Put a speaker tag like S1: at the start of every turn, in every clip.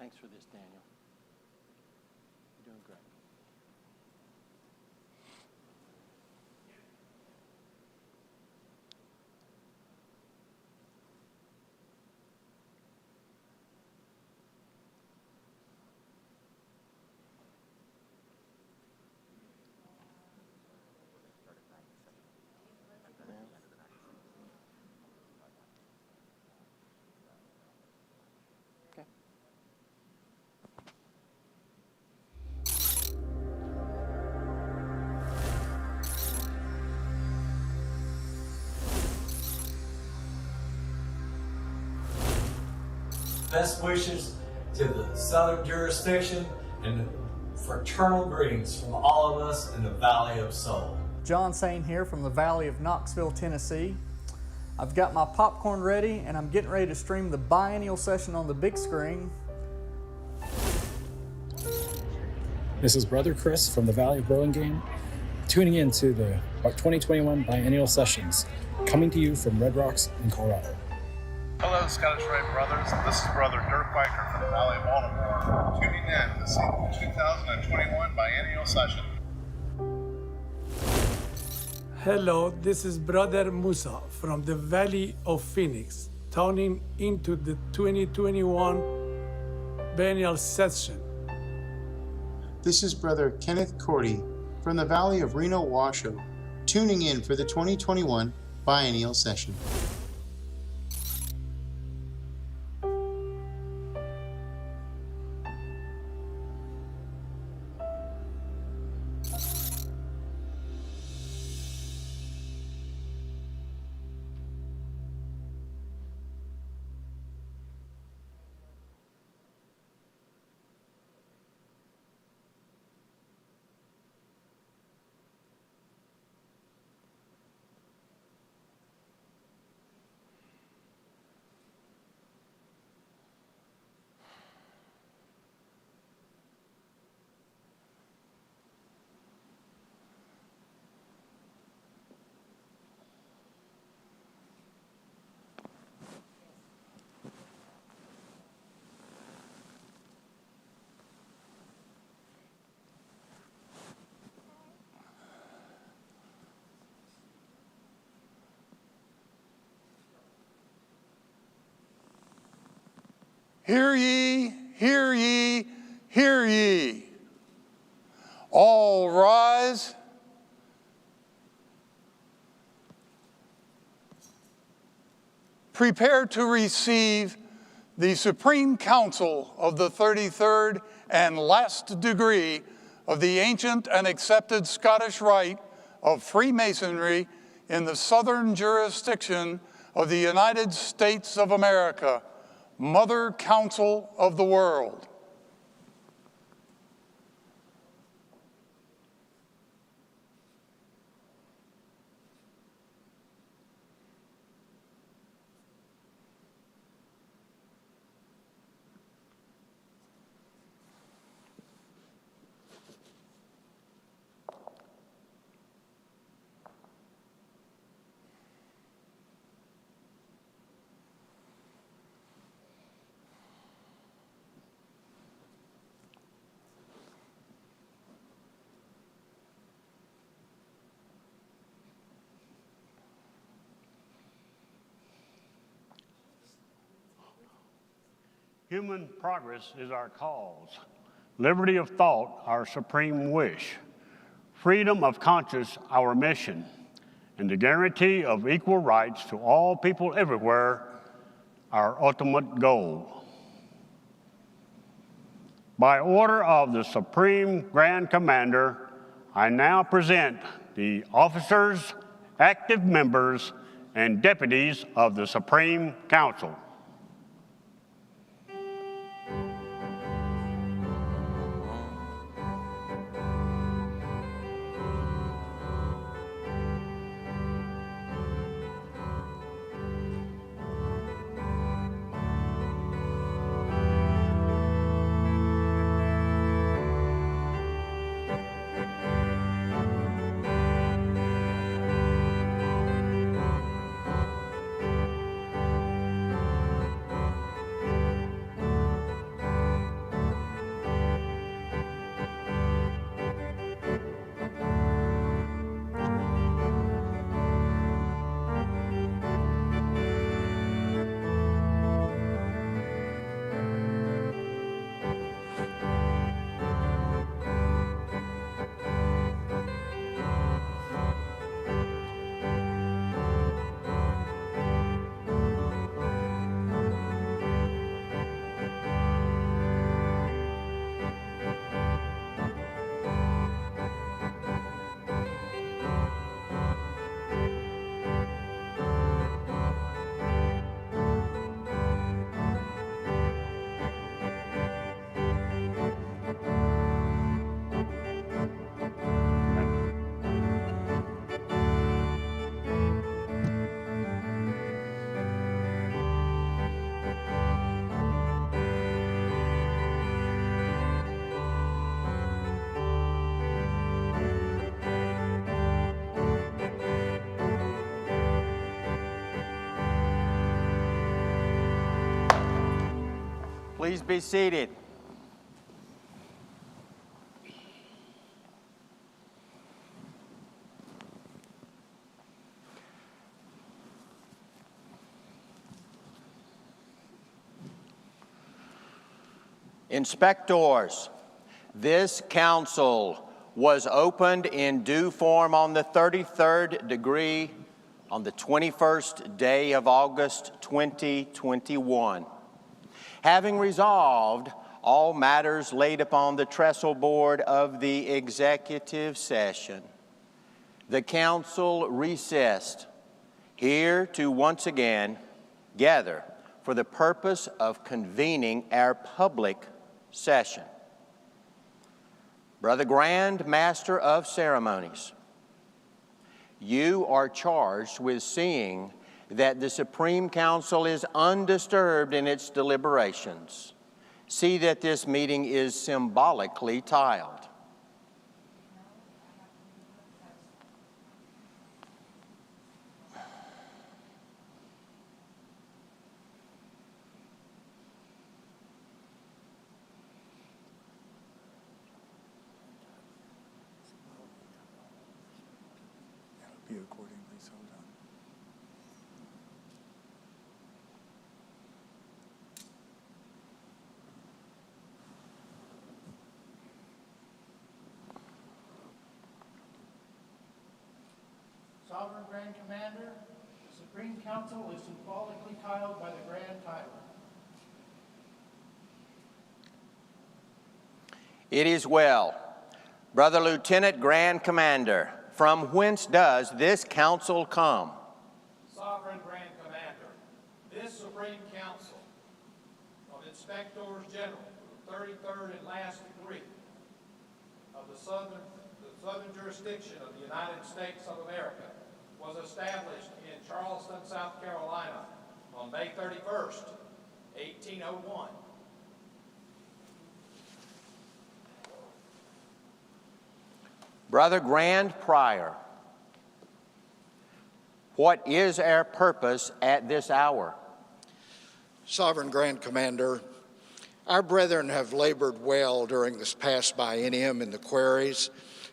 S1: Thanks for this, Daniel. You're doing great. Okay.
S2: Best wishes to the Southern jurisdiction and fraternal greetings from all of us in the Valley of Soul.
S3: John Sane here from the Valley of Knoxville, Tennessee. I've got my popcorn ready and I'm getting ready to stream the biennial session on the big screen.
S4: This is Brother Chris from the Valley of Burlingame, tuning in to the 2021 biennial sessions, coming to you from Red Rocks in Colorado.
S5: Hello, Scottish Rite Brothers. This is Brother Dirk Biker from the Valley of Baltimore, tuning in to see the 2021 biennial session.
S6: Hello, this is Brother Musa from the Valley of Phoenix, tuning into the 2021 Biennial session.
S7: This is Brother Kenneth Cordy from the Valley of Reno, Washoe, tuning in for the 2021 biennial session.
S8: Hear ye, hear ye, hear ye. All rise. Prepare to receive the Supreme Council of the 33rd and last degree of the ancient and accepted Scottish Rite of Freemasonry in the southern jurisdiction of the United States of America, Mother Council of the world.
S9: Human progress is our cause, liberty of thought our supreme wish, freedom of conscience our mission, and the guarantee of equal rights to all people everywhere our ultimate goal. By order of the Supreme Grand Commander, I now present the officers, active members, and deputies of the Supreme Council.
S1: Please be seated. Inspectors, this council was opened in due form on the 33rd degree on the 21st day of August 2021. Having resolved all matters laid upon the trestle board of the executive session, the council recessed, here to once again gather for the purpose of convening our public session. Brother Grand Master of Ceremonies, you are charged with seeing that the Supreme Council is undisturbed in its deliberations. See that this meeting is symbolically tiled.
S7: Be accordingly so done.
S3: Sovereign Grand Commander, the Supreme Council is symbolically tiled by the Grand Title.
S1: It is well. Brother Lieutenant Grand Commander, from whence does this council come?
S10: Sovereign Grand Commander, this Supreme Council of Inspectors General, 33rd and last degree of the southern jurisdiction of the United States of America was established in Charleston, South Carolina on May 31st, 1801.
S1: Brother Grand Prior, what is our purpose at this hour?
S11: Sovereign Grand Commander, our brethren have labored well during this past biennium in the quarries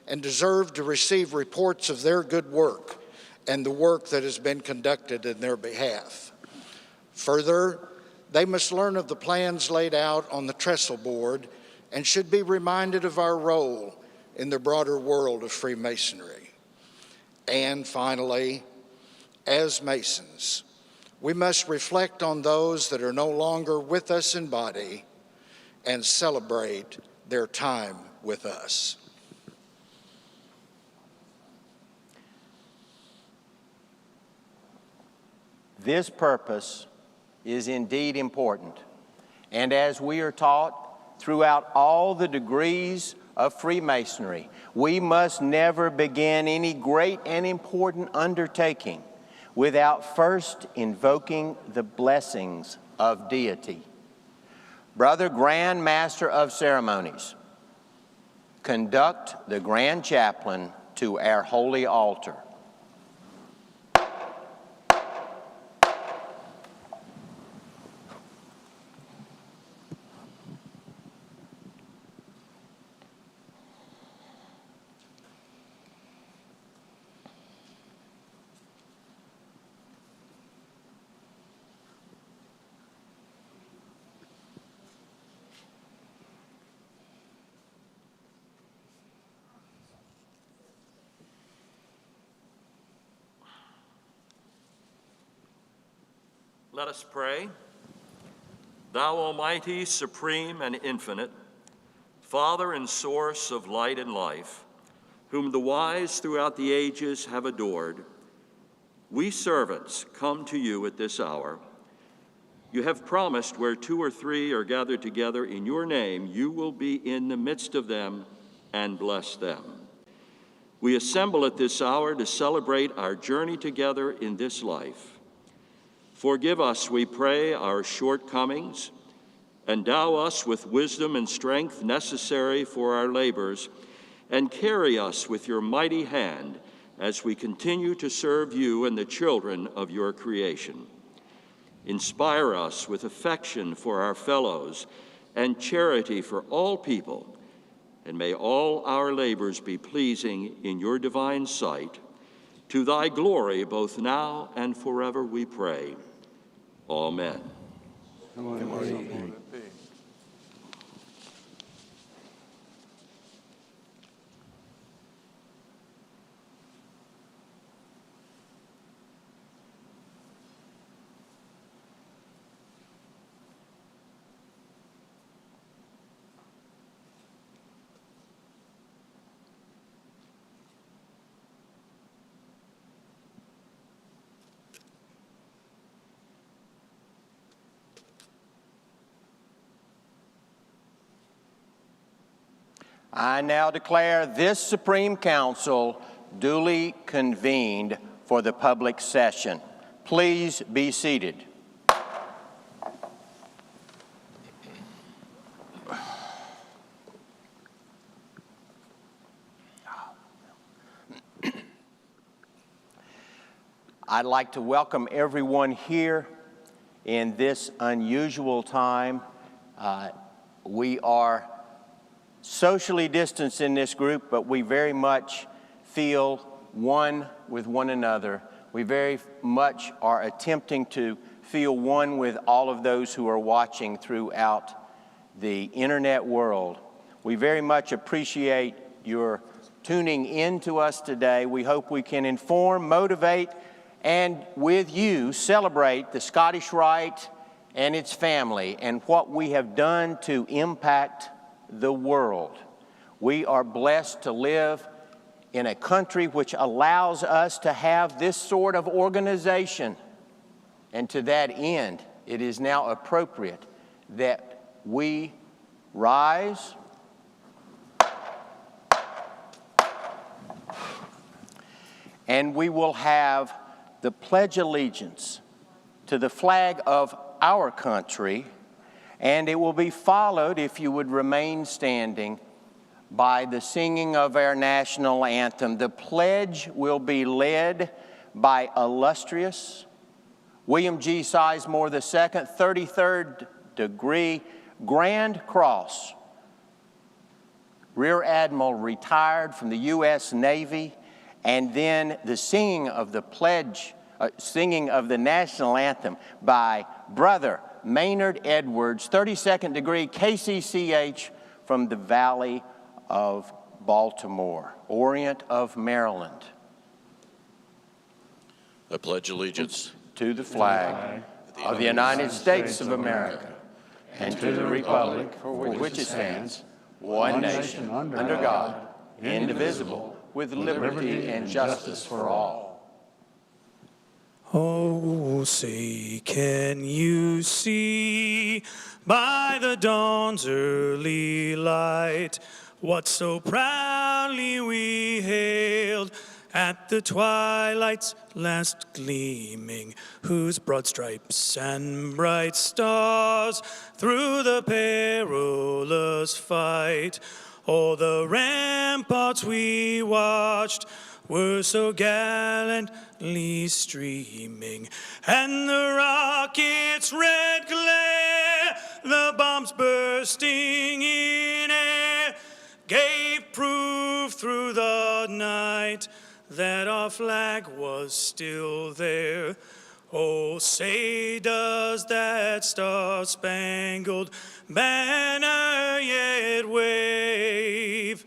S11: and deserve to receive reports of their good work and the work that has been conducted in their behalf. Further, they must learn of the plans laid out on the trestle board and should be reminded of our role in the broader world of Freemasonry. And finally, as Masons, we must reflect on those that are no longer with us in body and celebrate their time with us.
S1: This purpose is indeed important, and as we are taught throughout all the degrees of Freemasonry, we must never begin any great and important undertaking without first invoking the blessings of deity. Brother Grand Master of Ceremonies, conduct the Grand Chaplain to our holy altar.
S12: Let us pray. Thou Almighty, supreme and infinite, Father and source of light and life, whom the wise throughout the ages have adored, we servants come to you at this hour. You have promised where 2 or 3 are gathered together in your name, you will be in the midst of them and bless them. We assemble at this hour to celebrate our journey together in this life. Forgive us, we pray, our shortcomings. Endow us with wisdom and strength necessary for our labors, and carry us with your mighty hand as we continue to serve you and the children of your creation. Inspire us with affection for our fellows and charity for all people, and may all our labors be pleasing in your divine sight. To thy glory, both now and forever, we pray. Amen.
S1: I now declare this Supreme Council duly convened for the public session. Please be seated. I'd like to welcome everyone here in this unusual time. We are socially distanced in this group, but we very much feel one with one another. We very much are attempting to feel one with all of those who are watching throughout the internet world. We very much appreciate your tuning in to us today. We hope we can inform, motivate, and with you celebrate the Scottish Rite and its family and what we have done to impact the world. We are blessed to live in a country which allows us to have this sort of organization. And to that end, it is now appropriate that we rise and we will have the Pledge of Allegiance to the flag of our country, and it will be followed, if you would remain standing, by the singing of our national anthem. The pledge will be led by illustrious William G. Sizemore II, 33rd degree Grand Cross, Rear Admiral, retired from the U.S. Navy, and then the singing of the pledge, singing of the national anthem by Brother Maynard Edwards, 32nd degree KCCH from the Valley of Baltimore, Orient of Maryland.
S13: I pledge allegiance
S1: to the flag of the United States of America and to the republic for which it stands, one nation, under God, indivisible, with liberty and justice for all.
S14: Oh, say, can you see by the dawn's early light what so proudly we hailed at the twilight's last gleaming, whose broad stripes and bright stars through the perilous fight o'er the ramparts we watched were so gallantly streaming, and the rocket's red glare, the bombs bursting in air, gave proof through the night that our flag was still there. Oh, say does that star-spangled banner yet wave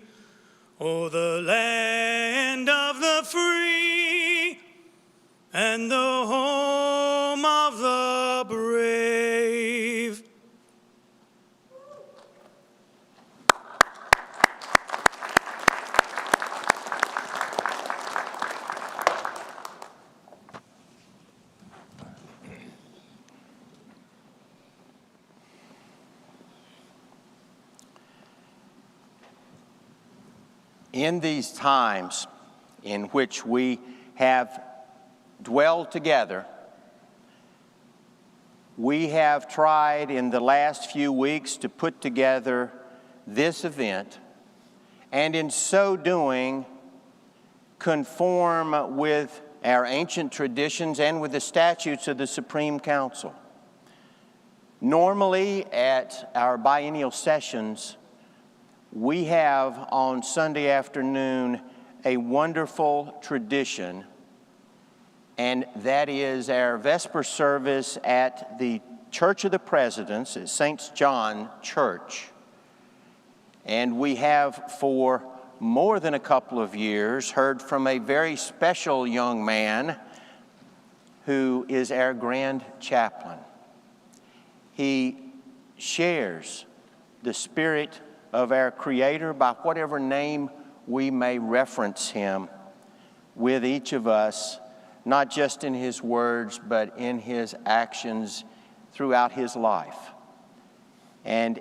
S14: o'er the land of the free and the home of the brave.
S1: In these times in which we have dwelled together, we have tried in the last few weeks to put together this event, and in so doing, conform with our ancient traditions and with the statutes of the Supreme Council. Normally at our biennial sessions, we have on Sunday afternoon a wonderful tradition, and that is our Vesper service at the Church of the Presidents at St. John Church. And we have for more than a couple of years heard from a very special young man who is our grand chaplain. He shares the spirit of our Creator by whatever name we may reference him with each of us, not just in his words, but in his actions throughout his life. And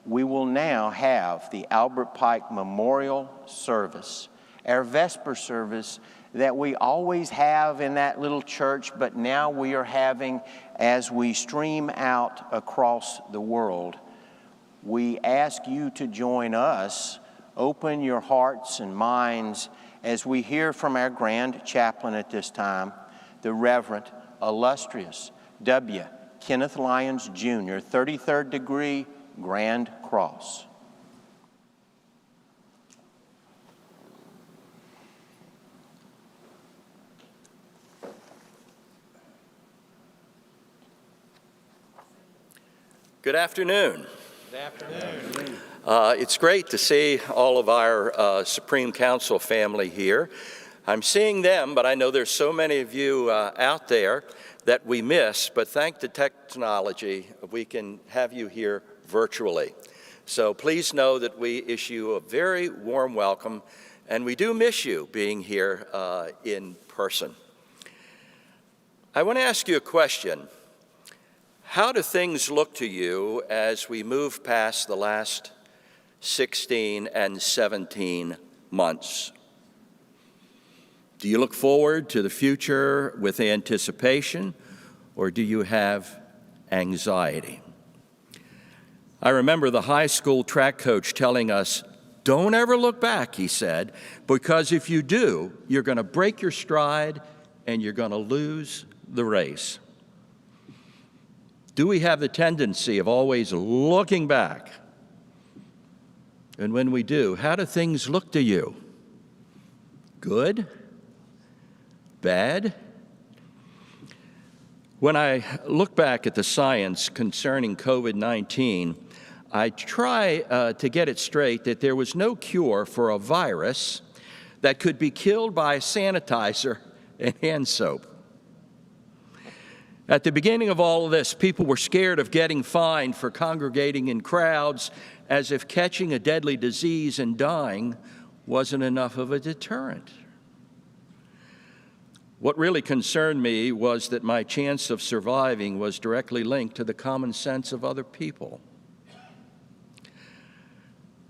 S1: we will now have the Albert Pike Memorial Service, our Vesper service that we always have in that little church, but now we are having as we stream out across the world. We ask you to join us. Open your hearts and minds as we hear from our grand chaplain at this time, the Reverend Illustrious W. Kenneth Lyons, Jr., 33rd degree Grand Cross.
S12: Good afternoon.
S1: Good afternoon.
S12: It's great to see all of our Supreme Council family here. I'm seeing them, but I know there's so many of you out there that we miss, but thanks to technology, we can have you here virtually. So please know that we issue a very warm welcome, and we do miss you being here in person. I want to ask you a question. How do things look to you as we move past the last 16 and 17 months? Do you look forward to the future with anticipation, or do you have anxiety? I remember the high school track coach telling us, "Don't ever look back," he said, "because if you do, you're going to break your stride and you're going to lose the race." Do we have the tendency of always looking back? And when we do, how do things look to you? Good? Bad? When I look back at the science concerning COVID-19, I try to get it straight that there was no cure for a virus that could be killed by sanitizer and hand soap. At the beginning of all of this, people were scared of getting fined for congregating in crowds, as if catching a deadly disease and dying wasn't enough of a deterrent. What really concerned me was that my chance of surviving was directly linked to the common sense of other people.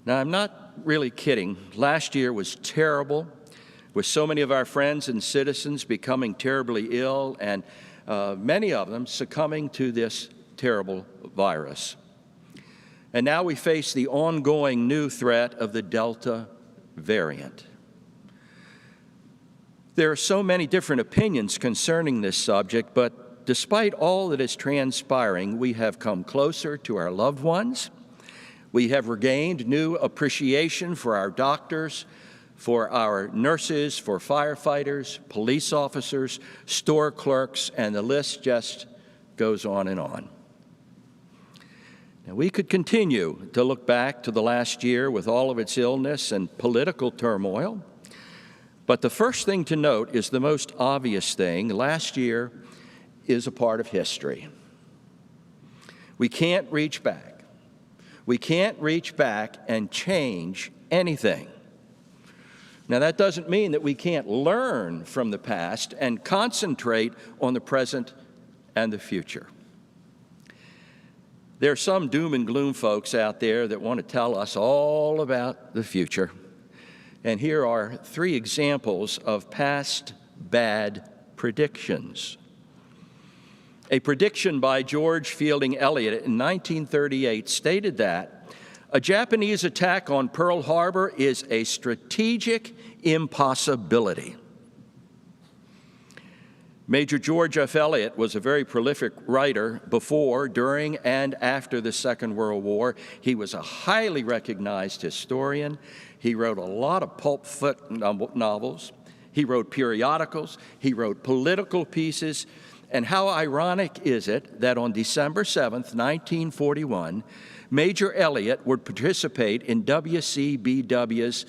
S12: Now, I'm not really kidding. Last year was terrible, with so many of our friends and citizens becoming terribly ill, and many of them succumbing to this terrible virus. And now we face the ongoing new threat of the Delta variant. There are so many different opinions concerning this subject, but despite all that is transpiring, we have come closer to our loved ones. We have regained new appreciation for our doctors, for our nurses, for firefighters, police officers, store clerks, and the list just goes on and on. Now, we could continue to look back to the last year with all of its illness and political turmoil, but the first thing to note is the most obvious thing. Last year is a part of history. We can't reach back. We can't reach back and change anything. Now, that doesn't mean that we can't learn from the past and concentrate on the present and the future. There are some doom and gloom folks out there that want to tell us all about the future. And here are 3 examples of past bad predictions. A prediction by George Fielding Eliot in 1938 stated that a Japanese attack on Pearl Harbor is a strategic impossibility. Major George F. Eliot was a very prolific writer before, during, and after the Second World War. He was a highly recognized historian. He wrote a lot of pulp novels. He wrote periodicals. He wrote political pieces. And how ironic is it that on December 7th, 1941, Major Eliot would participate in WCBW's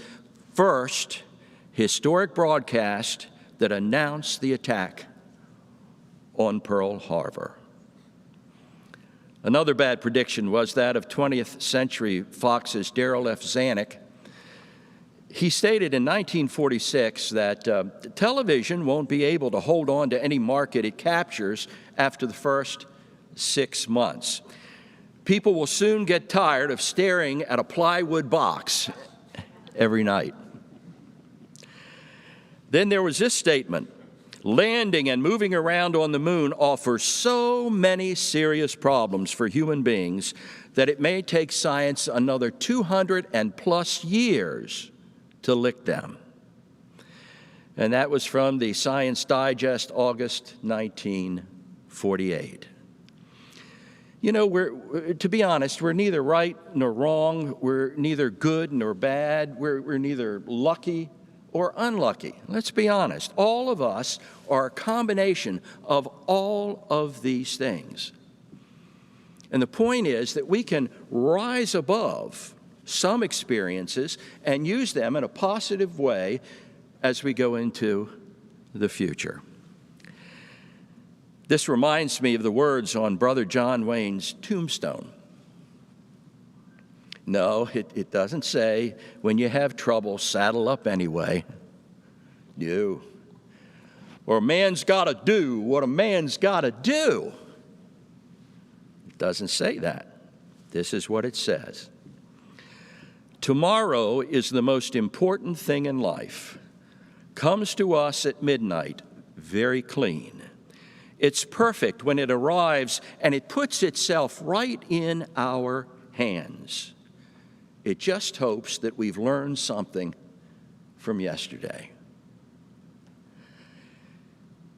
S12: first historic broadcast that announced the attack on Pearl Harbor. Another bad prediction was that of 20th Century Fox's Darrell F. Zanuck. He stated in 1946 that television won't be able to hold on to any market it captures after the first 6 months. People will soon get tired of staring at a plywood box every night. Then there was this statement: landing and moving around on the moon offers so many serious problems for human beings that it may take science another 200+ years to lick them. And that was from the Science Digest, August 1948. You know, to be honest, we're neither right nor wrong. We're neither good nor bad. We're neither lucky or unlucky. Let's be honest. All of us are a combination of all of these things. And the point is that we can rise above some experiences and use them in a positive way as we go into the future. This reminds me of the words on Brother John Wayne's tombstone. No, it doesn't say, when you have trouble, saddle up anyway. No. Or a man's got to do what a man's got to do. It doesn't say that. This is what it says. Tomorrow is the most important thing in life. Comes to us at midnight, very clean. It's perfect when it arrives, and it puts itself right in our hands. It just hopes that we've learned something from yesterday.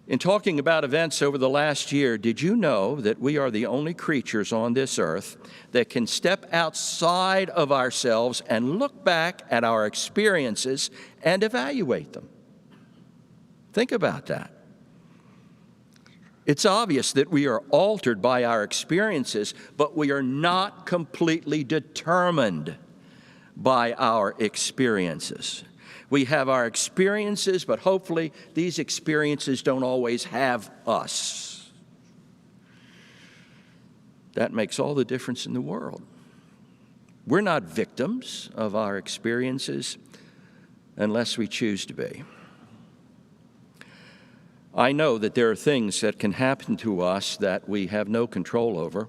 S12: In talking about events over the last year, did you know that we are the only creatures on this earth that can step outside of ourselves and look back at our experiences and evaluate them? Think about that. It's obvious that we are altered by our experiences, but we are not completely determined by our experiences. We have our experiences, but hopefully these experiences don't always have us. That makes all the difference in the world. We're not victims of our experiences unless we choose to be. I know that there are things that can happen to us that we have no control over.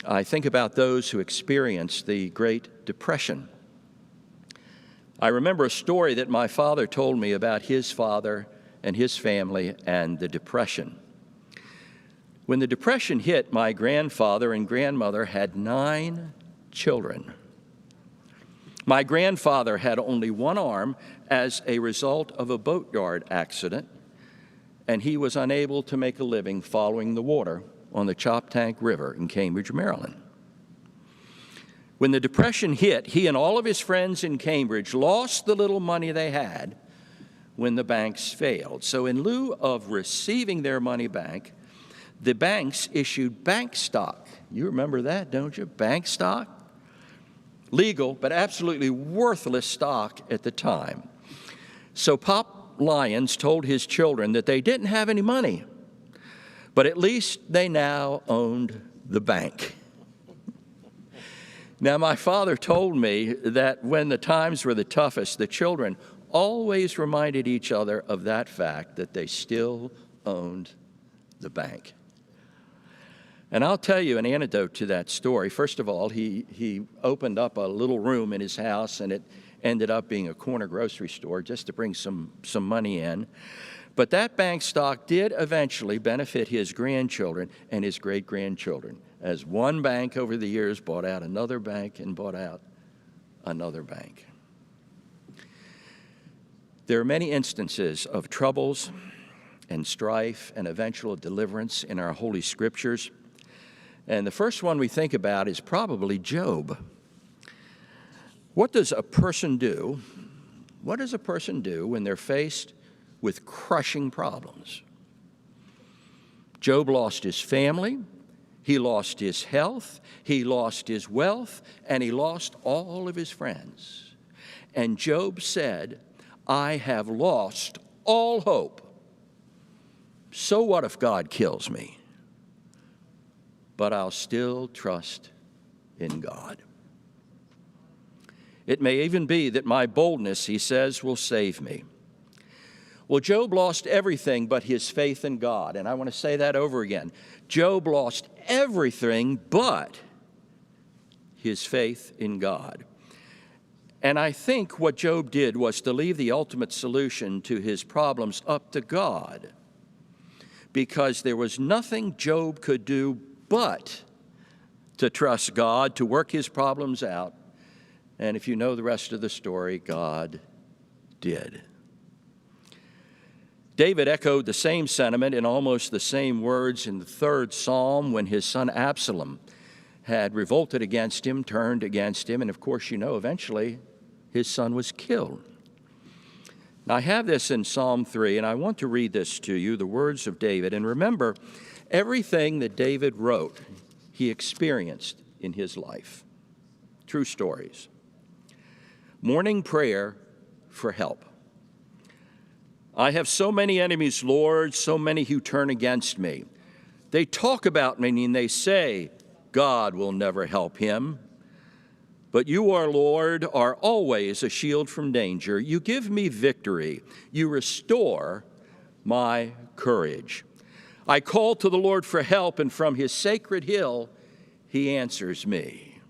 S12: I think about those who experienced the Great Depression. I remember a story that my father told me about his father and his family and the Depression. When the Depression hit, my grandfather and grandmother had 9 children. My grandfather had only one arm as a result of a boatyard accident, and he was unable to make a living following the water on the Choptank River in Cambridge, Maryland. When the Depression hit, he and all of his friends in Cambridge lost the little money they had when the banks failed. So in lieu of receiving their money back, the banks issued bank stock. You remember that, don't you? Bank stock? Legal, but absolutely worthless stock at the time. So Pop Lyons told his children that they didn't have any money, but at least they now owned the bank. Now, my father told me that when the times were the toughest, the children always reminded each other of that fact, that they still owned the bank. And I'll tell you an anecdote to that story. First of all, he opened up a little room in his house, and it ended up being a corner grocery store just to bring some money in. But that bank stock did eventually benefit his grandchildren and his great-grandchildren, as one bank over the years bought out another bank and bought out another bank. There are many instances of troubles and strife and eventual deliverance in our Holy Scriptures. And the first one we think about is probably Job. What does a person do? What does a person do when they're faced with crushing problems? Job lost his family, he lost his health, he lost his wealth, and he lost all of his friends. And Job said, I have lost all hope. So what if God kills me? But I'll still trust in God. It may even be that my boldness, he says, will save me. Well, Job lost everything but his faith in God. And I want to say that over again. Job lost everything but his faith in God. And I think what Job did was to leave the ultimate solution to his problems up to God, because there was nothing Job could do but to trust God, to work his problems out. And if you know the rest of the story, God did. David echoed the same sentiment in almost the same words in the 3rd Psalm when his son Absalom had revolted against him, turned against him, and of course, you know, eventually his son was killed. Now, I have this in Psalm 3, and I want to read this to you, the words of David. And remember, everything that David wrote, he experienced in his life. True stories. Morning prayer for help. I have so many enemies, Lord, so many who turn against me. They talk about me and they say, God will never help him. But you, our Lord, are always a shield from danger. You give me victory. You restore my courage. I call to the Lord for help, and from his sacred hill, he answers me.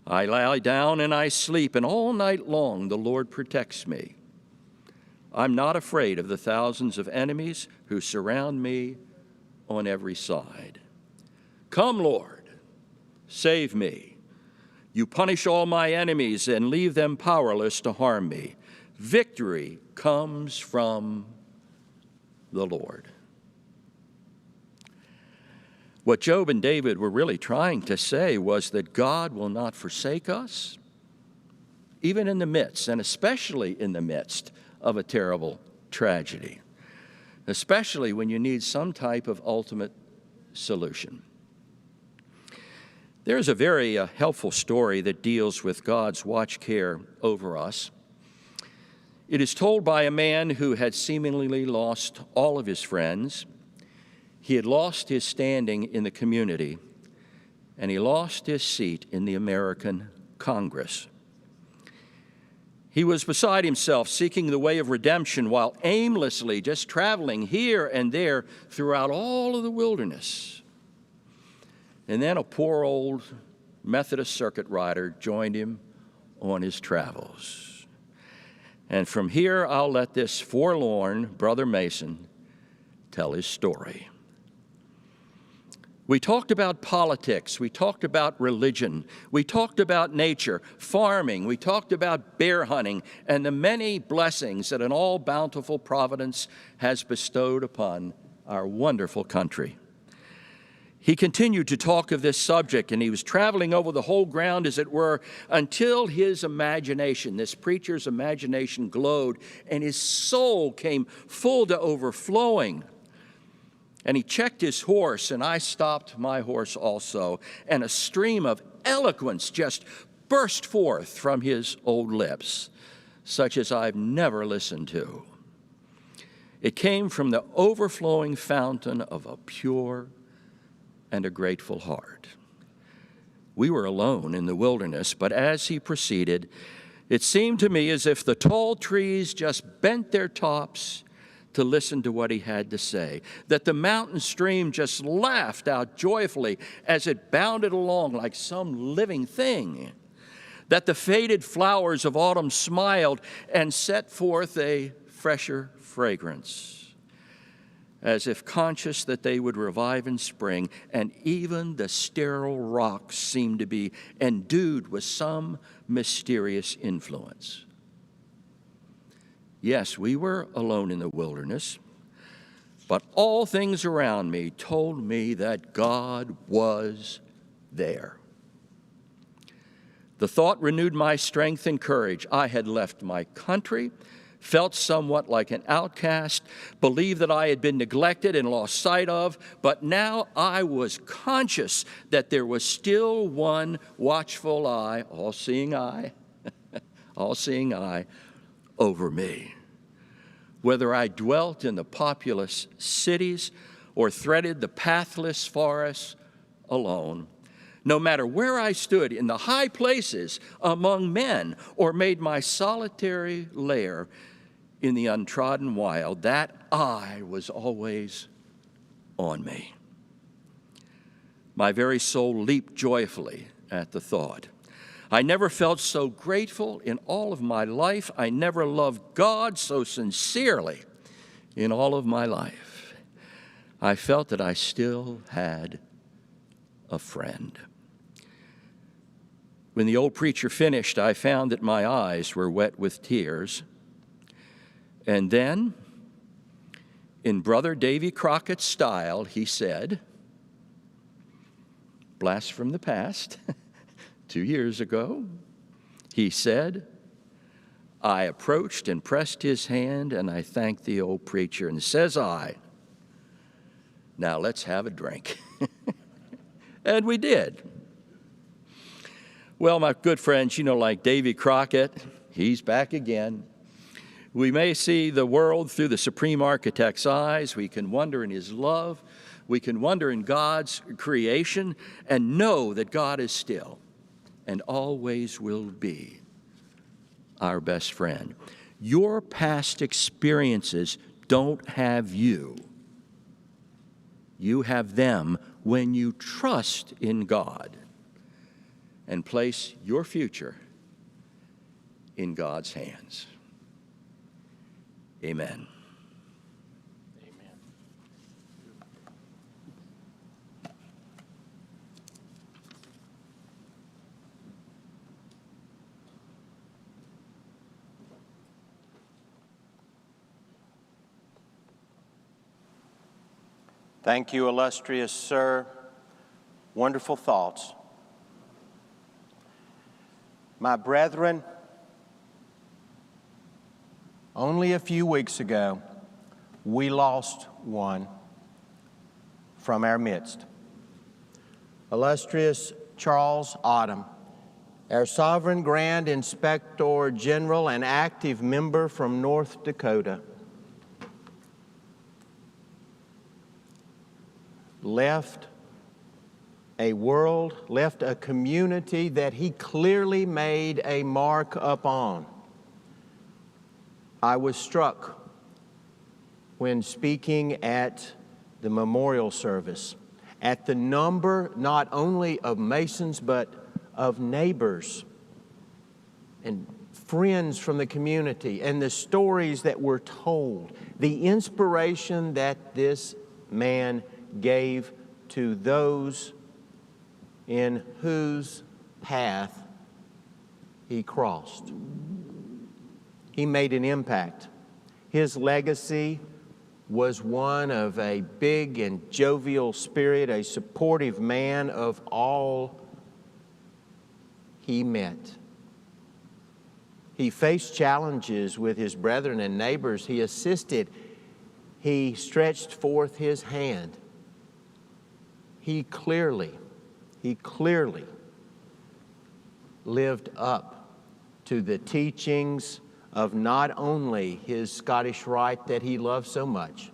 S12: I lie down and I sleep, and all night long the Lord protects me. I'm not afraid of the thousands of enemies who surround me on every side. Come, Lord, save me. You punish all my enemies and leave them powerless to harm me. Victory comes from the Lord. What Job and David were really trying to say was that God will not forsake us, even in the midst, and especially in the midst of a terrible tragedy, especially when you need some type of ultimate solution. There's a very helpful story that deals with God's watch care over us. It is told by a man who had seemingly lost all of his friends. He had lost his standing in the community, and he lost his seat in the American Congress. He was beside himself, seeking the way of redemption while aimlessly just traveling here and there throughout all of the wilderness. And then a poor old Methodist circuit rider joined him on his travels. And from here, I'll let this forlorn Brother Mason tell his story. We talked about politics, we talked about religion, we talked about nature, farming, we talked about bear hunting, and the many blessings that an all-bountiful providence has bestowed upon our wonderful country. He continued to talk of this subject, and he was traveling over the whole ground, as it were, until his imagination, this preacher's imagination, glowed, and his soul came full to overflowing. And he checked his horse, and I stopped my horse also, and a stream of eloquence just burst forth from his old lips, such as I've never listened to. It came from the overflowing fountain of a pure and a grateful heart. We were alone in the wilderness, but as he proceeded, it seemed to me as if the tall trees just bent their tops to listen to what he had to say, that the mountain stream just laughed out joyfully as it bounded along like some living thing, that the faded flowers of autumn smiled and set forth a fresher fragrance, as if conscious that they would revive in spring, and even the sterile rocks seemed to be endued with some mysterious influence. Yes, we were alone in the wilderness, but all things around me told me that God was there. The thought renewed my strength and courage. I had left my country, felt somewhat like an outcast, believed that I had been neglected and lost sight of, but now I was conscious that there was still one watchful eye, all-seeing eye, all-seeing eye over me. Whether I dwelt in the populous cities or threaded the pathless forests alone, no matter where I stood in the high places among men or made my solitary lair in the untrodden wild, that eye was always on me. My very soul leaped joyfully at the thought. I never felt so grateful in all of my life. I never loved God so sincerely in all of my life. I felt that I still had a friend. When the old preacher finished, I found that my eyes were wet with tears. And then, in Brother Davy Crockett's style, he said, blast from the past, 2 years ago, he said, I approached and pressed his hand, and I thanked the old preacher, and says I, now let's have a drink. And we did. Well, my good friends, like Davy Crockett, he's back again. We may see the world through the Supreme Architect's eyes. We can wonder in his love. We can wonder in God's creation and know that God is still and always will be our best friend. Your past experiences don't have you. You have them when you trust in God and place your future in God's hands. Amen.
S1: Thank you, illustrious sir. Wonderful thoughts. My brethren, only a few weeks ago, we lost one from our midst. Illustrious Charles Autumn, our Sovereign Grand Inspector General and active member from North Dakota, left a community that he clearly made a mark upon. I was struck when speaking at the memorial service at the number not only of Masons but of neighbors and friends from the community and the stories that were told, the inspiration that this man gave to those in whose path he crossed. He made an impact. His legacy was one of a big and jovial spirit, a supportive man of all he met. He faced challenges with his brethren and neighbors. He assisted. He stretched forth his hand. He clearly lived up to the teachings of not only his Scottish Rite that he loved so much,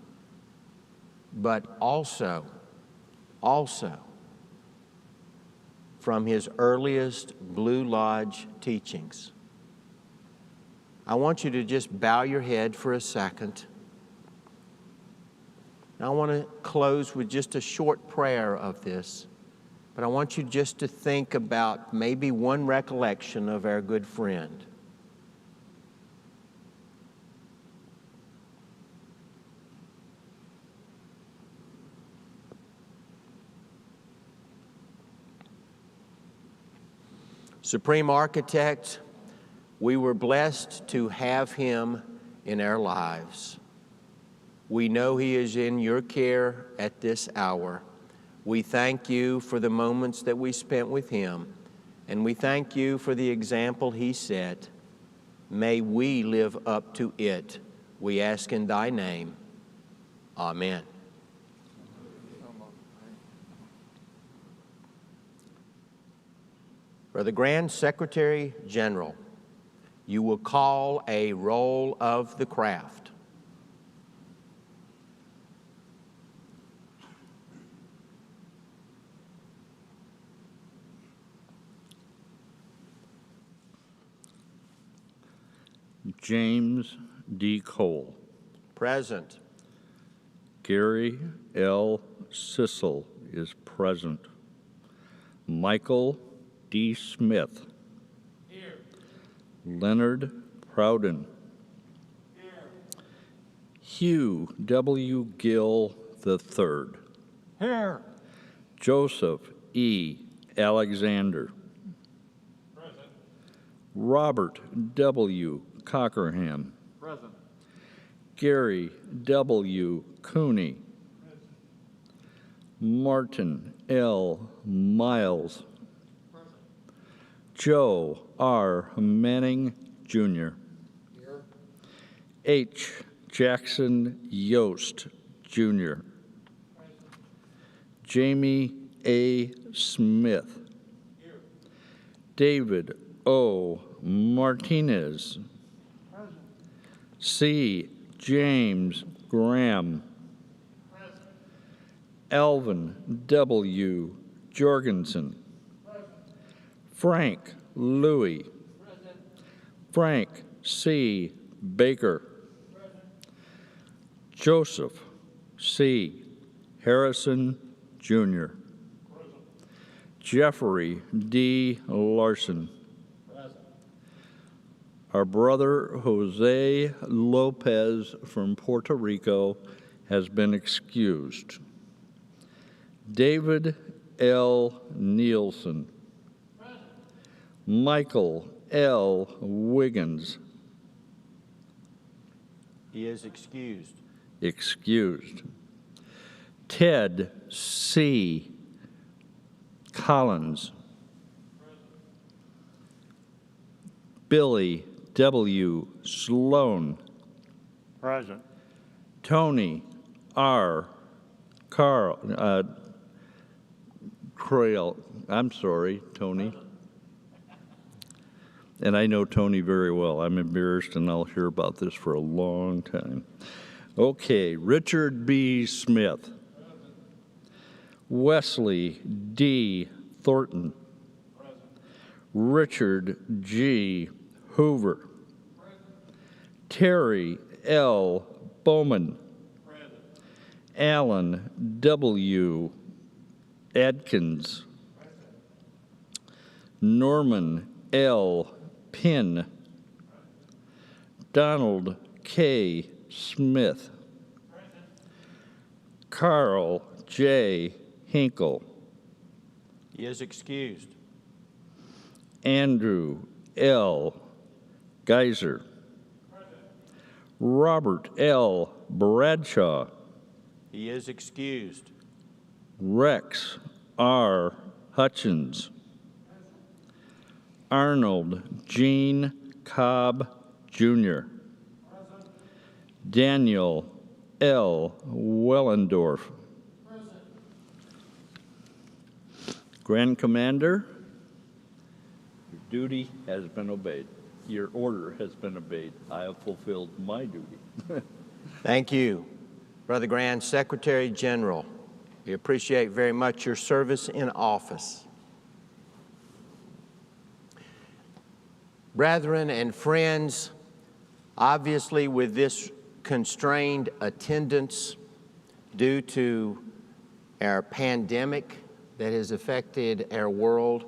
S1: but also from his earliest Blue Lodge teachings. I want you to just bow your head for a second. Now, I want to close with just a short prayer of this, but I want you just to think about maybe one recollection of our good friend. Supreme Architect, we were blessed to have him in our lives. We know he is in your care at this hour. We thank you for the moments that we spent with him, and we thank you for the example he set. May we live up to it. We ask in thy name. Amen. Brother Grand Secretary General, you will call a roll of the craft.
S15: James D. Cole.
S1: Present.
S15: Gary L. Sissel is present. Michael D. Smith.
S10: Here.
S15: Leonard Prowden.
S10: Here.
S15: Hugh W. Gill III.
S10: Here.
S15: Joseph E. Alexander.
S10: Present.
S15: Robert W. Cockerham.
S10: Present.
S15: Gary W. Cooney.
S10: Present.
S15: Martin L. Miles.
S10: Present.
S15: Joe R. Manning, Jr.
S10: Here.
S15: H. Jackson Yost, Jr.
S10: Present.
S15: Jamie A. Smith.
S10: Here.
S15: David O. Martinez.
S10: Present.
S15: C. James Graham.
S10: Present.
S15: Alvin W. Jorgensen.
S10: Present.
S15: Frank Louis.
S10: Present.
S15: Frank C. Baker.
S10: Present.
S15: Joseph C. Harrison, Jr.
S10: Present.
S15: Jeffrey D. Larson.
S10: Present.
S15: Our brother Jose Lopez from Puerto Rico has been excused. David L. Nielsen.
S10: Present.
S15: Michael L. Wiggins.
S1: He is excused.
S15: Excused. Ted C. Collins.
S10: Present.
S15: Billy W. Sloan.
S9: Present.
S15: Tony R. Trail. I'm sorry, Tony. And I know Tony very well. I'm embarrassed, and I'll hear about this for a long time. Okay, Richard B. Smith. Wesley D. Thornton.
S10: Present.
S15: Richard G. Hoover.
S10: Present.
S15: Terry L. Bowman.
S10: Present.
S15: Alan W. Adkins.
S10: Present.
S15: Norman L. Pinn. Donald K. Smith.
S10: Present.
S15: Carl J. Hinkle.
S1: He is excused.
S15: Andrew L. Geyser.
S10: Present.
S15: Robert L. Bradshaw.
S1: He is excused.
S15: Rex R. Hutchins. Arnold Gene Cobb, Jr.
S10: Present.
S15: Daniel L. Wellendorf.
S10: Present.
S15: Grand Commander, your duty has been obeyed. Your order has been obeyed. I have fulfilled my duty.
S1: Thank you, Brother Grand Secretary General. We appreciate very much your service in office. Brethren and friends, obviously with this constrained attendance due to our pandemic that has affected our world,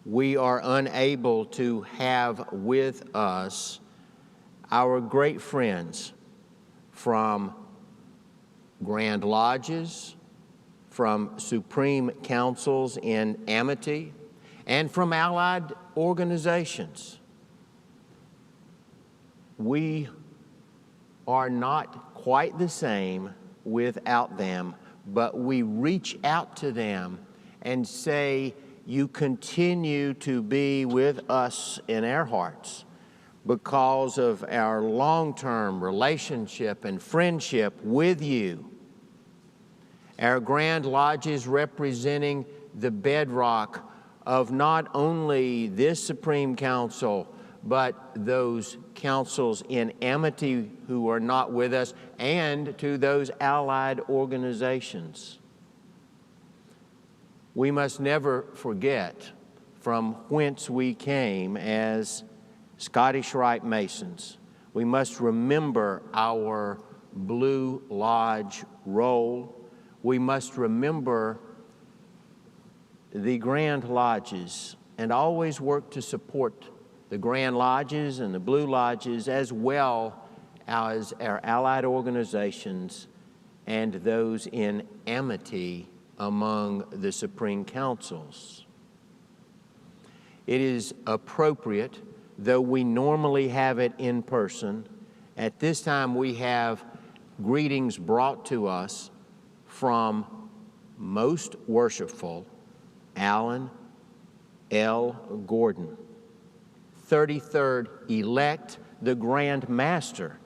S1: we are unable to have with us our great friends from Grand Lodges, from Supreme Councils in Amity, and from allied organizations. We are not quite the same without them, but we reach out to them and say, you continue to be with us in our hearts because of our long-term relationship and friendship with you. Our Grand Lodges representing the bedrock of not only this Supreme Council, but those councils in amity who are not with us, and to those allied organizations. We must never forget from whence we came as Scottish Rite Masons. We must remember our Blue Lodge role. We must remember the Grand Lodges and always work to support the Grand Lodges and the Blue Lodges, as well as our allied organizations and those in amity among the Supreme Councils. It is appropriate, though we normally have it in person, at this time we have greetings brought to us from Most Worshipful Alan L. Gordon, 33rd elect, the Grand Master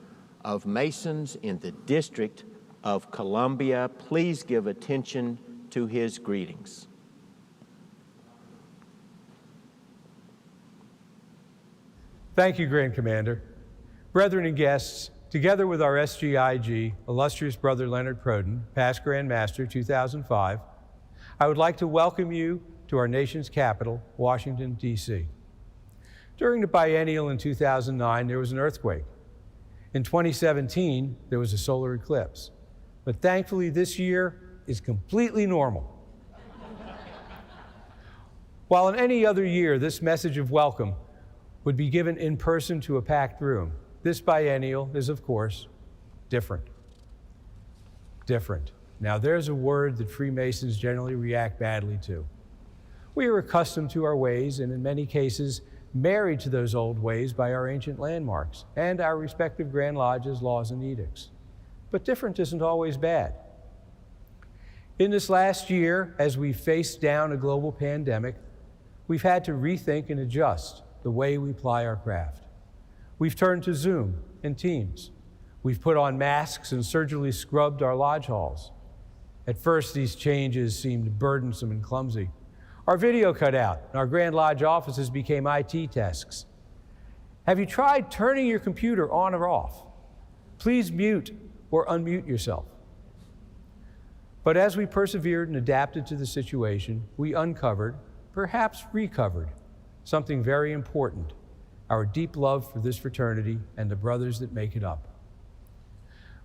S1: of Masons in the District of Columbia. Please give attention to his greetings.
S16: Thank you, Grand Commander. Brethren and guests, together with our SGIG, illustrious Brother Leonard Proden, past Grand Master 2005, I would like to welcome you to our nation's capital, Washington, D.C. During the biennial in 2009, there was an earthquake. In 2017, there was a solar eclipse. But thankfully, this year is completely normal. While in any other year, this message of welcome would be given in person to a packed room, this biennial is, of course, different. Different. Now, there's a word that Freemasons generally react badly to. We are accustomed to our ways, and in many cases, married to those old ways by our ancient landmarks and our respective Grand Lodges, laws, and edicts. But different isn't always bad. In this last year, as we faced down a global pandemic, we've had to rethink and adjust the way we ply our craft. We've turned to Zoom and Teams. We've put on masks and surgically scrubbed our lodge halls. At first, these changes seemed burdensome and clumsy. Our video cut out, and our Grand Lodge offices became IT desks. Have you tried turning your computer on or off? Please mute or unmute yourself. But as we persevered and adapted to the situation, we uncovered, perhaps recovered, something very important: our deep love for this fraternity and the brothers that make it up.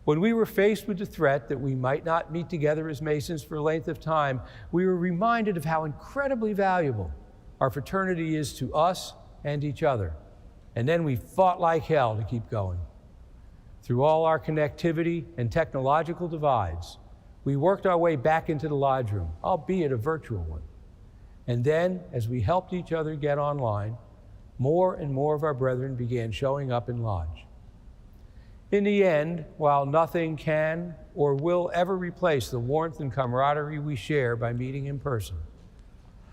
S16: When we were faced with the threat that we might not meet together as Masons for a length of time, we were reminded of how incredibly valuable our fraternity is to us and each other. And then we fought like hell to keep going. Through all our connectivity and technological divides, we worked our way back into the lodge room, albeit a virtual one. And then, as we helped each other get online, more and more of our brethren began showing up in lodge. In the end, while nothing can or will ever replace the warmth and camaraderie we share by meeting in person,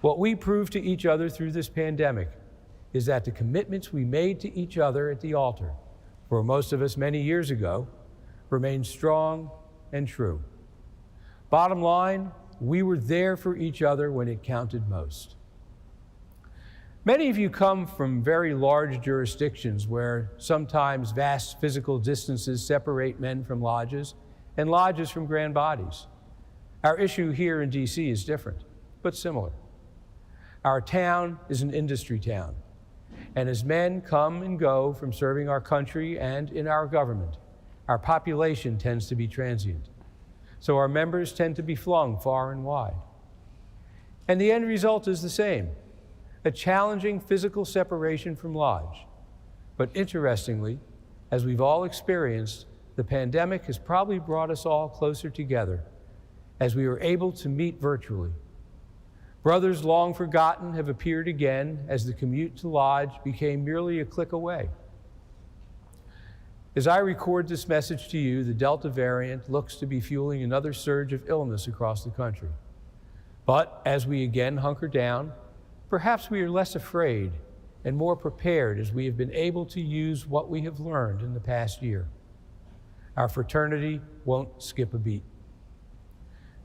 S16: what we proved to each other through this pandemic is that the commitments we made to each other at the altar, for most of us many years ago, remain strong and true. Bottom line, we were there for each other when it counted most. Many of you come from very large jurisdictions where sometimes vast physical distances separate men from lodges and lodges from grand bodies. Our issue here in DC is different, but similar. Our town is an industry town, and as men come and go from serving our country and in our government, our population tends to be transient. So our members tend to be flung far and wide. And the end result is the same: a challenging physical separation from lodge. But interestingly, as we've all experienced, the pandemic has probably brought us all closer together as we were able to meet virtually. Brothers long forgotten have appeared again as the commute to lodge became merely a click away. As I record this message to you, the Delta variant looks to be fueling another surge of illness across the country. But as we again hunker down, perhaps we are less afraid and more prepared as we have been able to use what we have learned in the past year. Our fraternity won't skip a beat.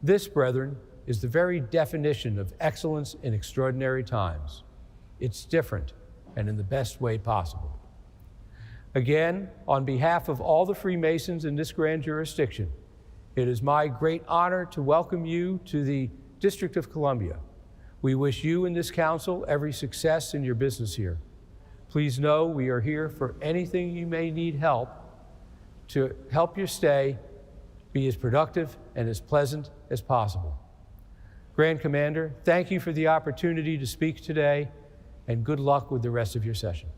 S16: This, brethren, is the very definition of excellence in extraordinary times. It's different and in the best way possible. Again, on behalf of all the Freemasons in this grand jurisdiction, it is my great honor to welcome you to the District of Columbia. We wish you and this council every success in your business here. Please know we are here for anything you may need help to help your stay be as productive and as pleasant as possible. Grand Commander, thank you for the opportunity to speak today, and good luck with the rest of your session.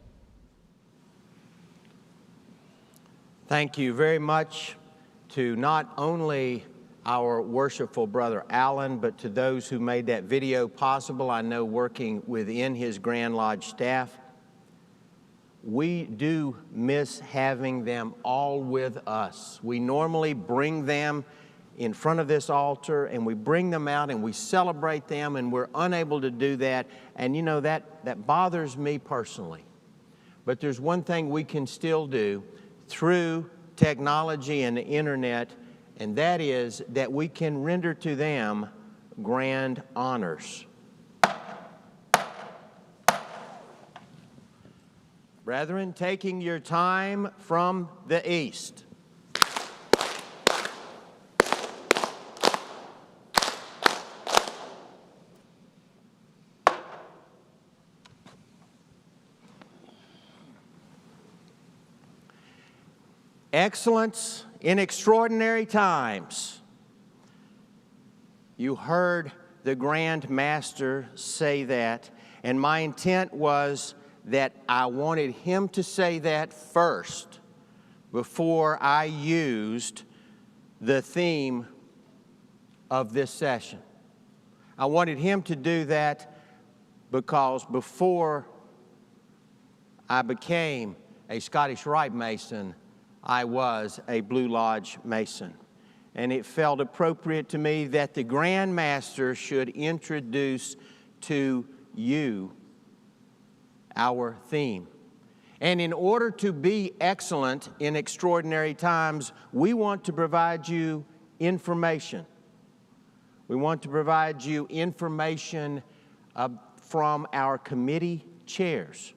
S1: Thank you very much to not only our worshipful brother Alan, but to those who made that video possible. I know working within his Grand Lodge staff, we do miss having them all with us. We normally bring them in front of this altar and we bring them out and we celebrate them, and we're unable to do that. And you know, that bothers me personally. But there's one thing we can still do through technology and the internet, and that is that we can render to them grand honors. Brethren, taking your time from the east. Excellence in extraordinary times. You heard the Grand Master say that, and my intent was that I wanted him to say that first before I used the theme of this session. I wanted him to do that because before I became a Scottish Rite Mason, I was a Blue Lodge Mason. And it felt appropriate to me that the Grand Master should introduce to you our theme. And in order to be excellent in extraordinary times, we want to provide you information. We want to provide you information from our committee chairs.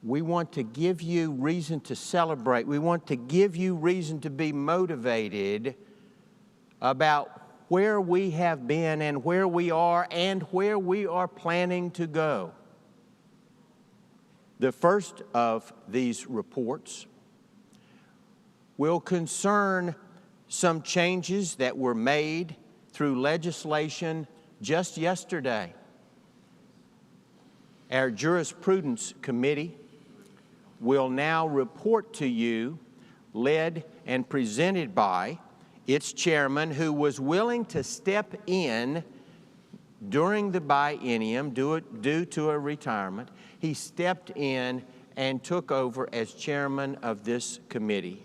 S1: We want to give you reason to celebrate. We want to give you reason to be motivated about where we have been and where we are and where we are planning to go. The first of these reports will concern some changes that were made through legislation just yesterday. Our Jurisprudence Committee will now report to you, led and presented by its chairman, who was willing to step in during the biennium due to a retirement. He stepped in and took over as chairman of this committee.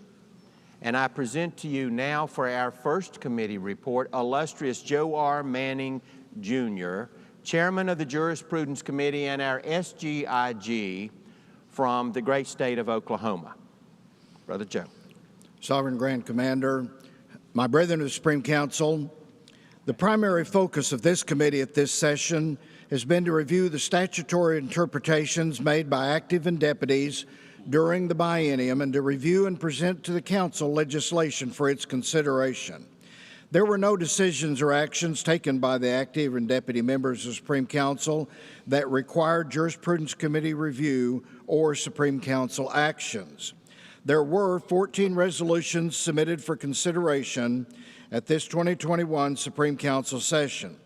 S1: And I present to you now for our first committee report, illustrious Joe R. Manning, Jr., chairman of the Jurisprudence Committee and our SGIG from the great state of Oklahoma. Brother Joe.
S11: Sovereign Grand Commander, my brethren of the Supreme Council, the primary focus of this committee at this session has been to review the statutory interpretations made by active and deputies during the biennium and to review and present to the Council legislation for its consideration. There were no decisions or actions taken by the active and deputy members of the Supreme Council that required Jurisprudence Committee review or Supreme Council actions. There were 14 resolutions submitted for consideration at this 2021 Supreme Council session.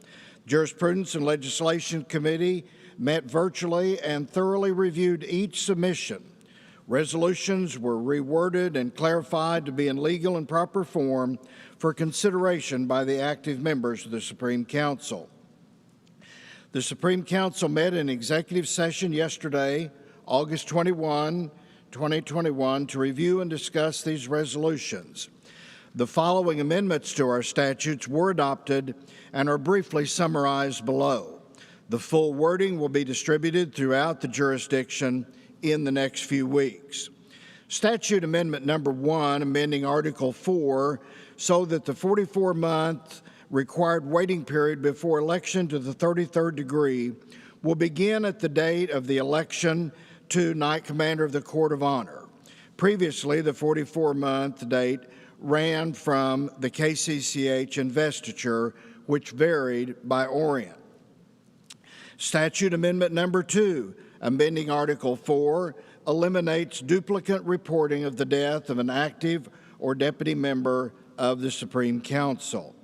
S11: Jurisprudence and Legislation Committee met virtually and thoroughly reviewed each submission. Resolutions were reworded and clarified to be in legal and proper form for consideration by the active members of the Supreme Council. The Supreme Council met in executive session yesterday, August 21, 2021 to review and discuss these resolutions. The following amendments to our statutes were adopted and are briefly summarized below. The full wording will be distributed throughout the jurisdiction in the next few weeks. Statute Amendment Number 1, amending Article 4 so that the 44-month required waiting period before election to the 33rd degree will begin at the date of the election to Knight Commander of the Court of Honor. Previously, the 44-month date ran from the KCCH investiture, which varied by Orient. Statute Amendment Number 2, amending Article 4, eliminates duplicate reporting of the death of an active or deputy member of the Supreme Council.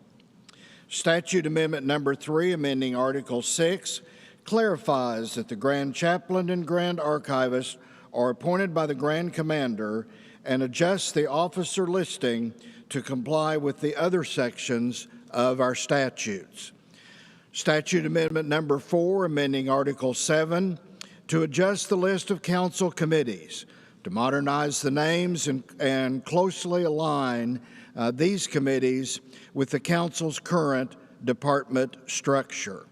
S11: Statute Amendment Number 3, amending Article 6, clarifies that the Grand Chaplain and Grand Archivist are appointed by the Grand Commander and adjusts the officer listing to comply with the other sections of our statutes. Statute Amendment Number 4, amending Article 7, to adjust the list of council committees, to modernize the names and closely align these committees with the council's current department structure.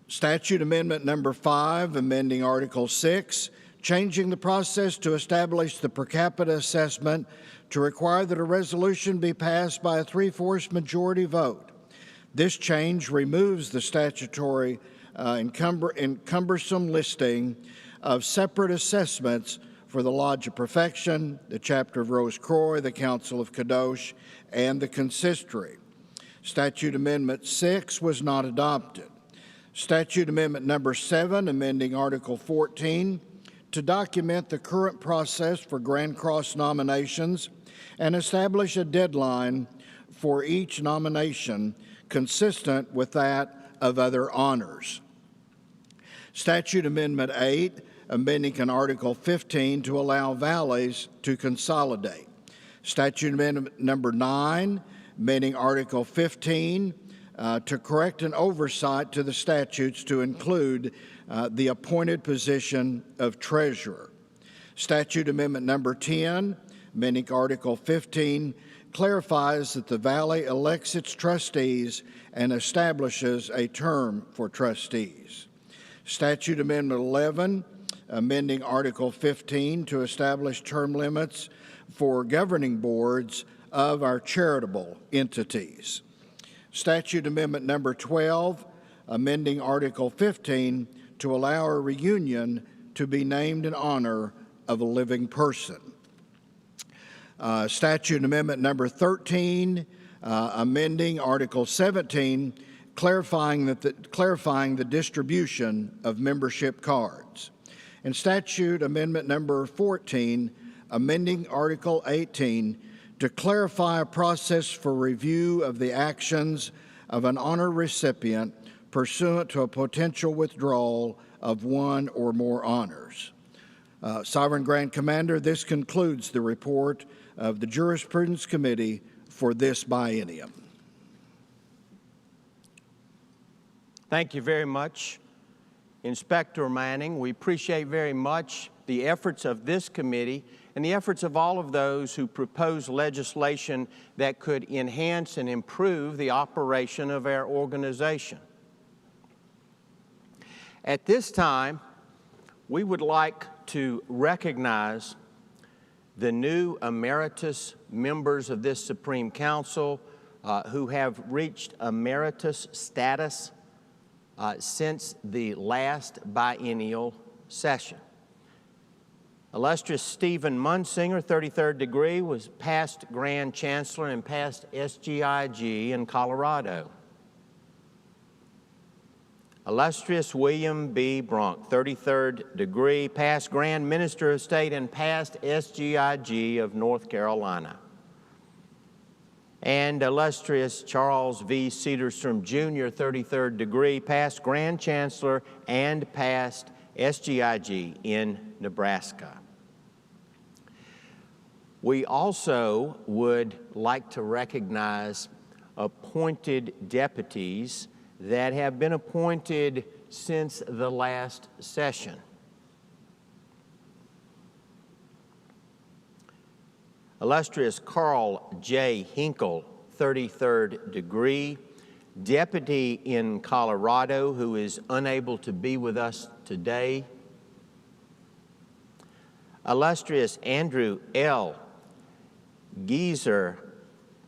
S11: Statute Amendment Number 5, amending Article 6, changing the process to establish the per capita assessment to require that a resolution be passed by a 3/4 majority vote. This change removes the statutory cumbersome listing of separate assessments for the Lodge of Perfection, the Chapter of Rose Croix, the Council of Kadosh, and the Consistory. Statute Amendment 6 was not adopted. Statute Amendment Number 7, amending Article 14, to document the current process for Grand Cross nominations and establish a deadline for each nomination consistent with that of other honors. Statute Amendment 8, amending an Article 15 to allow valleys to consolidate. Statute Amendment Number 9, amending Article 15 to correct an oversight to the statutes to include the appointed position of treasurer. Statute Amendment Number 10, amending Article 15, clarifies that the Valley elects its trustees and establishes a term for trustees. Statute Amendment 11, amending Article 15 to establish term limits for governing boards of our charitable entities. Statute Amendment Number 12, amending Article 15 to allow a reunion to be named in honor of a living person. Statute Amendment Number 13, amending Article 17, clarifying the distribution of membership cards. And Statute Amendment Number 14, amending Article 18 to clarify a process for review of the actions of an honor recipient pursuant to a potential withdrawal of one or more honors. Sovereign Grand Commander, this concludes the report of the Jurisprudence Committee for this biennium.
S1: Thank you very much, Inspector Manning. We appreciate very much the efforts of this committee and the efforts of all of those who propose legislation that could enhance and improve the operation of our organization. At this time, we would like to recognize the new emeritus members of this Supreme Council who have reached emeritus status since the last biennial session. Illustrious Stephen Munsinger, 33rd degree, was past Grand Chancellor and past SGIG in Colorado. Illustrious William B. Brunk, 33rd degree, past Grand Minister of State and past SGIG of North Carolina. And illustrious Charles V. Cedarstrom, Jr., 33rd degree, past Grand Chancellor and past SGIG in Nebraska. We also would like to recognize appointed deputies that have been appointed since the last session. Illustrious Carl J. Hinkle, 33rd degree, deputy in Colorado, who is unable to be with us today. Illustrious Andrew L. Geyser,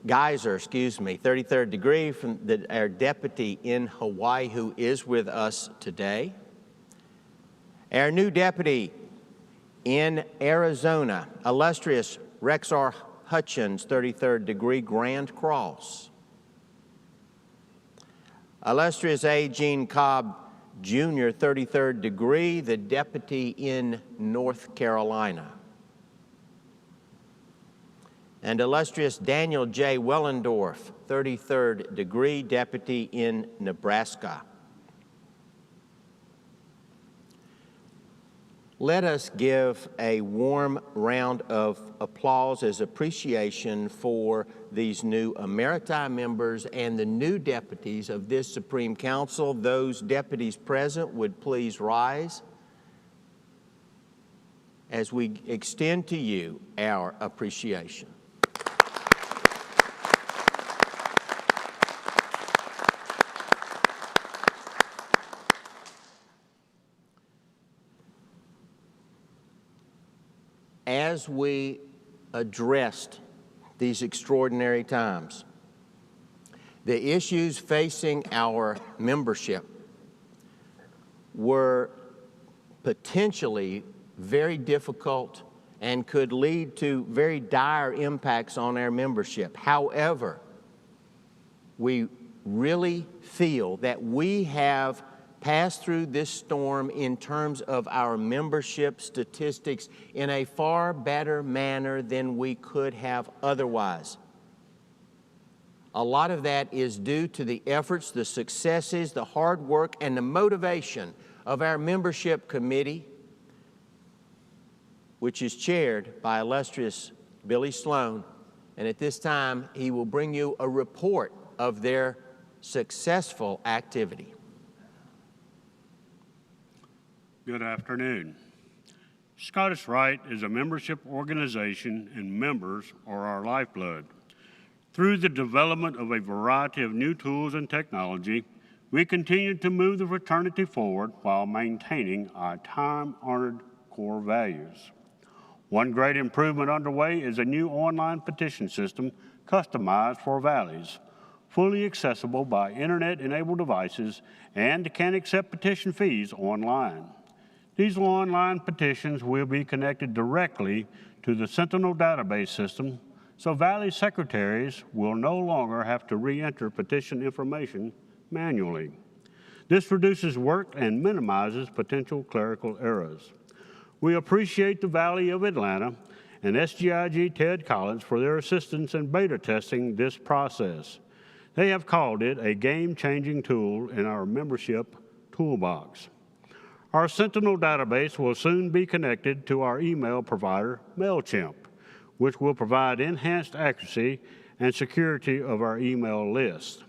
S1: 33rd degree, from our deputy in Hawaii, who is with us today. Our new deputy in Arizona, illustrious Rex R. Hutchins, 33rd degree, Grand Cross. Illustrious A. Gene Cobb, Jr., 33rd degree, the deputy in North Carolina. And illustrious Daniel J. Wellendorf, 33rd degree, deputy in Nebraska. Let us give a warm round of applause as appreciation for these new Emeriti members and the new deputies of this Supreme Council. Those deputies present would please rise as we extend to you our appreciation. As we addressed these extraordinary times, the issues facing our membership were potentially very difficult and could lead to very dire impacts on our membership. However, we really feel that we have passed through this storm in terms of our membership statistics in a far better manner than we could have otherwise. A lot of that is due to the efforts, the successes, the hard work, and the motivation of our membership committee, which is chaired by illustrious Billy Sloan. And at this time, he will bring you a report of their successful activity.
S9: Good afternoon. Scottish Rite is a membership organization, and members are our lifeblood. Through the development of a variety of new tools and technology, we continue to move the fraternity forward while maintaining our time-honored core values. One great improvement underway is a new online petition system customized for valleys, fully accessible by internet-enabled devices, and can accept petition fees online. These online petitions will be connected directly to the Sentinel database system, so Valley secretaries will no longer have to re-enter petition information manually. This reduces work and minimizes potential clerical errors. We appreciate the Valley of Atlanta and SGIG Ted Collins for their assistance in beta testing this process. They have called it a game-changing tool in our membership toolbox. Our Sentinel database will soon be connected to our email provider, MailChimp, which will provide enhanced accuracy and security of our email list.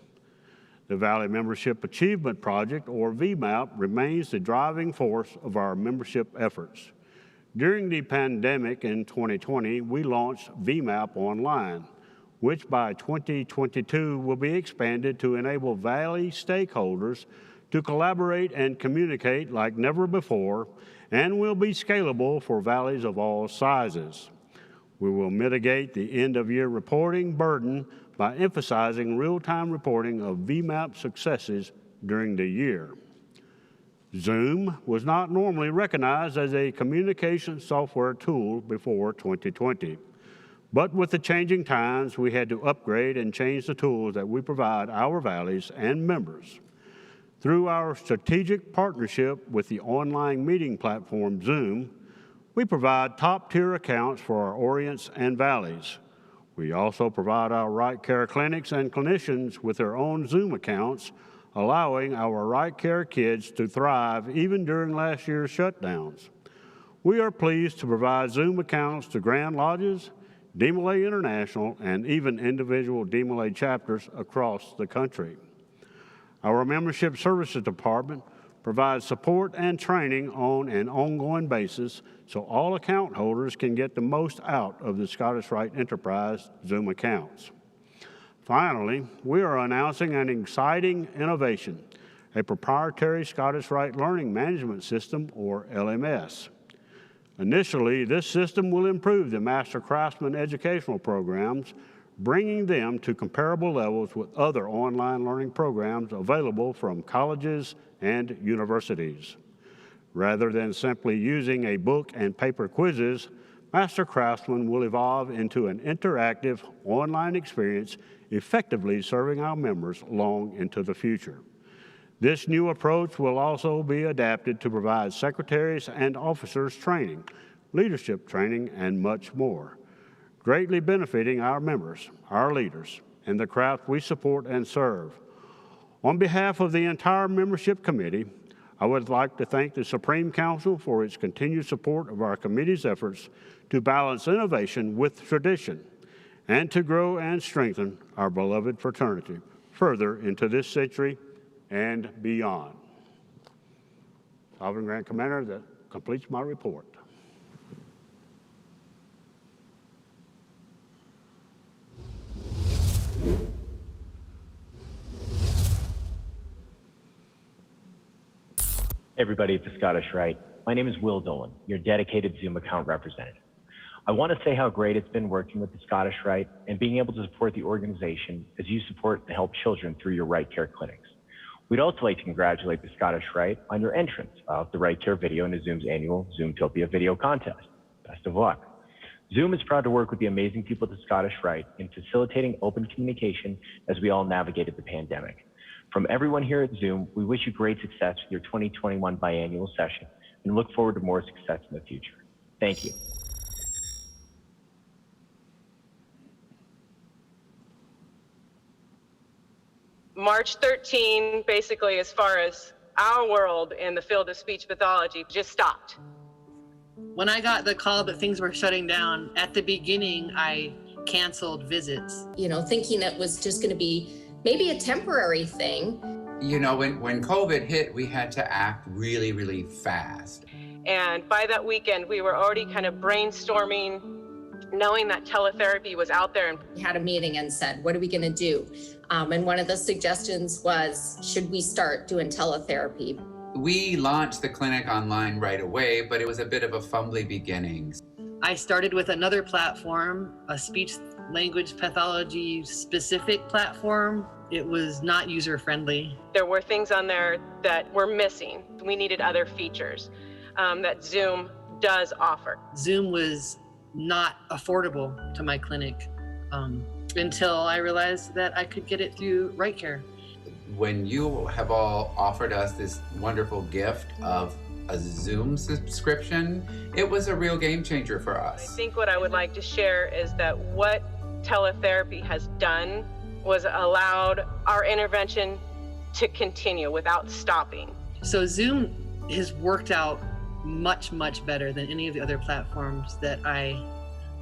S9: The Valley Membership Achievement Project, or VMAP, remains the driving force of our membership efforts. During the pandemic in 2020, we launched VMAP Online, which by 2022 will be expanded to enable Valley stakeholders to collaborate and communicate like never before, and will be scalable for valleys of all sizes. We will mitigate the end-of-year reporting burden by emphasizing real-time reporting of VMAP successes during the year. Zoom was not normally recognized as a communication software tool before 2020. But with the changing times, we had to upgrade and change the tools that we provide our valleys and members. Through our strategic partnership with the online meeting platform Zoom, we provide top-tier accounts for our Orients and Valleys. We also provide our Rite Care clinics and clinicians with their own Zoom accounts, allowing our Rite Care kids to thrive even during last year's shutdowns. We are pleased to provide Zoom accounts to Grand Lodges, DMLA International, and even individual DMLA chapters across the country. Our Membership Services Department provides support and training on an ongoing basis so all account holders can get the most out of the Scottish Rite Enterprise Zoom accounts. Finally, we are announcing an exciting innovation, a proprietary Scottish Rite Learning Management System, or LMS. Initially, this system will improve the Master Craftsman educational programs, bringing them to comparable levels with other online learning programs available from colleges and universities. Rather than simply using a book and paper quizzes, Master Craftsman will evolve into an interactive online experience effectively serving our members long into the future. This new approach will also be adapted to provide secretaries and officers training, leadership training, and much more, greatly benefiting our members, our leaders, and the craft we support and serve. On behalf of the entire membership committee, I would like to thank the Supreme Council for its continued support of our committee's efforts to balance innovation with tradition and to grow and strengthen our beloved fraternity further into this century and beyond. Sovereign Grand Commander, that completes my report.
S17: Everybody at the Scottish Rite. My name is Will Dolan, your dedicated Zoom account representative. I want to say how great it's been working with the Scottish Rite and being able to support the organization as you support and help children through your Rite Care clinics. We'd also like to congratulate the Scottish Rite on your entrance of the Rite Care video into Zoom's annual Zoomtopia video contest. Best of luck. Zoom is proud to work with the amazing people at the Scottish Rite in facilitating open communication as we all navigated the pandemic. From everyone here at Zoom, we wish you great success with your 2021 biannual session and look forward to more success in the future. Thank you.
S18: March 13, basically, as far as our world in the field of speech pathology, just stopped.
S19: When I got the call that things were shutting down, at the beginning, I canceled visits.
S20: You know, thinking it was just going to be maybe a temporary thing.
S21: You know, when COVID hit, we had to act really, really fast.
S18: And by that weekend, we were already kind of brainstorming, knowing that teletherapy was out there.
S20: We had a meeting and said, what are we going to do? And one of the suggestions was, should we start doing teletherapy?
S21: We launched the clinic online right away, but it was a bit of a fumbly beginning.
S19: I started with another platform, a speech language pathology specific platform. It was not user friendly.
S18: There were things on there that were missing. We needed other features that Zoom does offer.
S19: Zoom was not affordable to my clinic until I realized that I could get it through Rite Care.
S21: When you have all offered us this wonderful gift of a Zoom subscription, it was a real game changer for us.
S18: I think what I would like to share is that what teletherapy has done was allowed our intervention to continue without stopping.
S19: So Zoom has worked out much, much better than any of the other platforms that I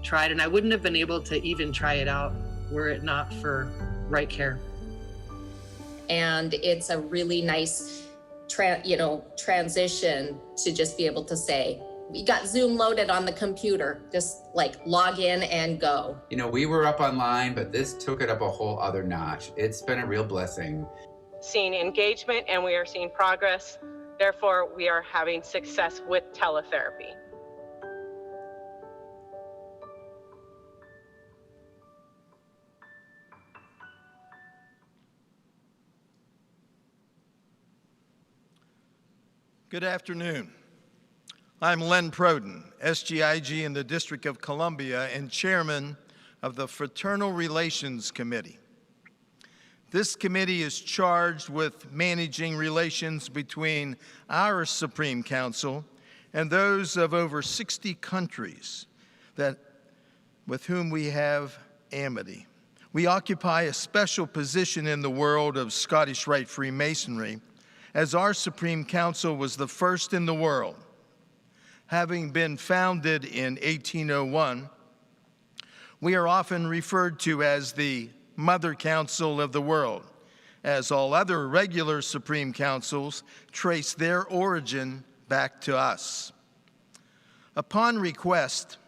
S19: tried, and I wouldn't have been able to even try it out were it not for Rite Care.
S20: And it's a really nice transition to just be able to say, we got Zoom loaded on the computer, just like log in and go.
S21: You know, we were up online, but this took it up a whole other notch. It's been a real blessing.
S18: Seeing engagement and we are seeing progress. Therefore, we are having success with teletherapy.
S22: Good afternoon. I'm Len Proden, SGIG in the District of Columbia and chairman of the Fraternal Relations Committee. This committee is charged with managing relations between our Supreme Council and those of over 60 countries with whom we have amity. We occupy a special position in the world of Scottish Rite Freemasonry, as our Supreme Council was the first in the world. Having been founded in 1801, we are often referred to as the Mother Council of the world, as all other regular Supreme Councils trace their origin back to us. Upon request,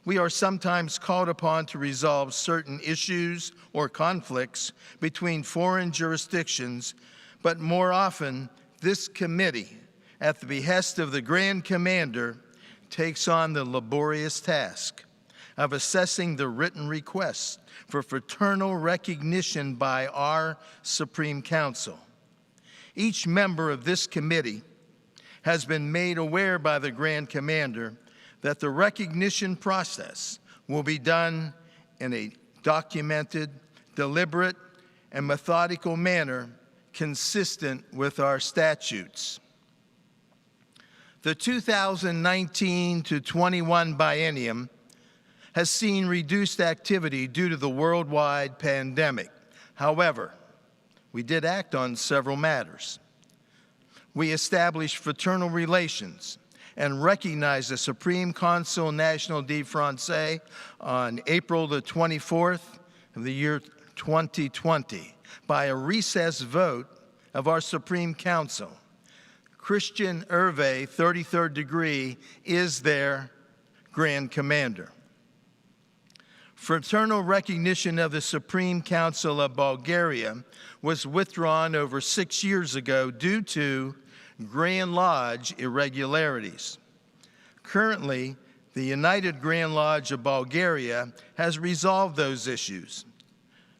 S22: we are sometimes called upon to resolve certain issues or conflicts between foreign jurisdictions, but more often, this committee, at the behest of the Grand Commander, takes on the laborious task of assessing the written requests for fraternal recognition by our Supreme Council. Each member of this committee has been made aware by the Grand Commander that the recognition process will be done in a documented, deliberate, and methodical manner consistent with our statutes. The 2019 to 21 biennium has seen reduced activity due to the worldwide pandemic. However, we did act on several matters. We established fraternal relations and recognized the Supreme Consul National de France on April the 24th of the year 2020 by a recess vote of our Supreme Council. Christian Hervé, 33rd degree, is their Grand Commander. Fraternal recognition of the Supreme Council of Bulgaria was withdrawn over 6 years ago due to Grand Lodge irregularities. Currently, the United Grand Lodge of Bulgaria has resolved those issues,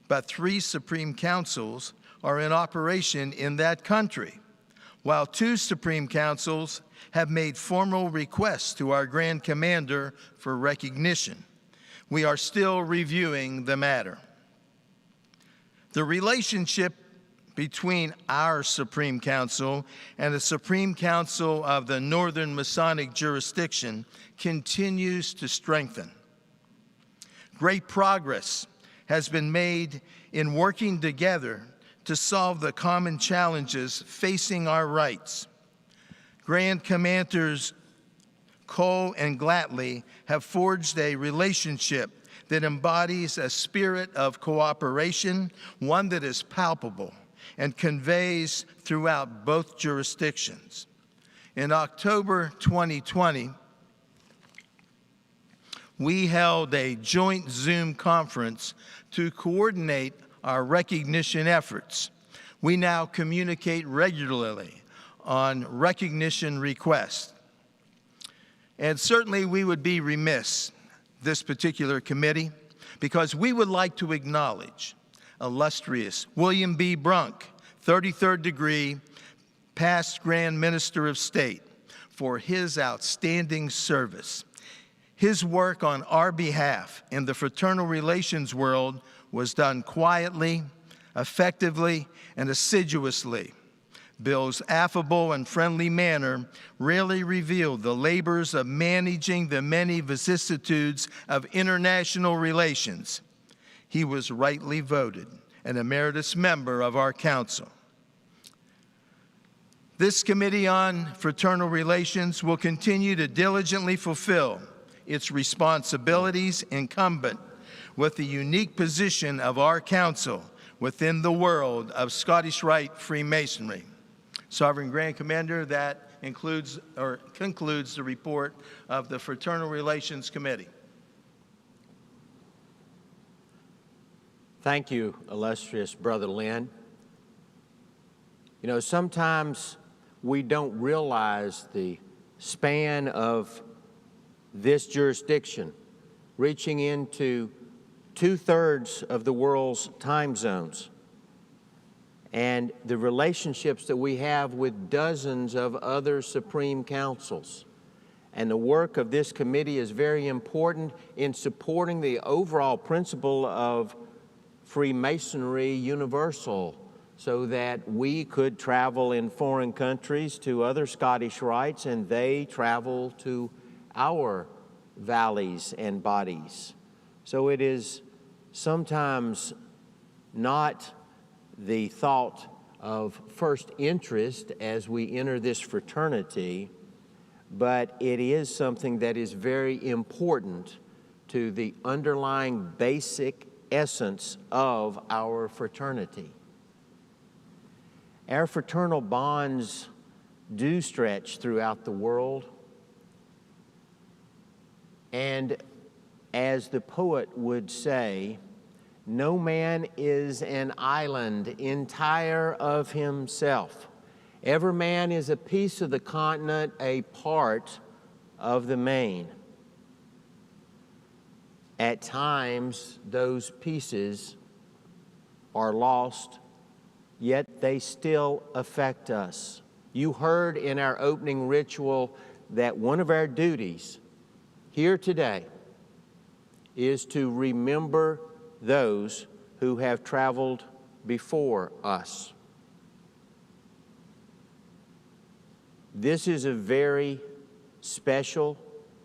S22: but 3 Supreme Councils are in operation in that country, while 2 Supreme Councils have made formal requests to our Grand Commander for recognition. We are still reviewing the matter. The relationship between our Supreme Council and the Supreme Council of the Northern Masonic jurisdiction continues to strengthen. Great progress has been made in working together to solve the common challenges facing our rights. Grand Commanders Cole and Glatley have forged a relationship that embodies a spirit of cooperation, one that is palpable and conveys throughout both jurisdictions. In October 2020, we held a joint Zoom conference to coordinate our recognition efforts. We now communicate regularly on recognition requests. And certainly we would be remiss, this particular committee, because we would like to acknowledge illustrious William B. Brunk, 33rd degree, past Grand Minister of State, for his outstanding service. His work on our behalf in the fraternal relations world was done quietly, effectively, and assiduously. Bill's affable and friendly manner rarely revealed the labors of managing the many vicissitudes of international relations. He was rightly voted an emeritus member of our council. This Committee on Fraternal Relations will continue to diligently fulfill its responsibilities incumbent with the unique position of our council within the world of Scottish Rite Freemasonry. Sovereign Grand Commander, that concludes the report of the Fraternal Relations Committee.
S1: Thank you, illustrious Brother Lynn. You know, sometimes we don't realize the span of this jurisdiction, reaching into 2/3 of the world's time zones, and the relationships that we have with dozens of other Supreme Councils. And the work of this committee is very important in supporting the overall principle of Freemasonry Universal, so that we could travel in foreign countries to other Scottish rites and they travel to our valleys and bodies. So it is sometimes not the thought of first interest as we enter this fraternity, but it is something that is very important to the underlying basic essence of our fraternity. Our fraternal bonds do stretch throughout the world. And as the poet would say, no man is an island entire of himself. Every man is a piece of the continent, a part of the main. At times, those pieces are lost, yet they still affect us. You heard in our opening ritual that one of our duties here today is to remember those who have traveled before us. This is a very special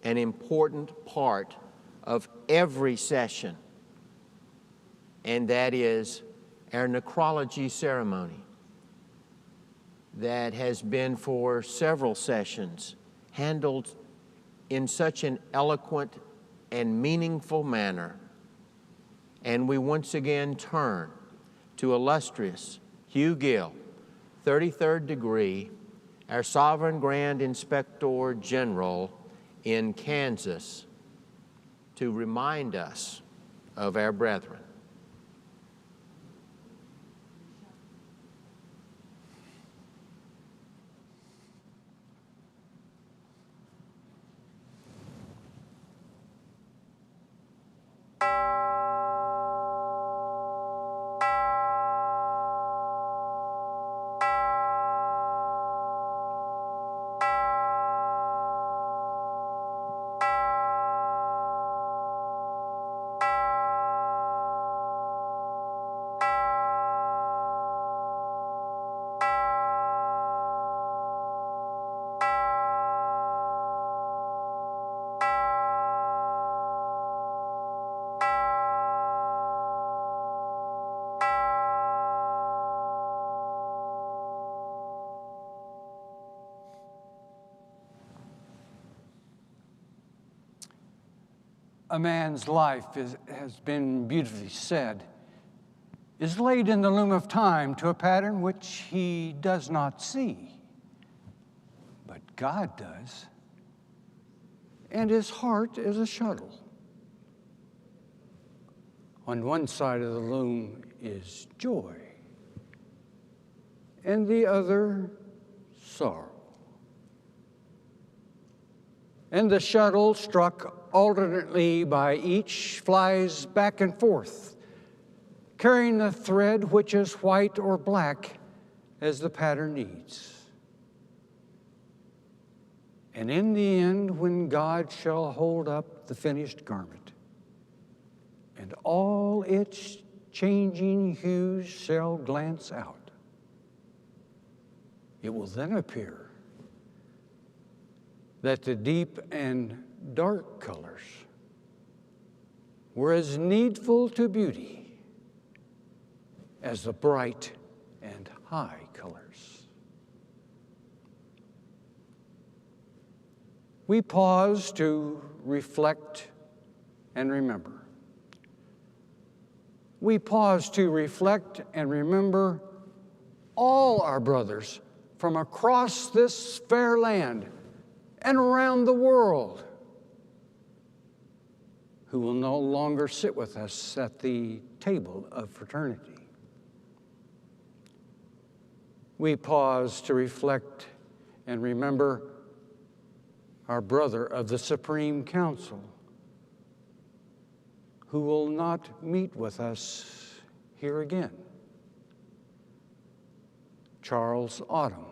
S1: and important part of every session, and that is our necrology ceremony that has been for several sessions handled in such an eloquent and meaningful manner. And we once again turn to illustrious Hugh Gill, 33rd degree, our Sovereign Grand Inspector General in Kansas, to remind us of our brethren.
S2: A man's life has been beautifully said, is laid in the loom of time to a pattern which he does not see. But God does. And his heart is a shuttle. On one side of the loom is joy, and the other sorrow. And the shuttle, struck alternately by each, flies back and forth, carrying the thread which is white or black as the pattern needs. And in the end, when God shall hold up the finished garment, and all its changing hues shall glance out, it will then appear that the deep and dark colors were as needful to beauty as the bright and high colors. We pause to reflect and remember. We pause to reflect and remember all our brothers from across this fair land and around the world who will no longer sit with us at the table of fraternity. We pause to reflect and remember our brother of the Supreme Council who will not meet with us here again, Charles Autumn,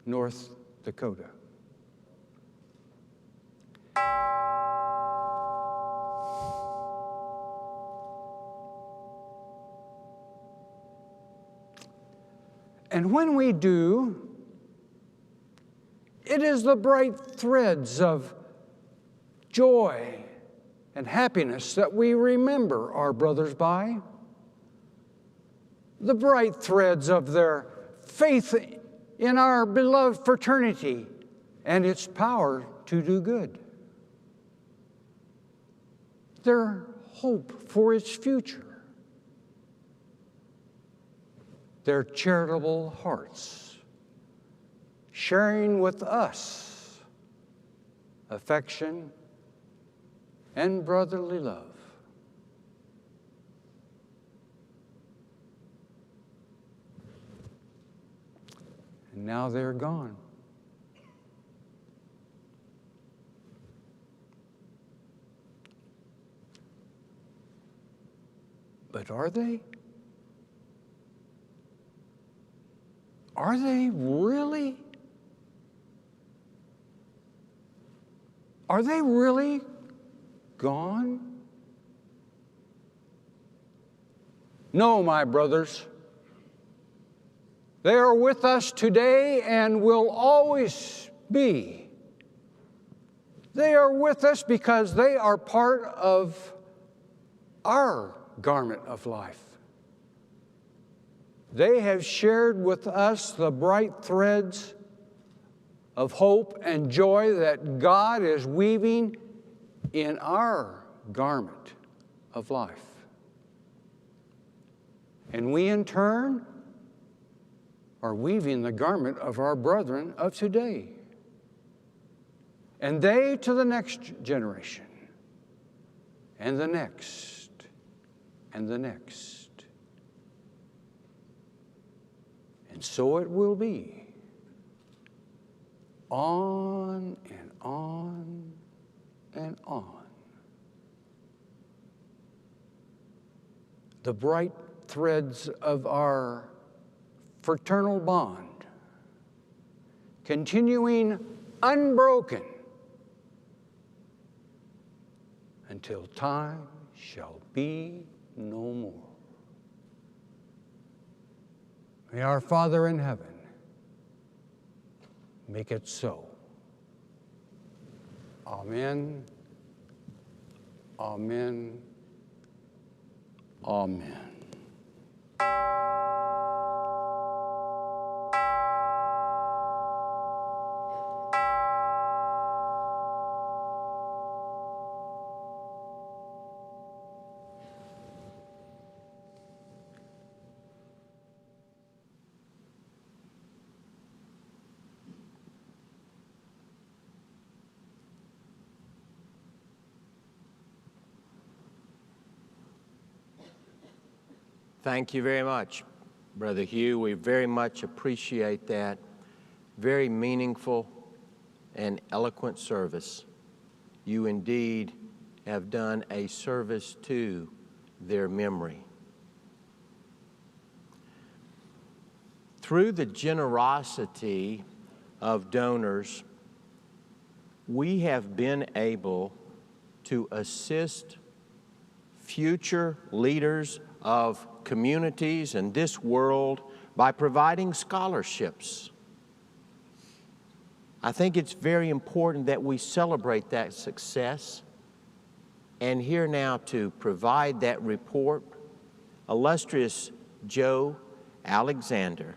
S2: North Dakota. And when we do, it is the bright threads of joy and happiness that we remember our brothers by. The bright threads of their faith in our beloved fraternity and its power to do good. Their hope for its future. their charitable hearts, sharing with us affection and brotherly love. And now they're gone. But are they? Are they really? Are they really gone? No, my brothers. They are with us today and will always be. They are with us because they are part of our garment of life. They have shared with us the bright threads of hope and joy that God is weaving in our garment of life. And we, in turn, are weaving the garment of our brethren of today. And they to the next generation, and the next, and the next. And so it will be, on and on and on. The bright threads of our fraternal bond, continuing unbroken until time shall be no more. May our Father in heaven make it so. Amen. Amen. Amen.
S1: Thank you very much, Brother Hugh. We very much appreciate that. Very meaningful and eloquent service. You indeed have done a service to their memory. Through the generosity of donors, we have been able to assist future leaders of communities and this world by providing scholarships. I think it's very important that we celebrate that success. And here now to provide that report, illustrious Joe Alexander,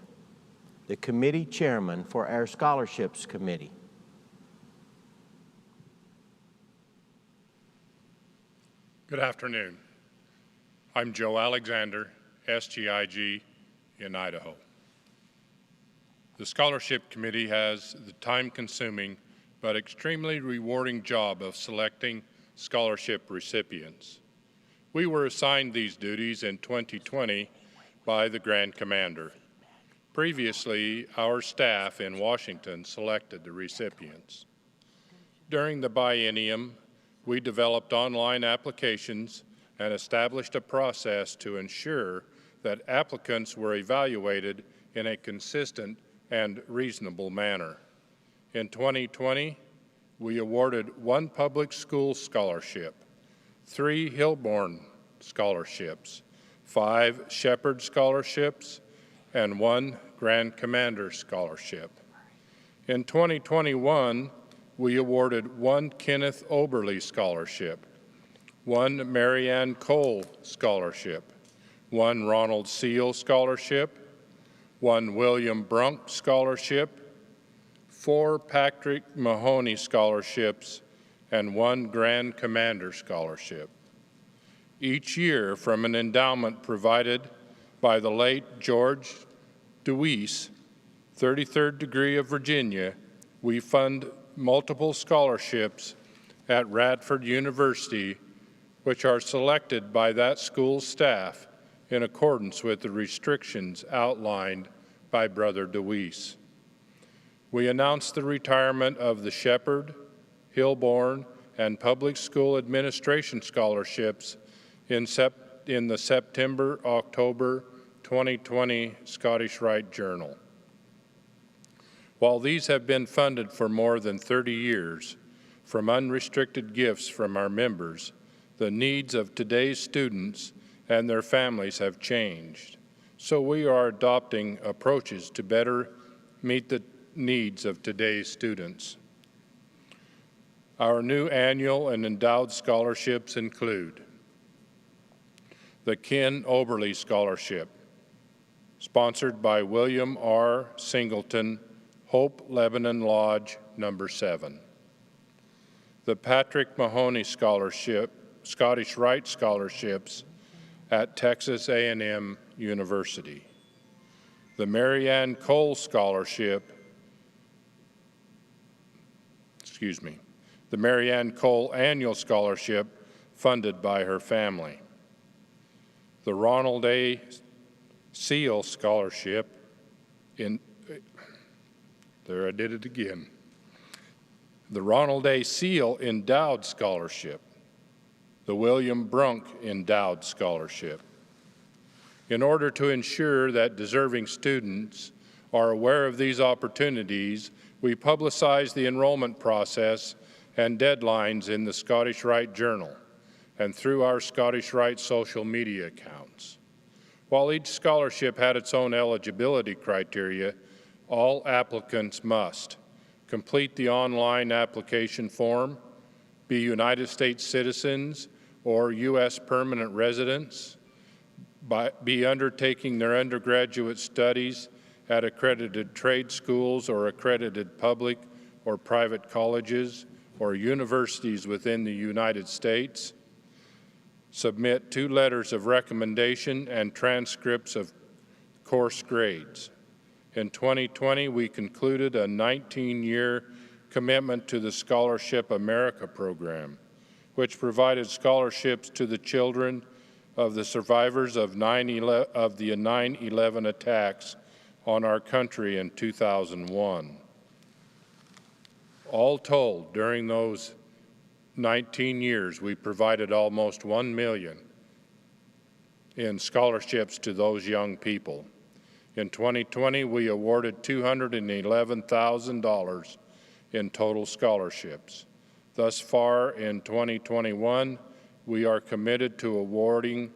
S1: the committee chairman for our scholarships committee.
S4: Good afternoon. I'm Joe Alexander, SGIG in Idaho. The Scholarship Committee has the time-consuming but extremely rewarding job of selecting scholarship recipients. We were assigned these duties in 2020 by the Grand Commander. Previously, our staff in Washington selected the recipients. During the biennium, we developed online applications and established a process to ensure that applicants were evaluated in a consistent and reasonable manner. In 2020, we awarded 1 public school scholarship, 3 Hillborn scholarships, 5 Shepherd scholarships, and 1 Grand Commander scholarship. In 2021, we awarded 1 Kenneth Oberle scholarship, 1 Marianne Cole scholarship, 1 Ronald Seal scholarship, 1 William Brunk scholarship, 4 Patrick Mahoney scholarships, and 1 Grand Commander scholarship. Each year from an endowment provided by the late George DeWeese, 33rd degree of Virginia, we fund multiple scholarships at Radford University, which are selected by that school's staff in accordance with the restrictions outlined by Brother DeWeese. We announced the retirement of the Shepherd, Hillborn, and Public School Administration scholarships in the September-October 2020 Scottish Rite Journal. While these have been funded for more than 30 years from unrestricted gifts from our members, the needs of today's students and their families have changed. So we are adopting approaches to better meet the needs of today's students. Our new annual and endowed scholarships include the Ken Oberly Scholarship, sponsored by William R. Singleton, Hope Lebanon Lodge, number 7. The Patrick Mahoney Scholarship, Scottish Rite Scholarships at Texas A&M University. The Marianne Cole Scholarship, the Marianne Cole Annual Scholarship funded by her family. The Ronald A. Seal Scholarship The Ronald A. Seal Endowed Scholarship. The William Brunk Endowed Scholarship. In order to ensure that deserving students are aware of these opportunities, we publicize the enrollment process and deadlines in the Scottish Rite Journal and through our Scottish Rite social media accounts. While each scholarship had its own eligibility criteria, all applicants must complete the online application form, be United States citizens or U.S. permanent residents, be undertaking their undergraduate studies at accredited trade schools or accredited public or private colleges or universities within the United States, submit 2 letters of recommendation and transcripts of course grades. In 2020, we concluded a 19-year commitment to the Scholarship America program, which provided scholarships to the children of the survivors of the 9/11 attacks on our country in 2001. All told, during those 19 years, we provided almost $1 million in scholarships to those young people. In 2020, we awarded $211,000 in total scholarships. Thus far in 2021, we are committed to awarding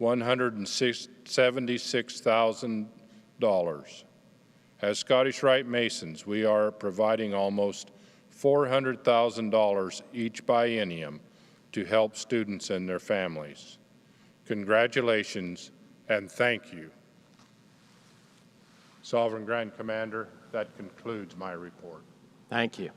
S4: $176,000. As Scottish Rite Masons, we are providing almost $400,000 each biennium to help students and their families. Congratulations and thank you. Sovereign Grand Commander, that concludes my report.
S1: Thank you.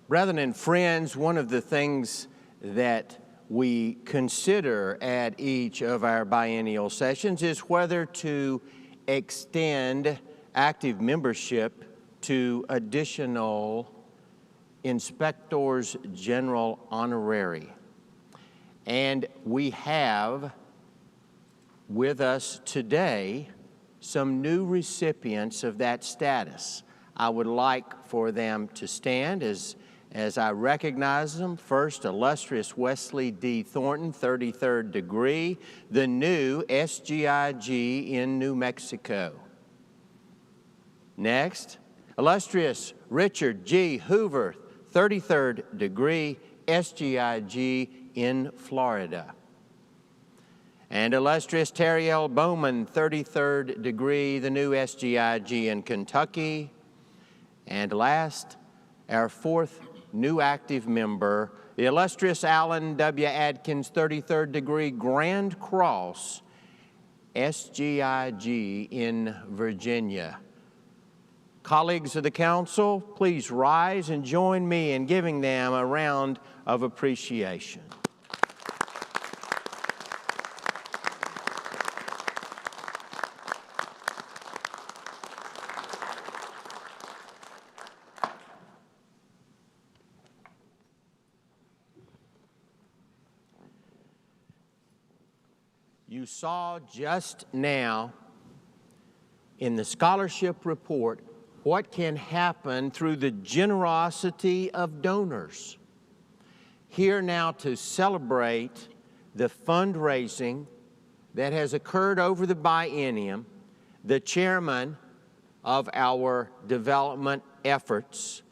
S1: Brethren and friends, one of the things that we consider at each of our biennial sessions is whether to extend active membership to additional inspectors general honorary. And we have with us today some new recipients of that status. I would like for them to stand as I recognize them. First, illustrious Wesley D. Thornton, 33rd degree, the new SGIG in New Mexico. Next, illustrious Richard G. Hoover, 33rd degree, SGIG in Florida. And illustrious Terry L. Bowman, 33rd degree, the new SGIG in Kentucky. And last, our 4th new active member, the illustrious Alan W. Adkins, 33rd degree, Grand Cross, SGIG in Virginia. Colleagues of the Council, please rise and join me in giving them a round of appreciation. You saw just now in the scholarship report what can happen through the generosity of donors. Here now to celebrate the fundraising that has occurred over the biennium, the chairman of our development efforts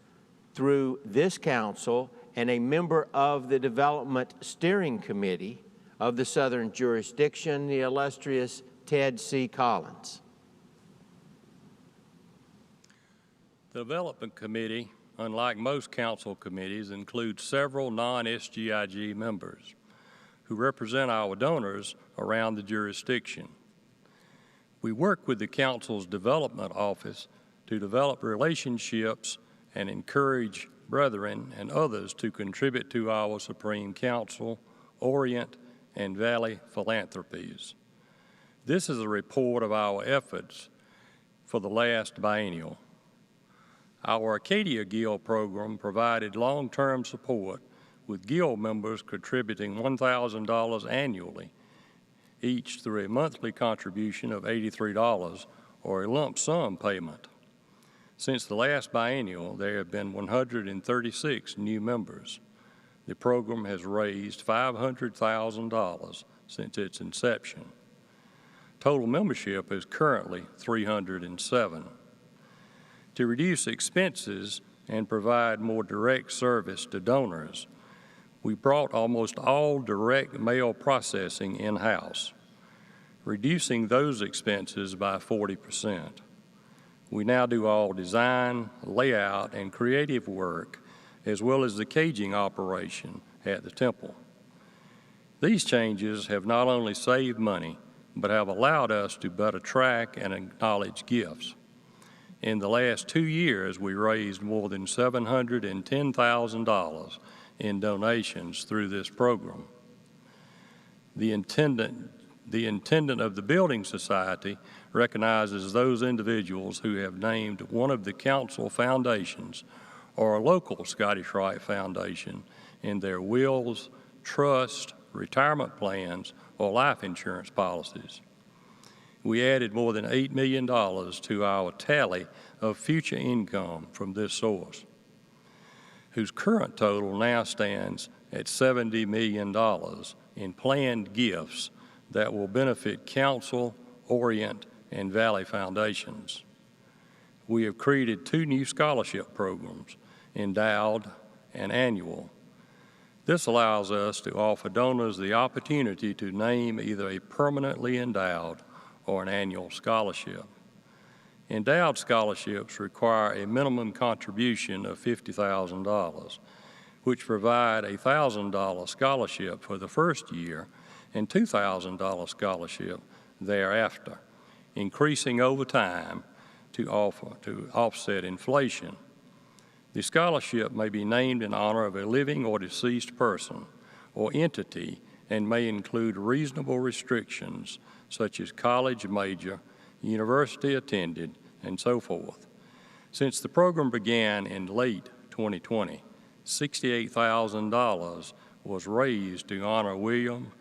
S1: through this council and a member of the Development Steering Committee of the Southern Jurisdiction, the illustrious Ted C. Collins.
S5: The Development Committee, unlike most council committees, includes several non-SGIG members who represent our donors around the jurisdiction. We work with the council's development office to develop relationships and encourage brethren and others to contribute to our Supreme Council, Orient, and Valley philanthropies. This is a report of our efforts for the last biennial. Our Acadia Guild program provided long-term support with Guild members contributing $1,000 annually, each through a monthly contribution of $83 or a lump sum payment. Since the last biennial, there have been 136 new members. The program has raised $500,000 since its inception. Total membership is currently 307. To reduce expenses and provide more direct service to donors, we brought almost all direct mail processing in-house, reducing those expenses by 40%. We now do all design, layout, and creative work, as well as the caging operation at the temple. These changes have not only saved money, but have allowed us to better track and acknowledge gifts. In the last 2 years, we raised more than $710,000 in donations through this program. The intendant of the Building Society recognizes those individuals who have named one of the council foundations or a local Scottish Rite foundation in their wills, trust, retirement plans, or life insurance policies. We added more than $8 million to our tally of future income from this source, whose current total now stands at $70 million in planned gifts that will benefit Council, Orient, and Valley foundations. We have created 2 new scholarship programs, Endowed and Annual. This allows us to offer donors the opportunity to name either a permanently endowed or an annual scholarship. Endowed scholarships require a minimum contribution of $50,000, which provide a $1,000 scholarship for the first year and $2,000 scholarship thereafter, increasing over time to offset inflation. The scholarship may be named in honor of a living or deceased person or entity and may include reasonable restrictions such as college major, university attended, and so forth. Since the program began in late 2020, $68,000 was raised to honor William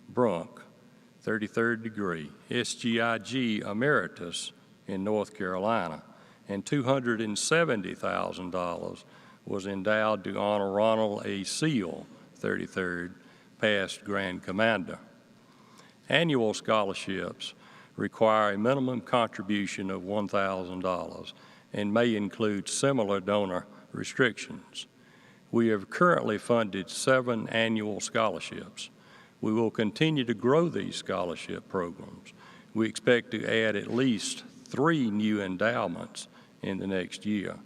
S5: Brunk, 33rd degree, SGIG Emeritus in North Carolina, and $270,000 was endowed to honor Ronald A. Seal, 33rd, past Grand Commander. Annual scholarships require a minimum contribution of $1,000 and may include similar donor restrictions. We have currently funded 7 annual scholarships. We will continue to grow these scholarship programs. We expect to add at least 3 new endowments in the next year.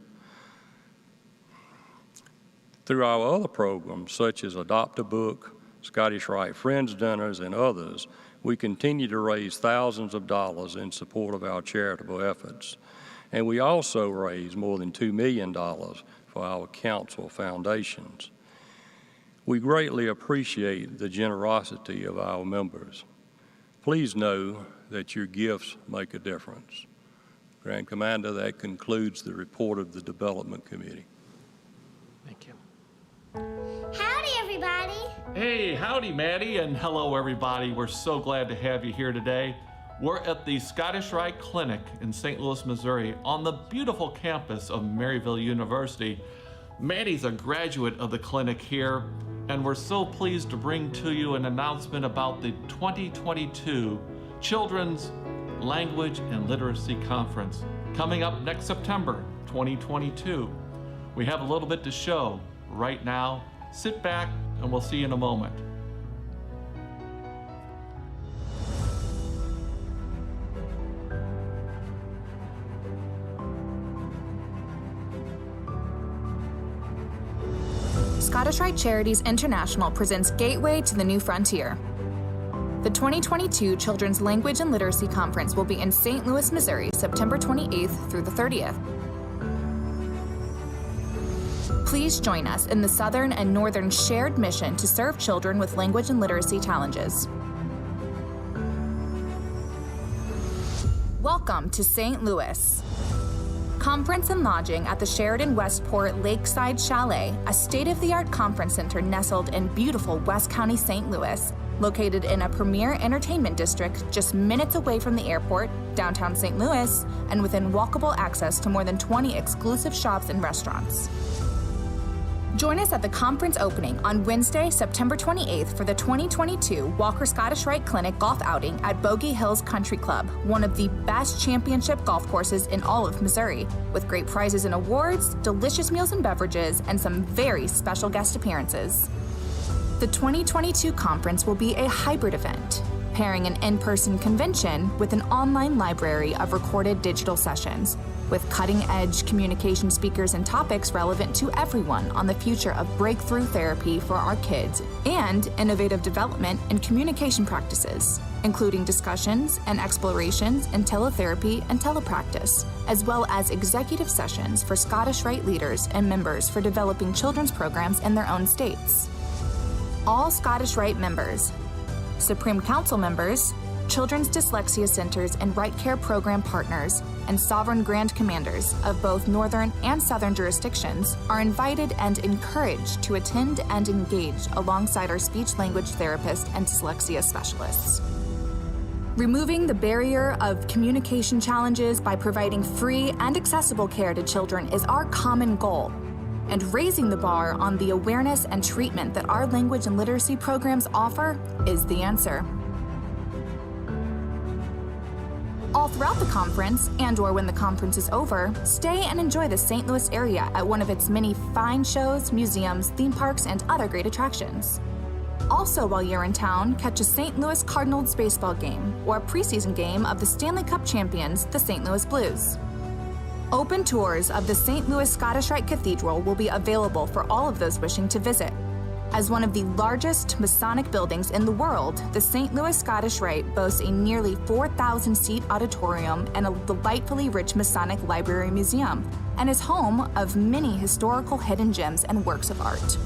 S5: Through our other programs, such as Adopt a Book, Scottish Rite Friends Dinners, and others, we continue to raise thousands of dollars in support of our charitable efforts. And we also raise more than $2 million for our council foundations. We greatly appreciate the generosity of our members. Please know that your gifts make a difference. Grand Commander, that concludes the report of the Development Committee.
S1: Thank you.
S6: Howdy, everybody. Hey, howdy, Maddie, and hello, everybody. We're so glad to have you here today. We're at the Scottish Rite Clinic in St. Louis, Missouri, on the beautiful campus of Maryville University. Maddie's a graduate of the clinic here, and we're so pleased to bring to you an announcement about the 2022 Children's Language and Literacy Conference coming up next September 2022. We have a little bit to show right now. Sit back and we'll see you in a moment.
S8: Scottish Rite Charities International presents Gateway to the New Frontier. The 2022 Children's Language and Literacy Conference will be in St. Louis, Missouri, September 28th through the 30th. Please join us in the Southern and Northern shared mission to serve children with language and literacy challenges. Welcome to St. Louis. Conference and lodging at the Sheridan Westport Lakeside Chalet, a state-of-the-art conference center nestled in beautiful West County, St. Louis, located in a premier entertainment district just minutes away from the airport, downtown St. Louis, and within walkable access to more than 20 exclusive shops and restaurants. Join us at the conference opening on Wednesday, September 28th for the 2022 Walker Scottish Rite Clinic golf outing at Bogey Hills Country Club, one of the best championship golf courses in all of Missouri, with great prizes and awards, delicious meals and beverages, and some very special guest appearances. The 2022 conference will be a hybrid event, pairing an in-person convention with an online library of recorded digital sessions, with cutting-edge communication speakers and topics relevant to everyone on the future of breakthrough therapy for our kids and innovative development in communication practices, including discussions and explorations in teletherapy and telepractice, as well as executive sessions for Scottish Rite leaders and members for developing children's programs in their own states. All Scottish Rite members, Supreme Council members, Children's Dyslexia Centers and Rite Care Program partners, and Sovereign Grand Commanders of both Northern and Southern jurisdictions are invited and encouraged to attend and engage alongside our speech-language therapists and dyslexia specialists. Removing the barrier of communication challenges by providing free and accessible care to children is our common goal, and raising the bar on the awareness and treatment that our language and literacy programs offer is the answer. All throughout the conference, and/or when the conference is over, stay and enjoy the St. Louis area at one of its many fine shows, museums, theme parks, and other great attractions. Also, while you're in town, catch a St. Louis Cardinals baseball game or a preseason game of the Stanley Cup champions, the St. Louis Blues. Open tours of the St. Louis Scottish Rite Cathedral will be available for all of those wishing to visit. As one of the largest Masonic buildings in the world, the St. Louis Scottish Rite boasts a nearly 4,000-seat auditorium and a delightfully rich Masonic library museum, and is home of many historical hidden gems and works of art.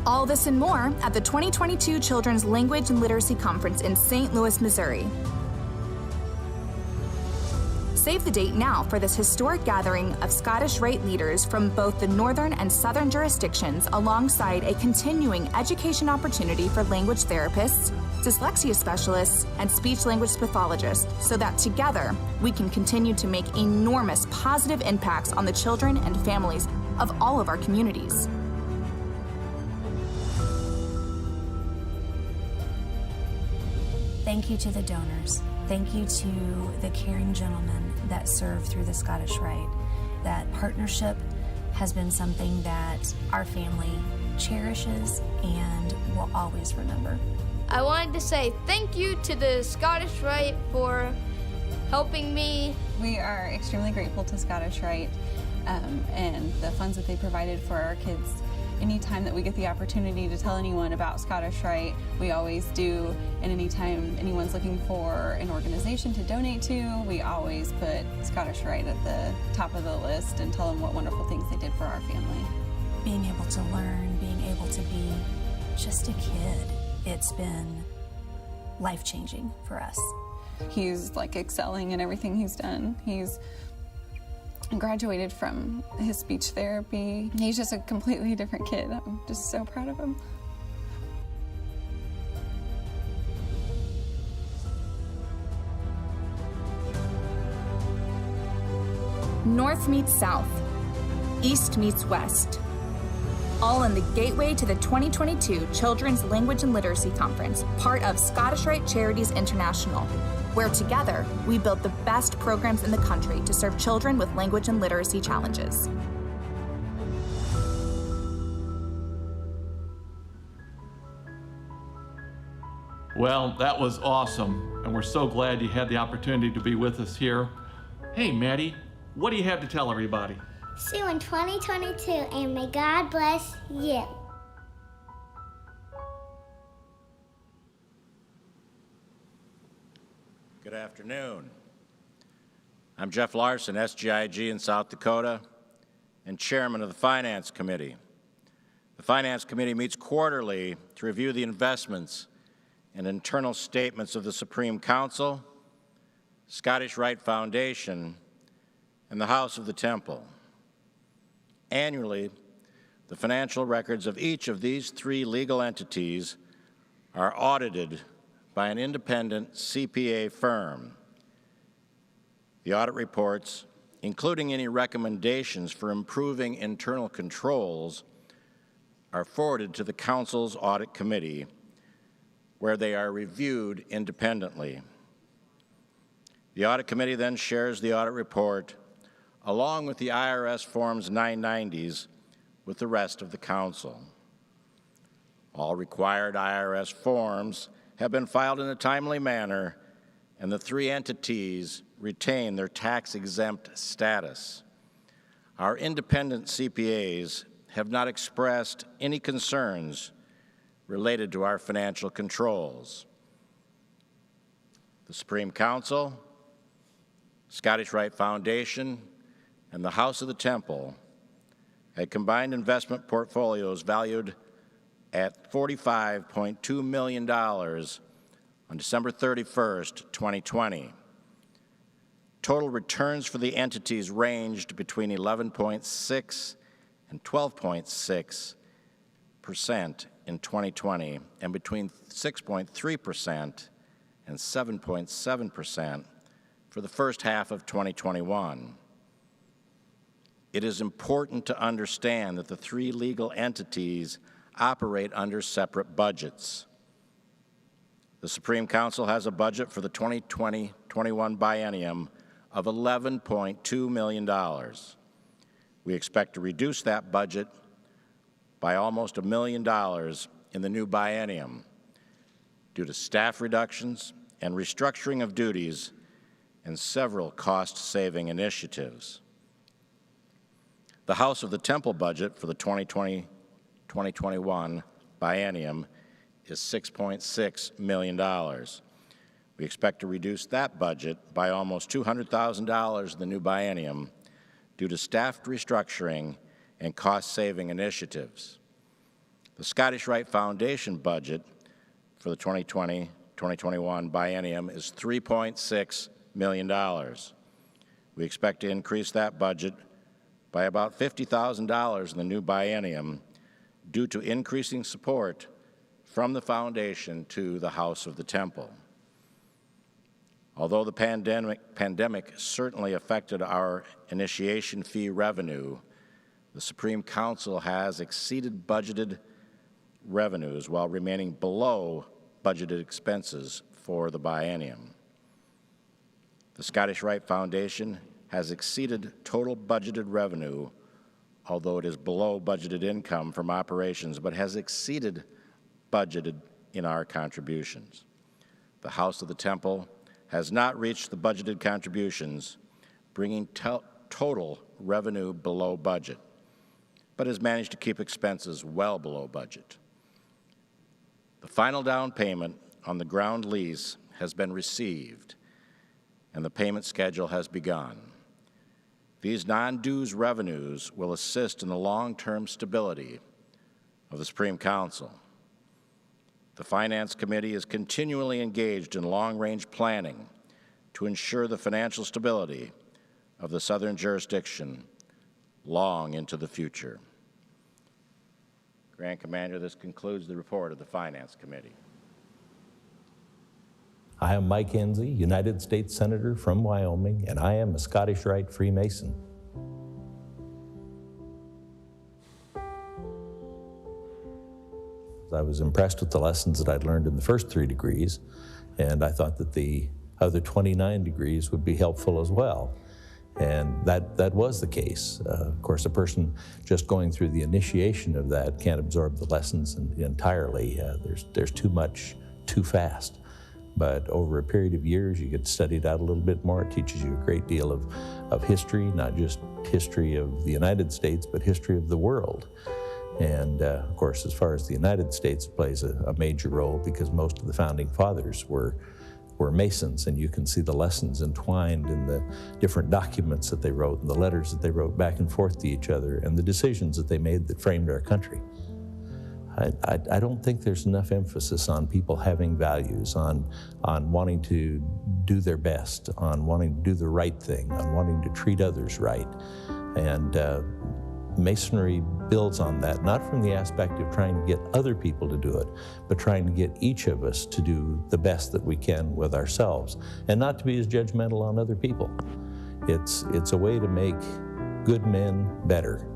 S8: All this and more at the 2022 Children's Language and Literacy Conference in St. Louis, Missouri. Save the date now for this historic gathering of Scottish Rite leaders from both the northern and southern jurisdictions, alongside a continuing education opportunity for language therapists, dyslexia specialists, and speech-language pathologists, so that together we can continue to make enormous positive impacts on the children and families of all of our communities.
S23: Thank you to the donors. Thank you to the caring gentlemen that serve through the Scottish Rite. That partnership has been something that our family cherishes and will always remember.
S24: I wanted to say thank you to the Scottish Rite for helping me.
S25: We are extremely grateful to Scottish Rite and the funds that they provided for our kids. Anytime that we get the opportunity to tell anyone about Scottish Rite, we always do. And anytime anyone's looking for an organization to donate to, we always put Scottish Rite at the top of the list and tell them what wonderful things they did for our family.
S23: Being able to learn, being able to be just a kid, it's been life-changing for us.
S25: He's like excelling in everything he's done. He's graduated from his speech therapy. He's just a completely different kid. I'm just so proud of him.
S8: North meets South, East meets West, all in the gateway to the 2022 Children's Language and Literacy Conference, part of Scottish Rite Charities International, where together we build the best programs in the country to serve children with language and literacy challenges.
S6: Well, that was awesome, and we're so glad you had the opportunity to be with us here. Hey, Maddie, what do you have to tell everybody?
S3: See you in 2022, and may God bless you.
S7: Good afternoon. I'm Jeff Larson, SGIG in South Dakota, and Chairman of the Finance Committee. The Finance Committee meets quarterly to review the investments and internal statements of the Supreme Council, Scottish Rite Foundation, and the House of the Temple. Annually, the financial records of each of these three legal entities are audited by an independent CPA firm. The audit reports, including any recommendations for improving internal controls, are forwarded to the Council's Audit Committee, where they are reviewed independently. The Audit Committee then shares the audit report along with the IRS Forms 990s with the rest of the Council. All required IRS forms have been filed in a timely manner, and the three entities retain their tax-exempt status. Our independent CPAs have not expressed any concerns related to our financial controls. The Supreme Council, Scottish Rite Foundation, and the House of the Temple had combined investment portfolios valued at $45.2 million on December 31st, 2020. Total returns for the entities ranged between 11.6 and 12.6% in 2020 and between 6.3% and 7.7% for the first half of 2021. It is important to understand that the three legal entities operate under separate budgets. The Supreme Council has a budget for the 2020-21 biennium of $11.2 million. We expect to reduce that budget by almost $1 million in the new biennium due to staff reductions and restructuring of duties and several cost-saving initiatives. The House of the Temple budget for the 2020-2021 biennium is $6.6 million. We expect to reduce that budget by almost $200,000 in the new biennium due to staff restructuring and cost-saving initiatives. The Scottish Rite Foundation budget for the 2020-2021 biennium is $3.6 million. We expect to increase that budget by about $50,000 in the new biennium due to increasing support from the foundation to the House of the Temple. Although the pandemic certainly affected our initiation fee revenue, the Supreme Council has exceeded budgeted revenues while remaining below budgeted expenses for the biennium. The Scottish Rite Foundation has exceeded total budgeted revenue, although it is below budgeted income from operations, but has exceeded budgeted in our contributions. The House of the Temple has not reached the budgeted contributions, bringing total revenue below budget, but has managed to keep expenses well below budget. The final down payment on the ground lease has been received, and the payment schedule has begun. These non-dues revenues will assist in the long-term stability of the Supreme Council. The Finance Committee is continually engaged in long-range planning to ensure the financial stability of the Southern jurisdiction long into the future. Grand Commander, this concludes the report of the Finance Committee.
S12: I am Mike Enzi, United States Senator from Wyoming, and I am a Scottish Rite Freemason.
S10: I was impressed with the lessons that I'd learned in the first 3 degrees, and I thought that the other 29 degrees would be helpful as well. And that was the case. Of course, a person just going through the initiation of that can't absorb the lessons entirely. There's too much too fast. But over a period of years, you get studied out a little bit more. It teaches you a great deal of history, not just history of the United States, but history of the world. And of course, as far as the United States, it plays a major role because most of the founding fathers were Masons, and you can see the lessons entwined in the different documents that they wrote and the letters that they wrote back and forth to each other and the decisions that they made that framed our country. I don't think there's enough emphasis on people having values, on wanting to do their best, on wanting to do the right thing, on wanting to treat others right. And Masonry builds on that, not from the aspect of trying to get other people to do it, but trying to get each of us to do the best that we can with ourselves, and not to be as judgmental on other people. It's a way to make good men better.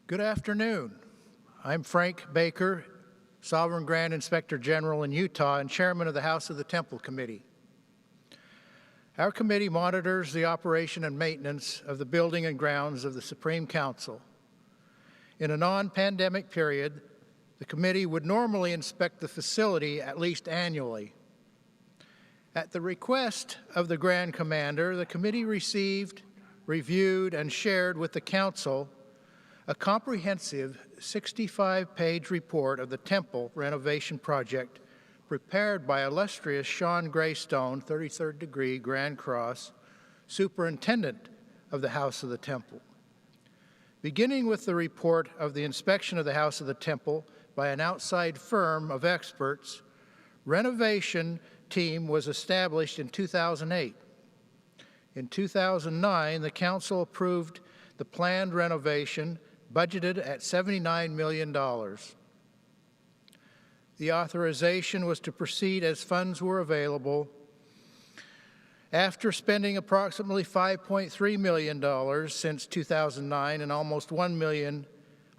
S12: Good afternoon. I'm Frank Baker, Sovereign Grand Inspector General in Utah and Chairman of the House of the Temple Committee. Our committee monitors the operation and maintenance of the building and grounds of the Supreme Council. In a non-pandemic period, the committee would normally inspect the facility at least annually. At the request of the Grand Commander, the committee received, reviewed, and shared with the Council a comprehensive 65-page report of the temple renovation project prepared by illustrious Sean Greystone, 33rd degree Grand Cross, Superintendent of the House of the Temple. Beginning with the report of the inspection of the House of the Temple by an outside firm of experts, Renovation team was established in 2008. In 2009, the Council approved the planned renovation budgeted at $79 million. The authorization was to proceed as funds were available. After spending approximately $5.3 million since 2009 and almost $1 million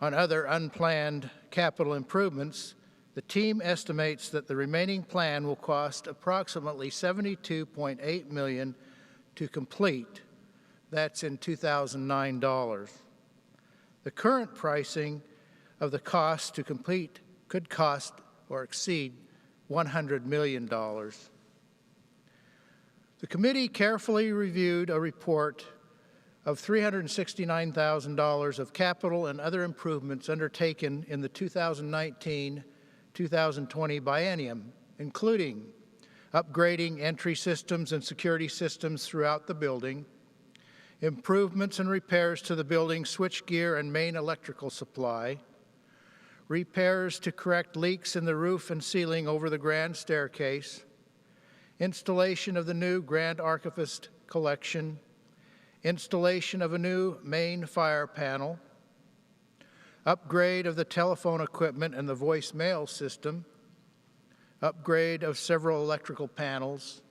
S12: on other unplanned capital improvements, the team estimates that the remaining plan will cost approximately $72.8 million to complete. That's in 2009 dollars. The current pricing of the cost to complete could cost or exceed $100 million. The committee carefully reviewed a report of $369,000 of capital and other improvements undertaken in the 2019-2020 biennium, including upgrading entry systems and security systems throughout the building, improvements and repairs to the building's switchgear and main electrical supply, repairs to correct leaks in the roof and ceiling over the grand staircase, installation of the new Grand Archivist collection, installation of a new main fire panel, upgrade of the telephone equipment and the voicemail system, upgrade of several electrical panels,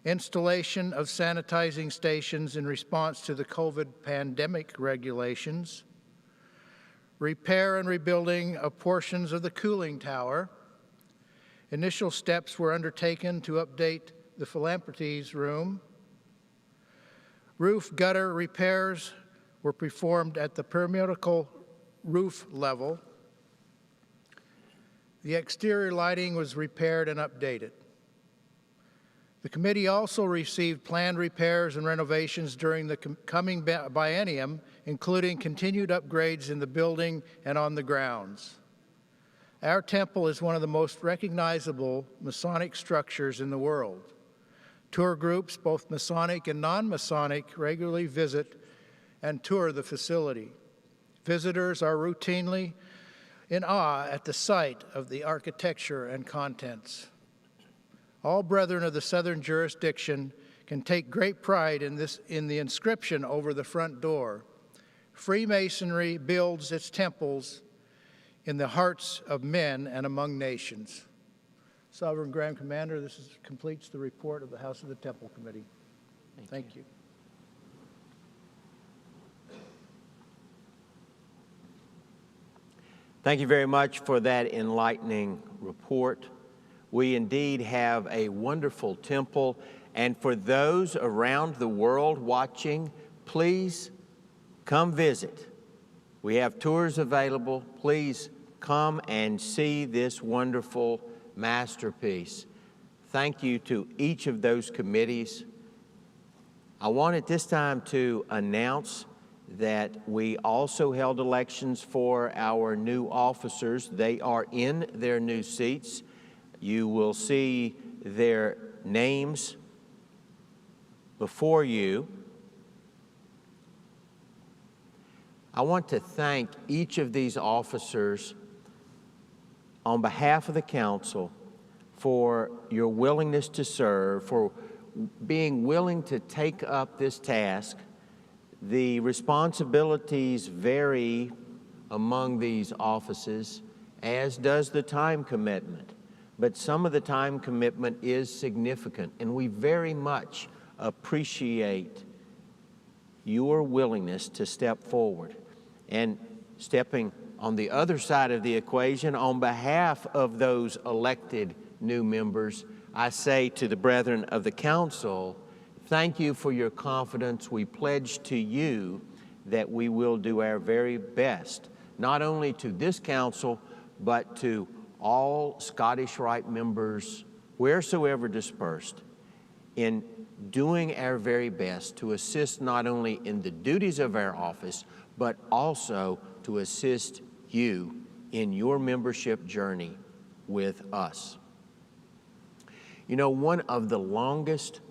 S12: installation of sanitizing stations in response to the COVID pandemic regulations, repair and rebuilding of portions of the cooling tower. Initial steps were undertaken to update the philanthropies room. Roof gutter repairs were performed at the perimeter roof level. The exterior lighting was repaired and updated. The committee also received planned repairs and renovations during the coming biennium, including continued upgrades in the building and on the grounds. Our temple is one of the most recognizable Masonic structures in the world. Tour groups, both Masonic and non-Masonic, regularly visit and tour the facility. Visitors are routinely in awe at the sight of the architecture and contents. All brethren of the Southern jurisdiction can take great pride in the inscription over the front door. Freemasonry builds its temples in the hearts of men and among nations. Sovereign Grand Commander, this completes the report of the House of the Temple Committee. Thank you.
S1: Thank you very much for that enlightening report. We indeed have a wonderful temple, and for those around the world watching, please come visit. We have tours available. Please come and see this wonderful masterpiece. Thank you to each of those committees. I want at this time to announce that we also held elections for our new officers. They are in their new seats. You will see their names before you. I want to thank each of these officers on behalf of the council for your willingness to serve, for being willing to take up this task. The responsibilities vary among these offices, as does the time commitment. But some of the time commitment is significant, and we very much appreciate your willingness to step forward. And stepping on the other side of the equation, on behalf of those elected new members, I say to the brethren of the council, thank you for your confidence. We pledge to you that we will do our very best, not only to this council, but to all Scottish Rite members, wheresoever dispersed, in doing our very best to assist not only in the duties of our office, but also to assist you in your membership journey with us. You know, one of the longest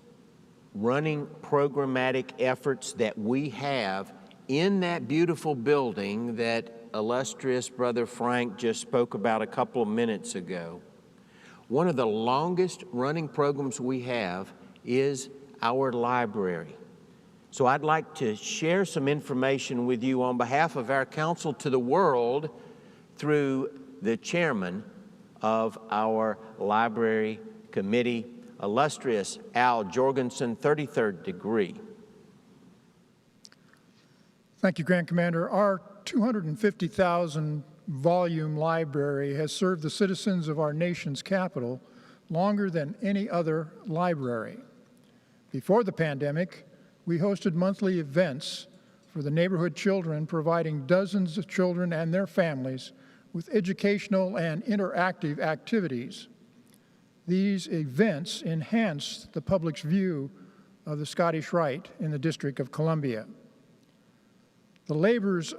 S1: running programmatic efforts that we have in that beautiful building that illustrious Brother Frank just spoke about a couple of minutes ago, one of the longest running programs we have is our library. So I'd like to share some information with you on behalf of our council to the world through the chairman of our library committee, illustrious Al Jorgensen, 33rd degree.
S11: Thank you, Grand Commander. Our 250,000 volume library has served the citizens of our nation's capital longer than any other library. Before the pandemic, we hosted monthly events for the neighborhood children, providing dozens of children and their families with educational and interactive activities. These events enhanced the public's view of the Scottish Rite in the District of Columbia. The labors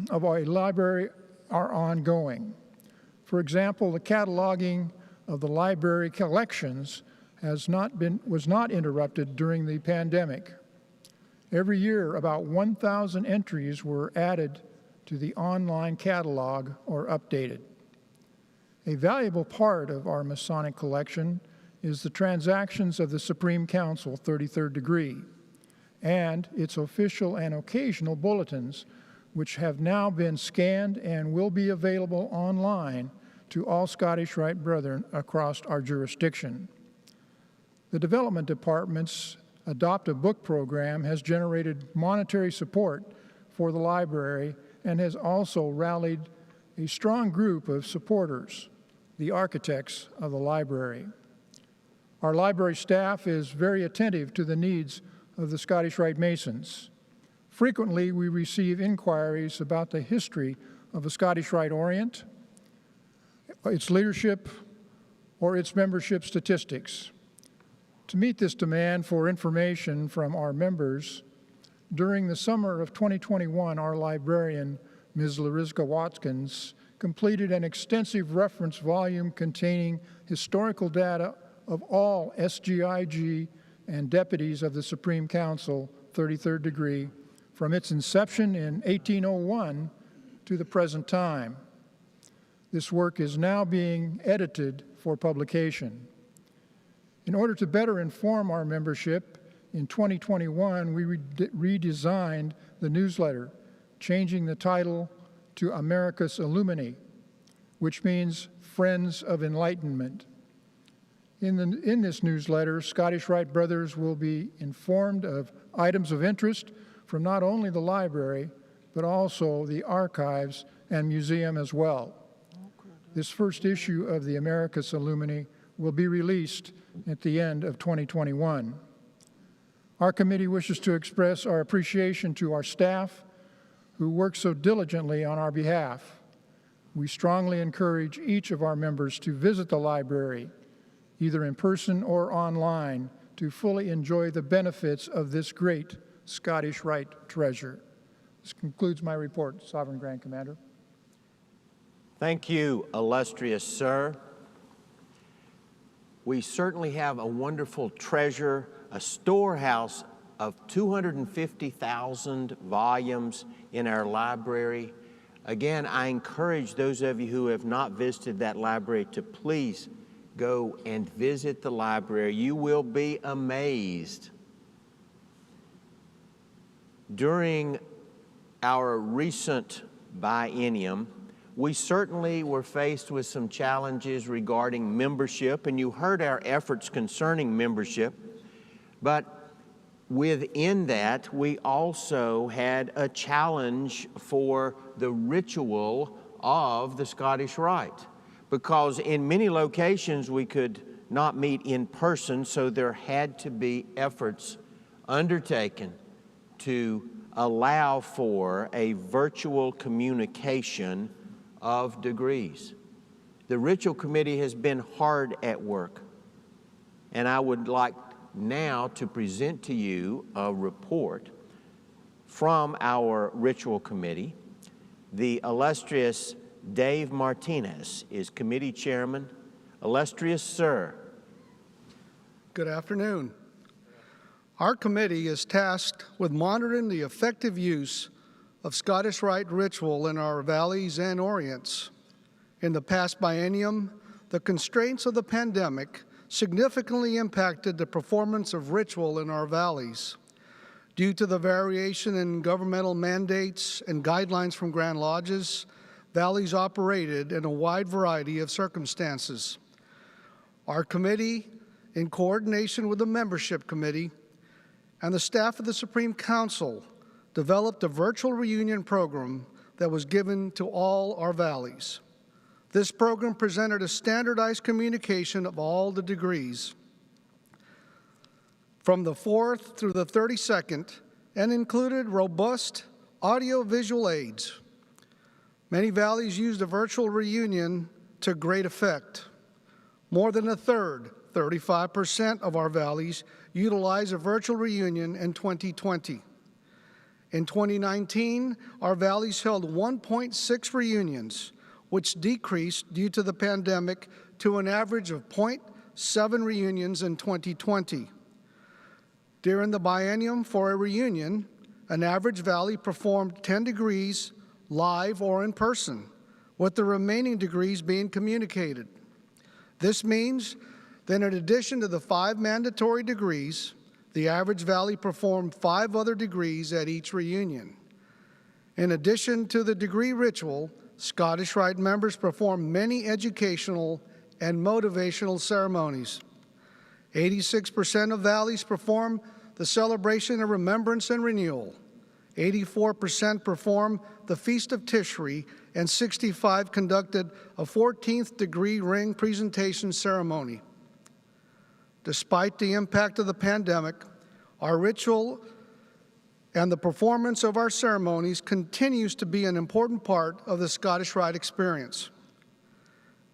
S11: of our library are ongoing. For example, the cataloging of the library collections was not interrupted during the pandemic. Every year, about 1,000 entries were added to the online catalog or updated. A valuable part of our Masonic collection is the transactions of the Supreme Council, 33rd degree, and its official and occasional bulletins, which have now been scanned and will be available online to all Scottish Rite brethren across our jurisdiction. The Development Department's Adopt a Book program has generated monetary support for the library and has also rallied a strong group of supporters, the architects of the library. Our library staff is very attentive to the needs of the Scottish Rite Masons. Frequently, we receive inquiries about the history of the Scottish Rite Orient, its leadership, or its membership statistics. To meet this demand for information from our members, during the summer of 2021, our librarian, Ms. Larizka Watkins, completed an extensive reference volume containing historical data of all SGIG and deputies of the Supreme Council, 33rd degree, from its inception in 1801 to the present time. This work is now being edited for publication. In order to better inform our membership, in 2021, we redesigned the newsletter, changing the title to Americus Illumini, which means Friends of Enlightenment. In this newsletter, Scottish Rite Brothers will be informed of items of interest from not only the library, but also the archives and museum as well. This first issue of the Americus Illumini will be released at the end of 2021. Our committee wishes to express our appreciation to our staff who work so diligently on our behalf. We strongly encourage each of our members to visit the library, either in person or online, to fully enjoy the benefits of this great Scottish Rite treasure. This concludes my report, Sovereign Grand Commander.
S1: Thank you, illustrious sir. We certainly have a wonderful treasure, a storehouse of 250,000 volumes in our library. Again, I encourage those of you who have not visited that library to please go and visit the library. You will be amazed. During our recent biennium, we certainly were faced with some challenges regarding membership, and you heard our efforts concerning membership, but within that, we also had a challenge for the ritual of the Scottish Rite, because in many locations we could not meet in person, so there had to be efforts undertaken to allow for a virtual communication of degrees. The Ritual Committee has been hard at work, and I would like now to present to you a report from our Ritual Committee. The illustrious Dave Martinez is committee chairman. Illustrious sir.
S9: Good afternoon. Our committee is tasked with monitoring the effective use of Scottish Rite ritual in our valleys and orients. In the past biennium, the constraints of the pandemic significantly impacted the performance of ritual in our valleys. Due to the variation in governmental mandates and guidelines from Grand Lodges, valleys operated in a wide variety of circumstances. Our committee, in coordination with the membership committee and the staff of the Supreme Council, developed a virtual reunion program that was given to all our valleys. This program presented a standardized communication of all the degrees from the 4th through the 32nd and included robust audio-visual aids. Many valleys used a virtual reunion to great effect. More than a third, 35% of our valleys, utilized a virtual reunion in 2020. In 2019, our valleys held 1.6 reunions, which decreased due to the pandemic to an average of 0.7 reunions in 2020. During the biennium for a reunion, an average valley performed 10 degrees live or in person, with the remaining degrees being communicated. This means that in addition to the 5 mandatory degrees, the average valley performed 5 other degrees at each reunion. In addition to the degree ritual, Scottish Rite members performed many educational and motivational ceremonies. 86% of valleys performed the celebration of remembrance and renewal. 84% performed the Feast of Tishri, and 65 conducted a 14th degree ring presentation ceremony. Despite the impact of the pandemic, our ritual and the performance of our ceremonies continues to be an important part of the Scottish Rite experience.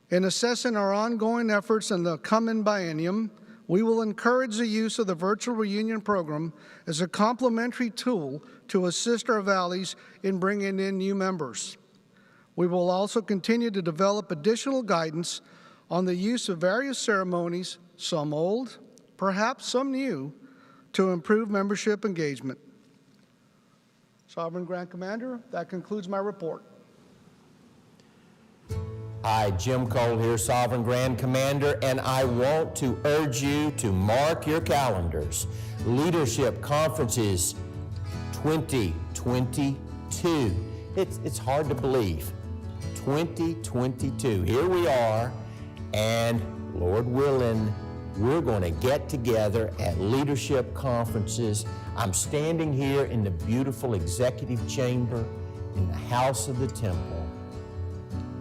S9: In assessing our ongoing efforts in the coming biennium, we will encourage the use of the virtual reunion program as a complementary tool to assist our valleys in bringing in new members. We will also continue to develop additional guidance on the use of various ceremonies, some old, perhaps some new, to improve membership engagement. Sovereign Grand Commander, that concludes my report.
S1: I, Jim Cole here, Sovereign Grand Commander, and I want to urge you to mark your calendars. Leadership Conferences 2022. It's hard to believe. 2022. Here we are, and Lord willing, we're going to get together at leadership conferences. I'm standing here in the beautiful executive chamber in the house of the temple,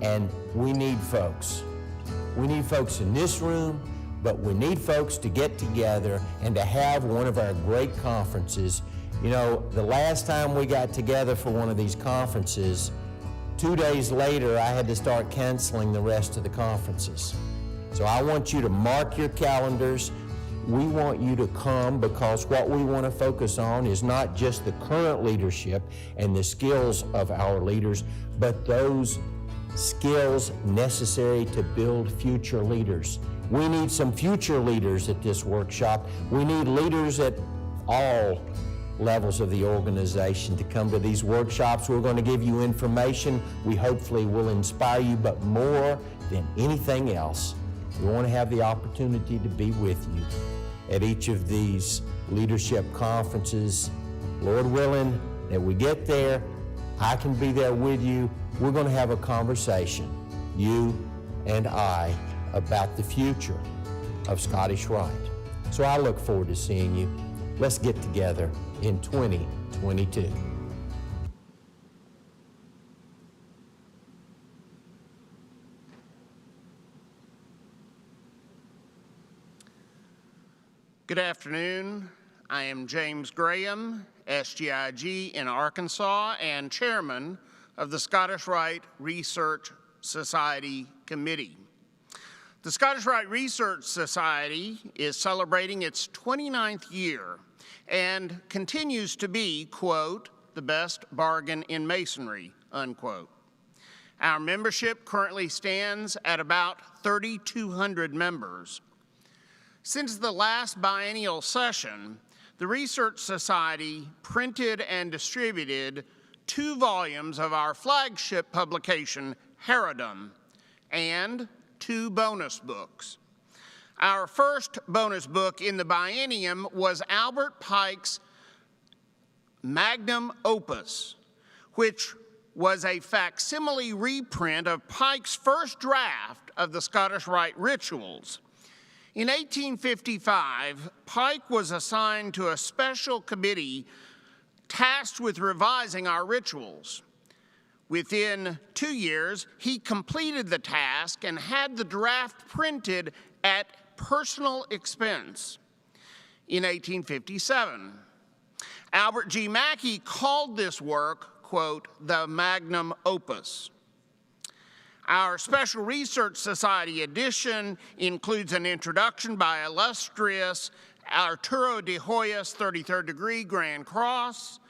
S1: and we need folks. We need folks in this room, but we need folks to get together and to have one of our great conferences. You know, the last time we got together for one of these conferences, 2 days later, I had to start canceling the rest of the conferences. So I want you to mark your calendars. We want you to come because what we want to focus on is not just the current leadership and the skills of our leaders, but those skills necessary to build future leaders. We need some future leaders at this workshop. We need leaders at all levels of the organization to come to these workshops. We're going to give you information we hopefully will inspire you, but more than anything else, we want to have the opportunity to be with you at each of these leadership conferences. Lord willing, that we get there, I can be there with you. We're going to have a conversation, you and I, about the future of Scottish Rite. So I look forward to seeing you. Let's get together in 2022.
S13: Good afternoon. I am James Graham, SGIG in Arkansas, and chairman of the Scottish Rite Research Society Committee. The Scottish Rite Research Society is celebrating its 29th year and continues to be, quote, the best bargain in Masonry, unquote. Our membership currently stands at about 3,200 members. Since the last biennial session, the Research Society printed and distributed 2 volumes of our flagship publication, Herodom, and 2 bonus books. Our first bonus book in the biennium was Albert Pike's Magnum Opus, which was a facsimile reprint of Pike's first draft of the Scottish Rite Rituals. In 1855, Pike was assigned to a special committee tasked with revising our rituals. Within 2 years, he completed the task and had the draft printed at personal expense. In 1857, Albert G. Mackey called this work, quote, the Magnum Opus. Our Special Research Society edition includes an introduction by illustrious Arturo de Hoyos, 33rd degree Grand Cross.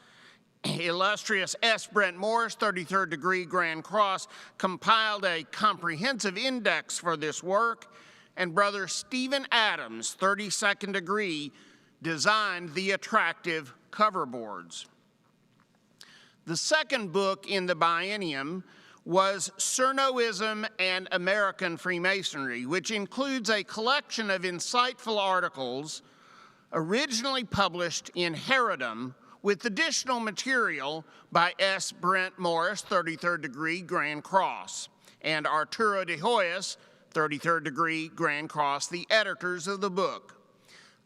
S13: Illustrious S. Brent Morris, 33rd degree Grand Cross, compiled a comprehensive index for this work, and Brother Stephen Adams, 32nd degree, designed the attractive cover boards. The second book in the biennium was Cernoism and American Freemasonry, which includes a collection of insightful articles originally published in Herodom with additional material by S. Brent Morris, 33rd degree Grand Cross, and Arturo de Hoyos, 33rd degree Grand Cross, the editors of the book.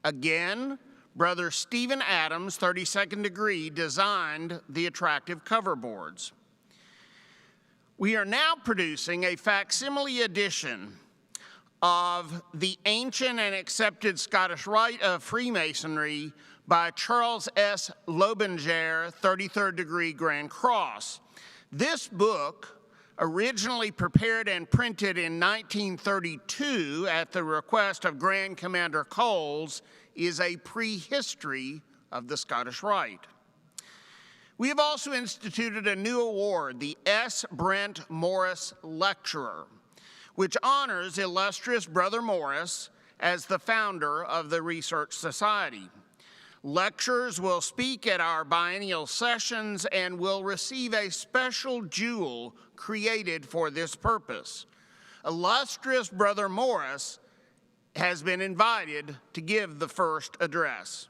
S13: Again, Brother Stephen Adams, 32nd degree, designed the attractive cover boards. We are now producing a facsimile edition of the ancient and accepted Scottish Rite of Freemasonry by Charles S. Lobinger, 33rd degree Grand Cross. This book, originally prepared and printed in 1932 at the request of Grand Commander Coles, is a prehistory of the Scottish Rite. We have also instituted a new award, the S. Brent Morris Lecturer, which honors illustrious Brother Morris as the founder of the Research Society. Lecturers will speak at our biennial sessions and will receive a special jewel created for this purpose. illustrious Brother Morris has been invited to give the first address.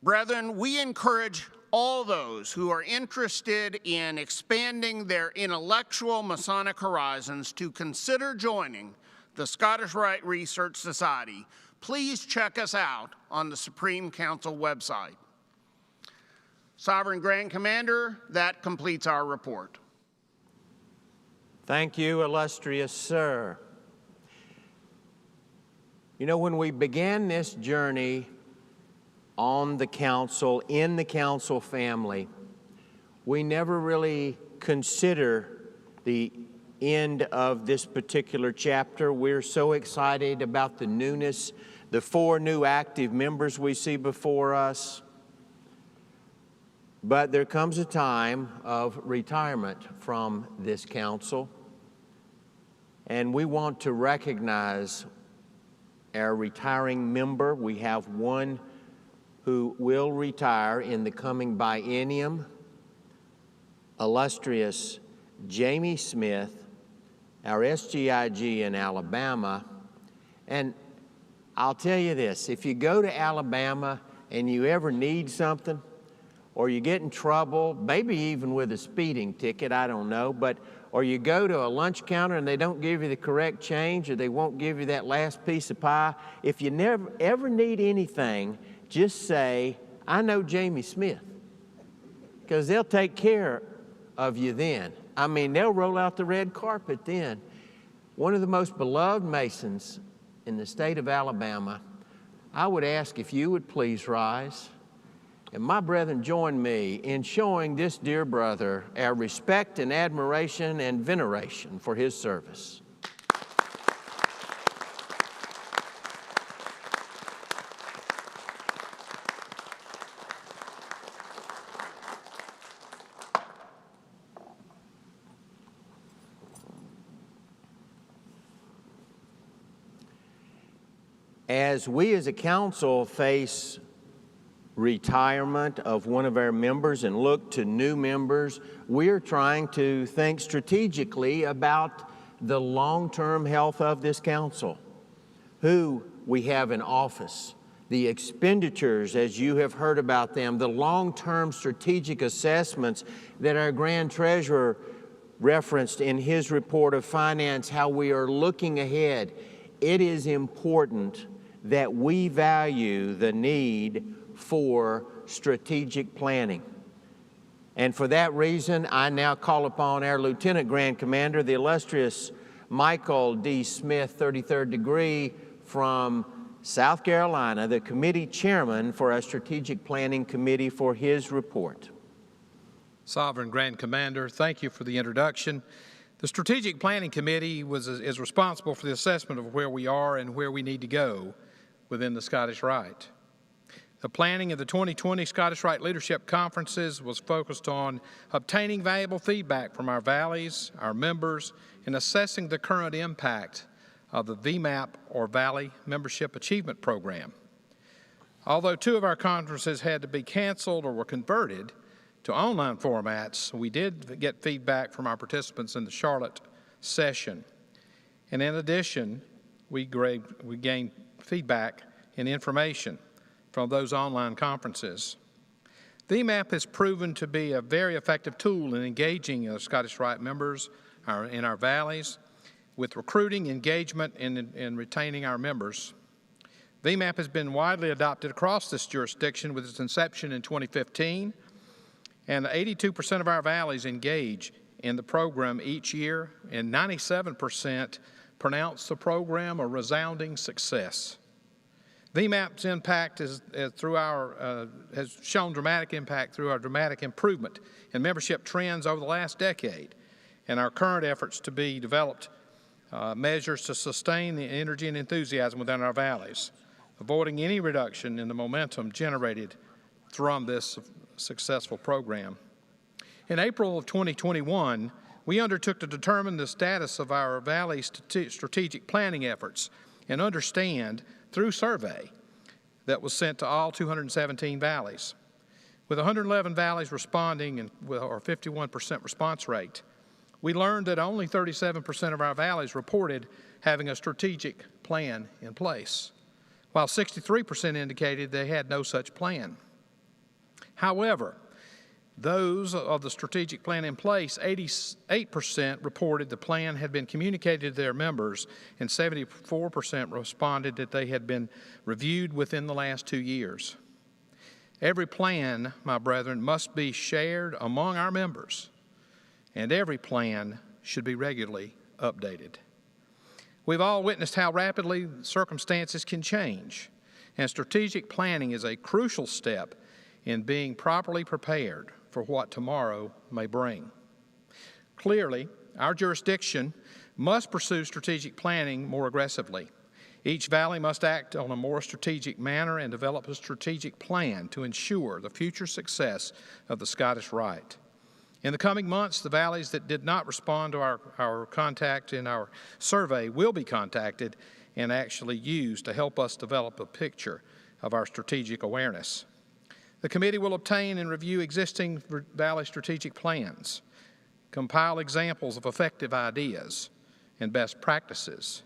S13: Brethren, we encourage all those who are interested in expanding their intellectual Masonic horizons to consider joining the Scottish Rite Research Society. Please check us out on the Supreme Council website. Sovereign Grand Commander, that completes our report.
S1: Thank you, illustrious sir. You know, when we began this journey on the council, in the council family, we never really consider the end of this particular chapter. We're so excited about the newness, the 4 new active members we see before us. But there comes a time of retirement from this council, and we want to recognize our retiring member. We have one who will retire in the coming biennium, illustrious Jamie Smith, our SGIG in Alabama. And I'll tell you this, if you go to Alabama and you ever need something, or you get in trouble, maybe even with a speeding ticket, I don't know, or you go to a lunch counter and they don't give you the correct change, or they won't give you that last piece of pie, if you never ever need anything, just say, I know Jamie Smith, because they'll take care of you then. I mean, they'll roll out the red carpet then. One of the most beloved Masons in the state of Alabama, I would ask if you would please rise, and my brethren join me in showing this dear brother our respect and admiration and veneration for his service. As we as a council face retirement of one of our members and look to new members, we're trying to think strategically about the long-term health of this council, who we have in office, the expenditures as you have heard about them, the long-term strategic assessments that our Grand Treasurer referenced in his report of finance, how we are looking ahead. It is important that we value the need for strategic planning. And for that reason, I now call upon our Lieutenant Grand Commander, the illustrious Michael D. Smith, 33rd degree from South Carolina, the committee chairman for our Strategic Planning Committee, for his report.
S14: Sovereign Grand Commander, thank you for the introduction. The Strategic Planning Committee is responsible for the assessment of where we are and where we need to go within the Scottish Rite. The planning of the 2020 Scottish Rite Leadership Conferences was focused on obtaining valuable feedback from our valleys, our members, and assessing the current impact of the VMAP, or Valley Membership Achievement Program. Although 2 of our conferences had to be canceled or were converted to online formats, we did get feedback from our participants in the Charlotte session. And in addition, we gained feedback and information from those online conferences. VMAP has proven to be a very effective tool in engaging Scottish Rite members in our valleys with recruiting, engagement, and retaining our members. VMAP has been widely adopted across this jurisdiction with its inception in 2015, and 82% of our valleys engage in the program each year, and 97% pronounce the program a resounding success. VMAP's impact has shown dramatic impact through our dramatic improvement in membership trends over the last decade, and our current efforts to be developed measures to sustain the energy and enthusiasm within our valleys, avoiding any reduction in the momentum generated from this successful program. In April of 2021, we undertook to determine the status of our valley strategic planning efforts and understand through survey that was sent to all 217 valleys. With 111 valleys responding or 51% response rate, We learned that only 37% of our valleys reported having a strategic plan in place, while 63% indicated they had no such plan. However, those of the strategic plan in place, 88% reported the plan had been communicated to their members, and 74% responded that they had been reviewed within the last 2 years. Every plan, my brethren, must be shared among our members, and every plan should be regularly updated. We've all witnessed how rapidly circumstances can change, and strategic planning is a crucial step in being properly prepared for what tomorrow may bring. Clearly, our jurisdiction must pursue strategic planning more aggressively. Each valley must act on a more strategic manner and develop a strategic plan to ensure the future success of the Scottish Rite. In the coming months, the valleys that did not respond to our contact in our survey will be contacted and actually used to help us develop a picture of our strategic awareness. The committee will obtain and review existing valley strategic plans, compile examples of effective ideas and best practices.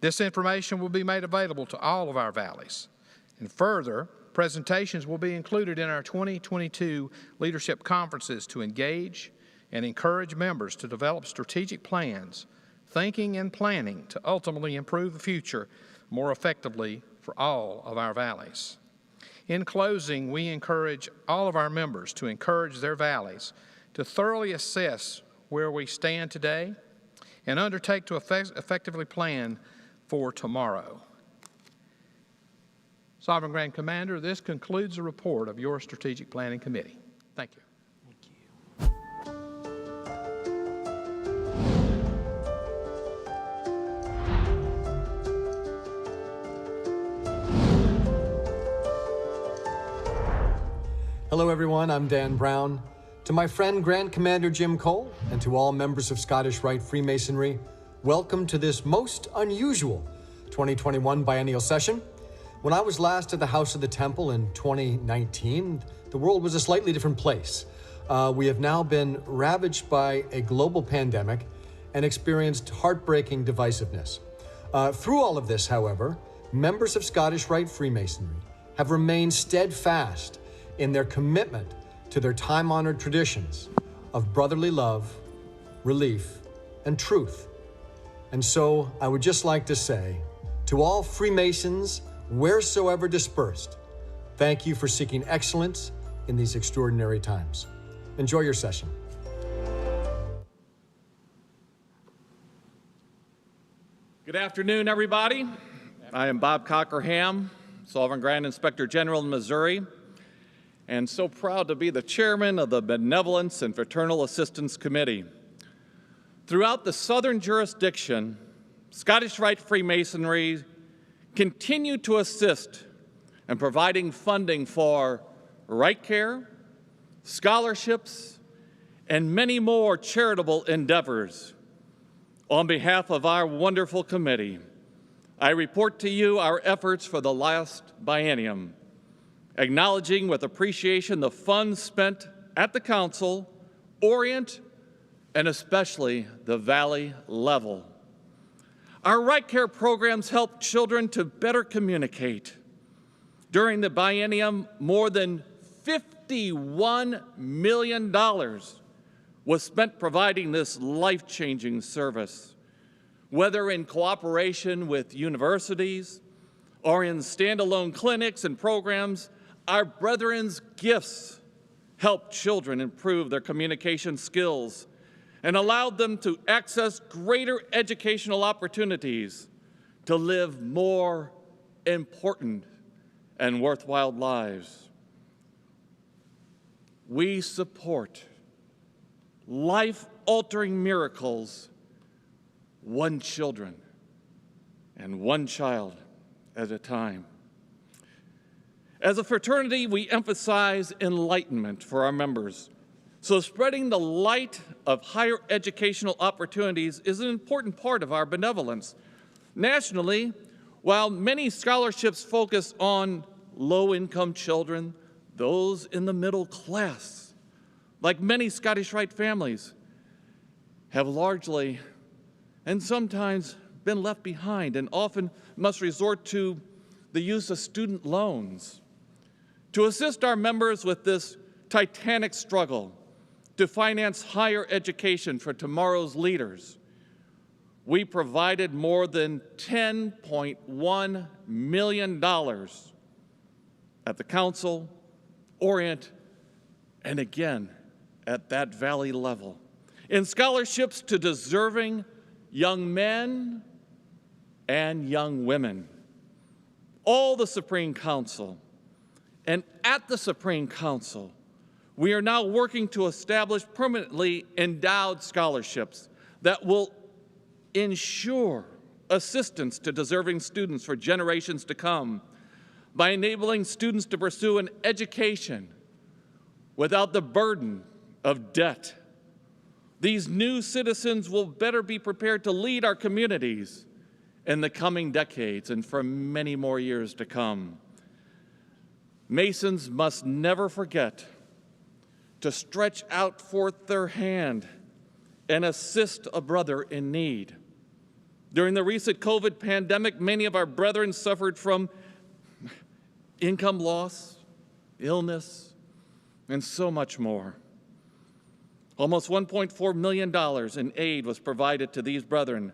S14: This information will be made available to all of our valleys, and further, presentations will be included in our 2022 leadership conferences to engage and encourage members to develop strategic plans, thinking and planning to ultimately improve the future more effectively for all of our valleys. In closing, we encourage all of our members to encourage their valleys to thoroughly assess where we stand today and undertake to effectively plan for tomorrow. Sovereign Grand Commander, this concludes the report of your Strategic Planning Committee. Thank you.
S15: Hello everyone, I'm Dan Brown. To my friend Grand Commander Jim Cole and to all members of Scottish Rite Freemasonry, welcome to this most unusual 2021 biennial session. When I was last at the House of the Temple in 2019, the world was a slightly different place. We have now been ravaged by a global pandemic and experienced heartbreaking divisiveness. Through all of this, however, members of Scottish Rite Freemasonry have remained steadfast in their commitment to their time-honored traditions of brotherly love, relief, and truth. And so I would just like to say, to all Freemasons, wheresoever dispersed, thank you for seeking excellence in these extraordinary times. Enjoy your session.
S16: Good afternoon, everybody. I am Bob Cockerham, Sovereign Grand Inspector General in Missouri, and so proud to be the chairman of the Benevolence and Fraternal Assistance Committee. Throughout the southern jurisdiction, Scottish Rite Freemasonry continue to assist in providing funding for Rite Care, scholarships, and many more charitable endeavors. On behalf of our wonderful committee, I report to you our efforts for the last biennium, acknowledging with appreciation the funds spent at the Council, Orient, and especially the Valley level. Our Rite Care programs help children to better communicate. During the biennium, more than $51 million was spent providing this life-changing service, whether in cooperation with universities or in standalone clinics and programs. Our brethren's gifts help children improve their communication skills and allowed them to access greater educational opportunities to live more important and worthwhile lives. We support life-altering miracles, one children and one child at a time. As a fraternity, we emphasize enlightenment for our members. So spreading the light of higher educational opportunities is an important part of our benevolence. Nationally, while many scholarships focus on low-income children, those in the middle class, like many Scottish Rite families, have largely and sometimes been left behind and often must resort to the use of student loans. To assist our members with this titanic struggle to finance higher education for tomorrow's leaders, we provided more than $10.1 million at the Council, Orient, and again at that Valley level in scholarships to deserving young men and young women. All the Supreme Council, and at the Supreme Council, we are now working to establish permanently endowed scholarships that will ensure assistance to deserving students for generations to come by enabling students to pursue an education without the burden of debt. These new citizens will better be prepared to lead our communities in the coming decades and for many more years to come. Masons must never forget to stretch out forth their hand and assist a brother in need. During the recent COVID pandemic, many of our brethren suffered from income loss, illness, and so much more. Almost $1.4 million in aid was provided to these brethren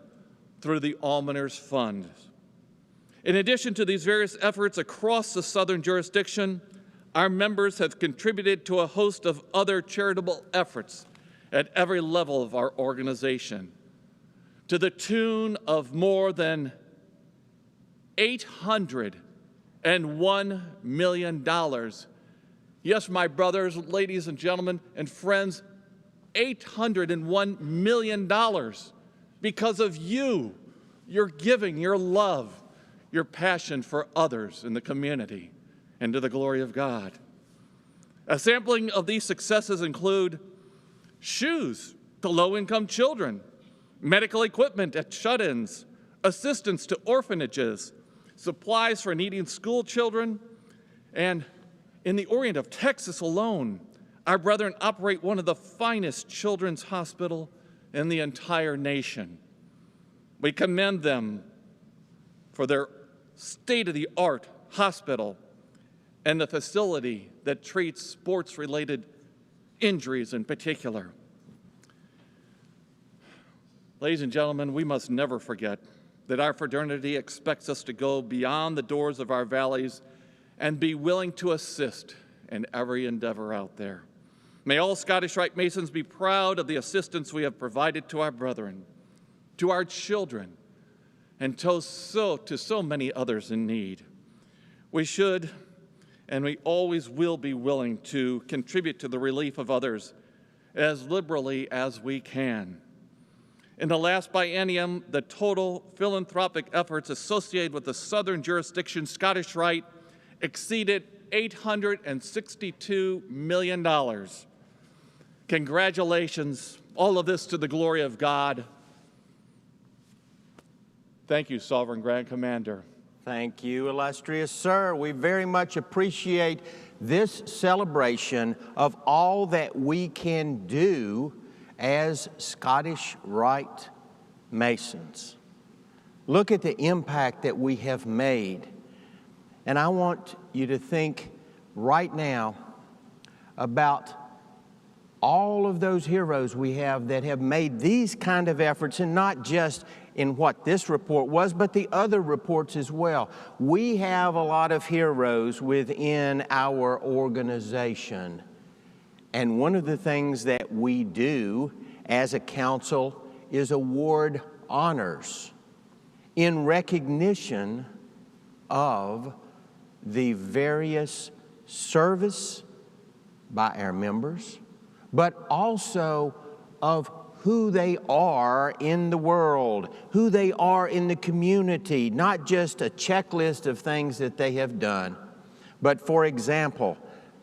S16: through the Almoners Fund. In addition to these various efforts across the southern jurisdiction, our members have contributed to a host of other charitable efforts at every level of our organization, to the tune of more than $801 million. Yes, my brothers, ladies and gentlemen, and friends, $801 million because of you, your giving, your love, your passion for others in the community and to the glory of God. A sampling of these successes include shoes to low-income children, medical equipment at shut-ins, assistance to orphanages, supplies for needing school children, and in the Orient of Texas alone, our brethren operate one of the finest children's hospitals in the entire nation. We commend them for their state-of-the-art hospital and the facility that treats sports-related injuries in particular. Ladies and gentlemen, we must never forget that our fraternity expects us to go beyond the doors of our valleys and be willing to assist in every endeavor out there. May all Scottish Rite Masons be proud of the assistance we have provided to our brethren, to our children, and to so many others in need. We should, and we always will be willing to contribute to the relief of others as liberally as we can. In the last biennium, the total philanthropic efforts associated with the Southern Jurisdiction Scottish Rite exceeded $862 million. Congratulations, all of this to the glory of God. Thank you, Sovereign Grand Commander.
S1: Thank you, illustrious sir. We very much appreciate this celebration of all that we can do as Scottish Rite Masons. Look at the impact that we have made. And I want you to think right now about all of those heroes we have that have made these kind of efforts, and not just in what this report was, but the other reports as well. We have a lot of heroes within our organization. And one of the things that we do as a council is award honors in recognition of the various service by our members, but also of who they are in the world, who they are in the community, not just a checklist of things that they have done, but for example,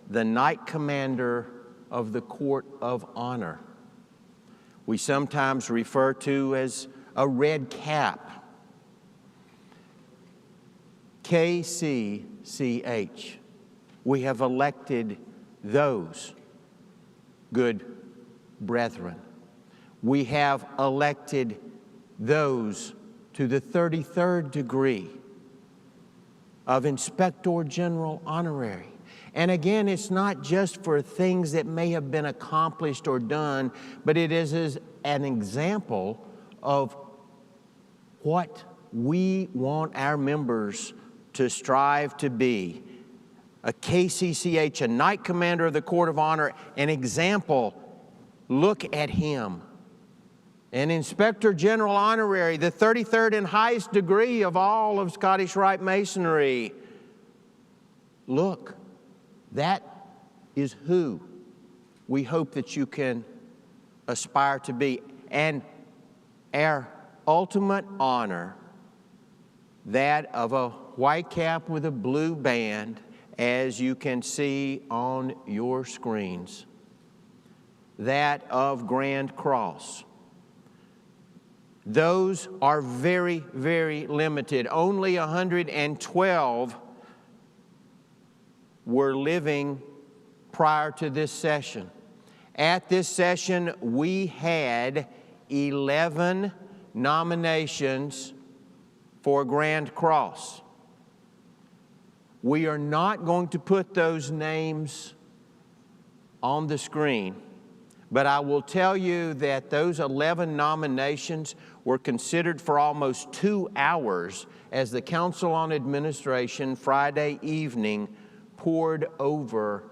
S1: the Knight Commander of the Court of Honor. We sometimes refer to as a red cap. KCCH. We have elected those good brethren. we have elected those to the 33rd degree of Inspector General Honorary. And again, it's not just for things that may have been accomplished or done, but it is an example of what we want our members to strive to be. A KCCH, a Knight Commander of the Court of Honor, an example. Look at him. An Inspector General Honorary, the 33rd and highest degree of all of Scottish Rite Masonry. Look, that is who we hope that you can aspire to be. And our ultimate honor, that of a white cap with a blue band, as you can see on your screens, that of Grand Cross. Those are very, very limited. Only 112 were living prior to this session. At this session, we had 11 nominations for Grand Cross. We are not going to put those names on the screen, but I will tell you that those 11 nominations were considered for almost 2 hours as the Council on Administration Friday evening poured over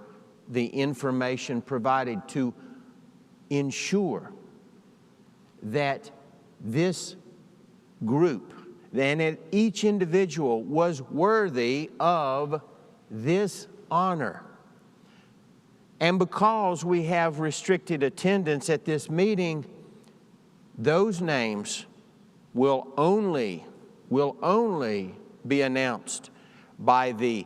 S1: the information provided to ensure that this group and that each individual was worthy of this honor. And because we have restricted attendance at this meeting, those names will only be announced by the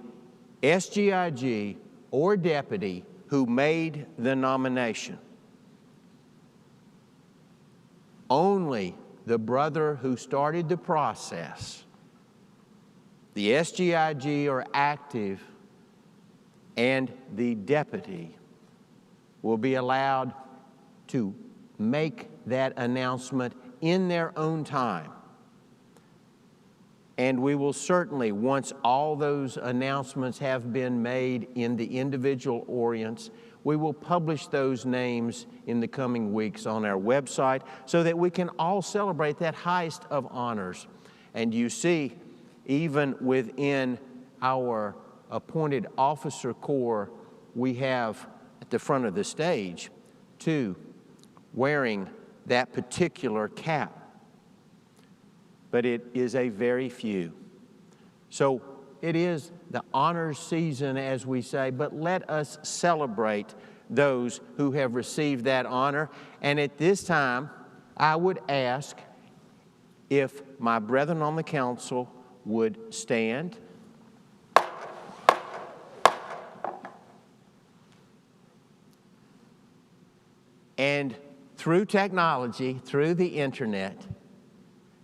S1: SGIG or deputy who made the nomination. Only the brother who started the process, the SGIG or active, and the deputy will be allowed to make that announcement in their own time. And we will certainly, once all those announcements have been made in the individual orients, we will publish those names in the coming weeks on our website so that we can all celebrate that highest of honors. And you see, even within our appointed officer corps, we have at the front of the stage 2 wearing that particular cap. But it is a very few. So it is the honors season, as we say, but let us celebrate those who have received that honor. And at this time, I would ask if my brethren on the council would stand. And through technology, through the internet,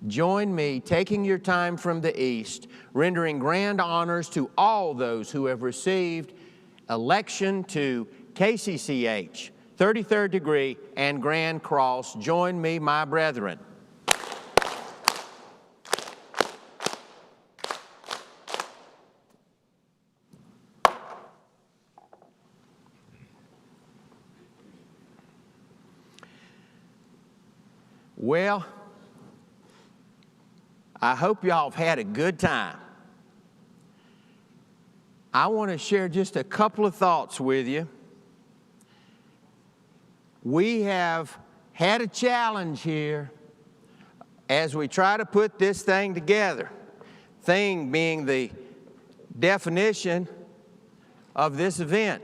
S1: join me taking your time from the East, rendering grand honors to all those who have received election to KCCH, 33rd degree, and Grand Cross. Join me, my brethren. Well, I hope y'all have had a good time. I want to share just a couple of thoughts with you. We have had a challenge here as we try to put this thing together. Thing being the definition of this event.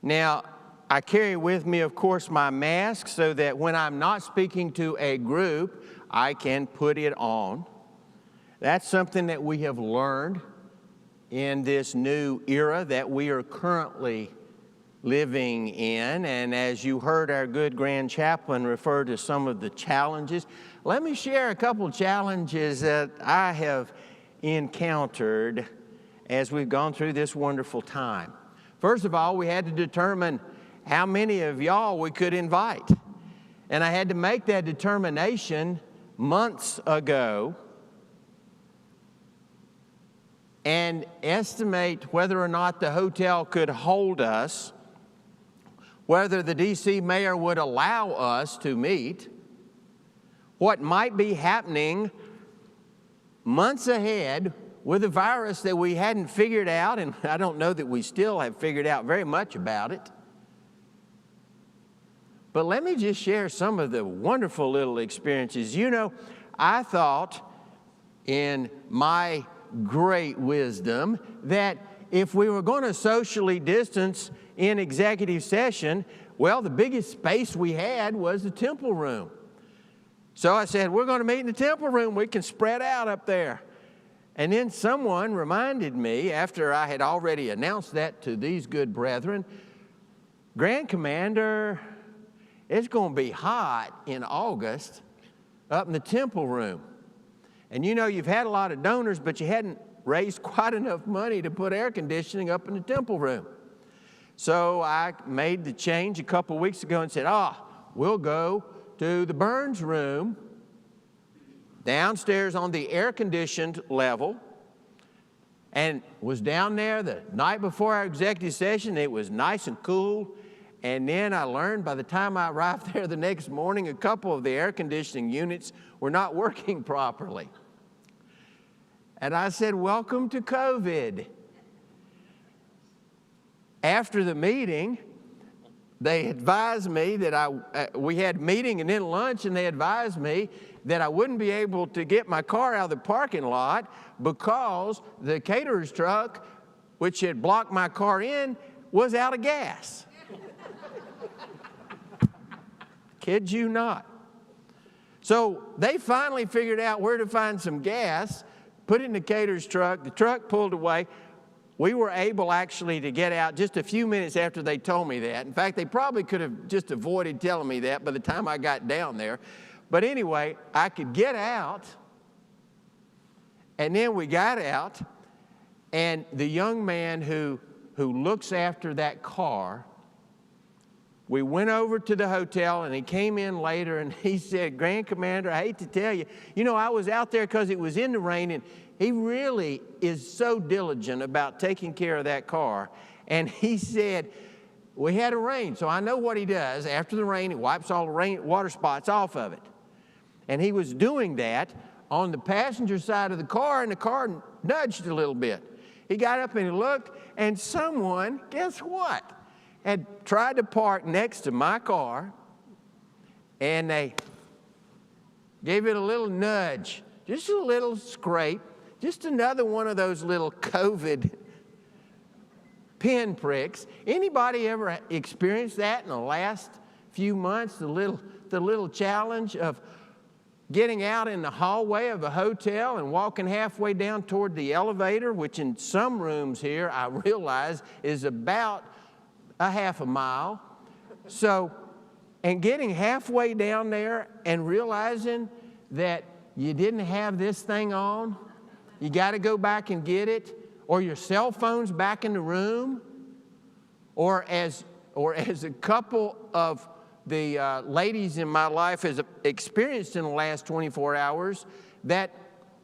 S1: Now, I carry with me, of course, my mask so that when I'm not speaking to a group, I can put it on. That's something that we have learned in this new era that we are currently living in. And as you heard our good Grand Chaplain refer to some of the challenges, let me share a couple challenges that I have encountered as we've gone through this wonderful time. First of all, we had to determine how many of y'all we could invite. And I had to make that determination months ago and estimate whether or not the hotel could hold us, whether the D.C. mayor would allow us to meet, what might be happening months ahead with a virus that we hadn't figured out, and I don't know that we still have figured out very much about it. But let me just share some of the wonderful little experiences. You know, I thought in my great wisdom that if we were going to socially distance in executive session, well, the biggest space we had was the temple room. So I said, we're going to meet in the temple room. We can spread out up there. And then someone reminded me, after I had already announced that to these good brethren, Grand Commander, it's going to be hot in August up in the temple room. And you know, you've had a lot of donors, but you hadn't raised quite enough money to put air conditioning up in the temple room. So I made the change a couple weeks ago and said, we'll go to the Burns room downstairs on the air-conditioned level, and was down there the night before our executive session. It was nice and cool. And then I learned by the time I arrived there the next morning, a couple of the air conditioning units were not working properly. And I said, welcome to COVID. After the meeting, they advised me that we had meeting and then lunch, and they advised me that I wouldn't be able to get my car out of the parking lot because the caterer's truck, which had blocked my car in, was out of gas. Kid you not. So they finally figured out where to find some gas, put it in the caterer's truck. The truck pulled away. We were able actually to get out just a few minutes after they told me that. In fact, they probably could have just avoided telling me that by the time I got down there. But anyway, I could get out, and then we got out, and the young man who looks after that car, we went over to the hotel, and he came in later, and he said, Grand Commander, I hate to tell you, I was out there because it was in the rain, and he really is so diligent about taking care of that car. And he said, we had a rain, so I know what he does. After the rain, he wipes all the water spots off of it. And he was doing that on the passenger side of the car, and the car nudged a little bit. He got up and he looked, and someone, guess what, had tried to park next to my car, and they gave it a little nudge, just a little scrape, just another one of those little COVID pinpricks. Anybody ever experienced that in the last few months, the little challenge of getting out in the hallway of a hotel and walking halfway down toward the elevator, which in some rooms here I realize is about a half a mile. So, and getting halfway down there and realizing that you didn't have this thing on, you got to go back and get it, or your cell phone's back in the room, or as a couple of the ladies in my life has experienced in the last 24 hours, that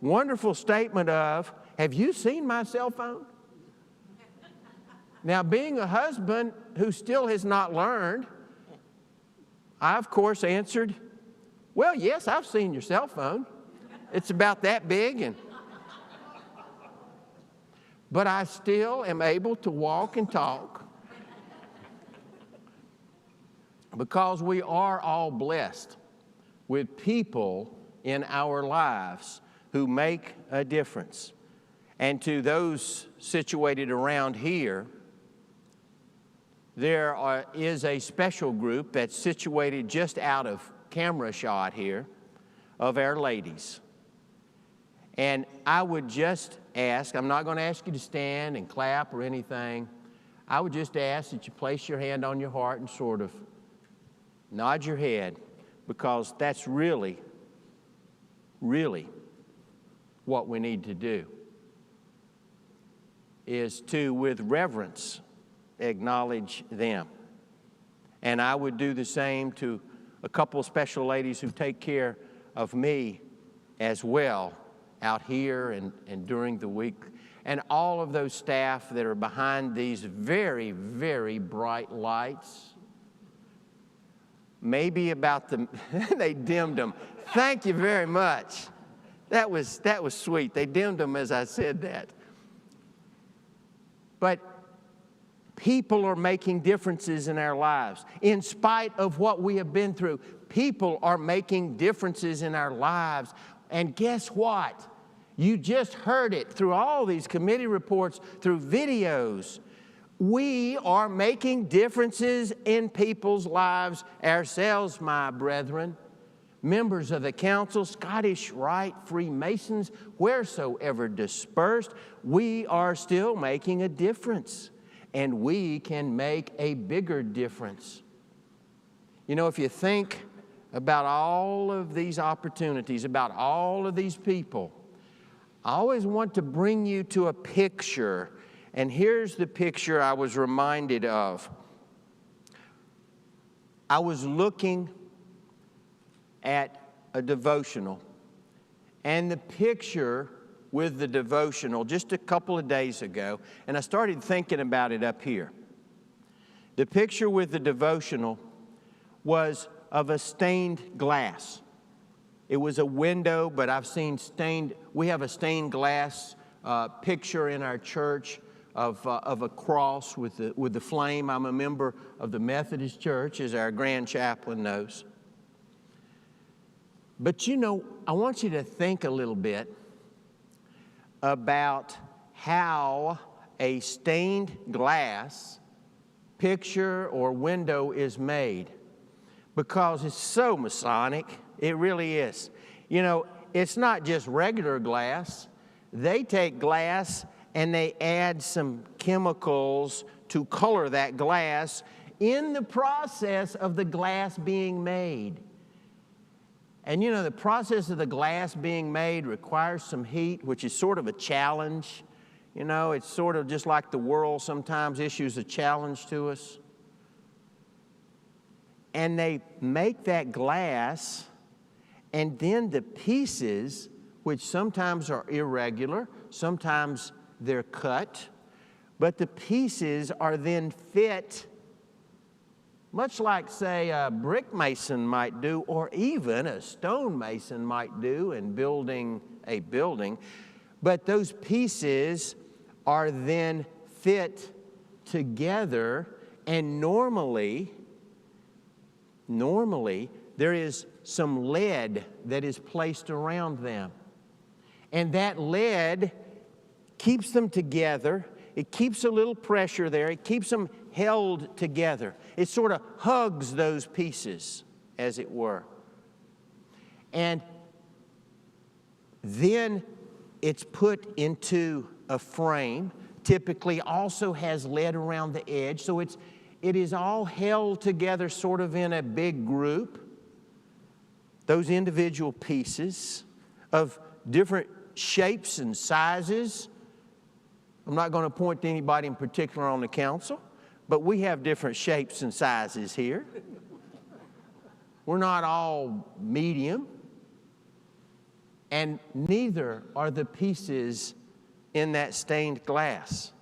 S1: wonderful statement of, have you seen my cell phone? Now, being a husband who still has not learned, I, of course, answered, well, yes, I've seen your cell phone. It's about that big, but I still am able to walk and talk because we are all blessed with people in our lives who make a difference. And to those situated around here, there is a special group that's situated just out of camera shot here of Our Ladies. And I would just ask, I'm not going to ask you to stand and clap or anything. I would just ask that you place your hand on your heart and sort of nod your head, because that's really, really what we need to do, is to, with reverence, acknowledge them. And I would do the same to a couple of special ladies who take care of me as well out here and during the week, and all of those staff that are behind these very, very bright lights. Maybe about the, they dimmed them. Thank you very much. That was sweet. They dimmed them as I said that. But people are making differences in our lives. In spite of what we have been through, people are making differences in our lives. And guess what? You just heard it through all these committee reports, through videos. We are making differences in people's lives ourselves, my brethren. Members of the council, Scottish Rite, Freemasons, wheresoever dispersed, we are still making a difference. And we can make a bigger difference. You know, if you think about all of these opportunities, about all of these people, I always want to bring you to a picture. And here's the picture I was reminded of. I was looking at a devotional, and the picture with the devotional just a couple of days ago, and I started thinking about it up here. The picture with the devotional was of a stained glass. It was a window, but I've seen we have a stained glass picture in our church of a cross with the flame. I'm a member of the Methodist Church, as our grand chaplain knows. But you know, I want you to think a little bit about how a stained glass picture or window is made, because it's so Masonic. It really is. You know, it's not just regular glass. They take glass and they add some chemicals to color that glass in the process of the glass being made. And you know, the process of the glass being made requires some heat, which is sort of a challenge. You know, it's sort of just like the world sometimes issues a challenge to us. And they make that glass, and then the pieces, which sometimes are irregular, sometimes they're cut, but the pieces are then fit, much like, say, a brick mason might do, or even a stone mason might do in building a building. But those pieces are then fit together, and normally, there is some lead that is placed around them. And that lead keeps them together. It keeps a little pressure there. It keeps them held together. It sort of hugs those pieces, as it were. And then it's put into a frame, typically also has lead around the edge, so it is all held together sort of in a big group. Those individual pieces of different shapes and sizes. I'm not going to point to anybody in particular on the council, but we have different shapes and sizes here. We're not all medium, and neither are the pieces in that stained glass.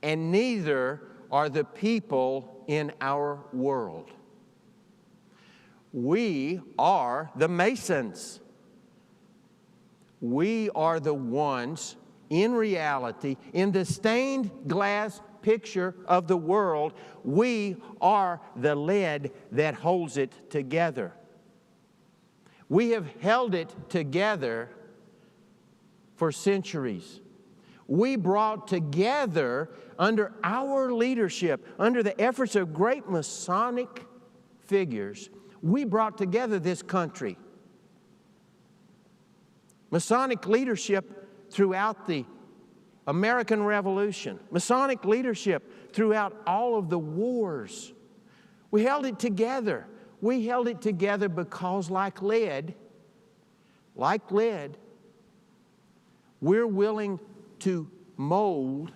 S1: And neither are the people in our world. We are the Masons. We are the ones, in reality, in the stained glass picture of the world, we are the lead that holds it together. We have held it together for centuries. We brought together, under our leadership, under the efforts of great Masonic figures, we brought together this country. Masonic leadership throughout the American Revolution, Masonic leadership throughout all of the wars. We held it together. We held it together because, like lead, we're willing to mold,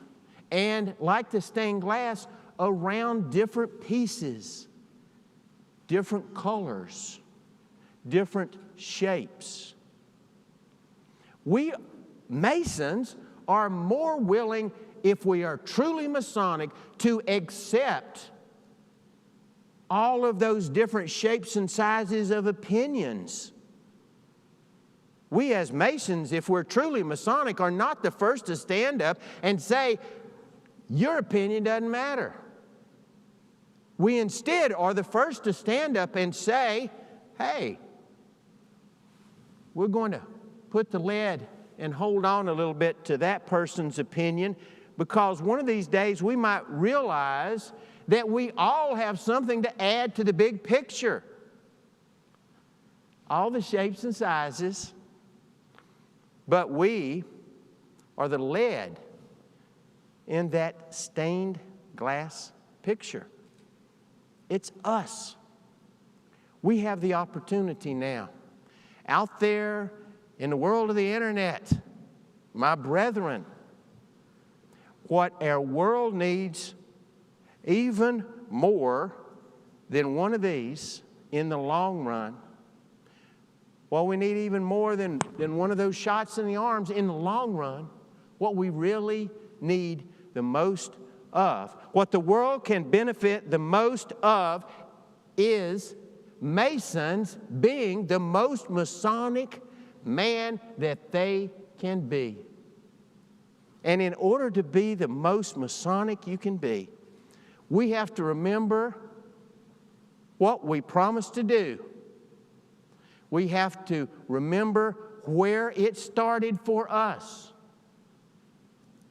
S1: and like the stained glass, around different pieces. different colors, different shapes. We Masons are more willing, if we are truly Masonic, to accept all of those different shapes and sizes of opinions. We as Masons, if we're truly Masonic, are not the first to stand up and say, your opinion doesn't matter. We instead are the first to stand up and say, hey, we're going to put the lead and hold on a little bit to that person's opinion, because one of these days we might realize that we all have something to add to the big picture. All the shapes and sizes, but we are the lead in that stained glass picture. It's us. We have the opportunity now. Out there in the world of the internet, my brethren, what our world needs even more than one of these in the long run, well, we need even more than one of those shots in the arms in the long run. What we really need the most of, what the world can benefit the most of, is Masons being the most Masonic man that they can be. And in order to be the most Masonic you can be, we have to remember what we promised to do. We have to remember where it started for us.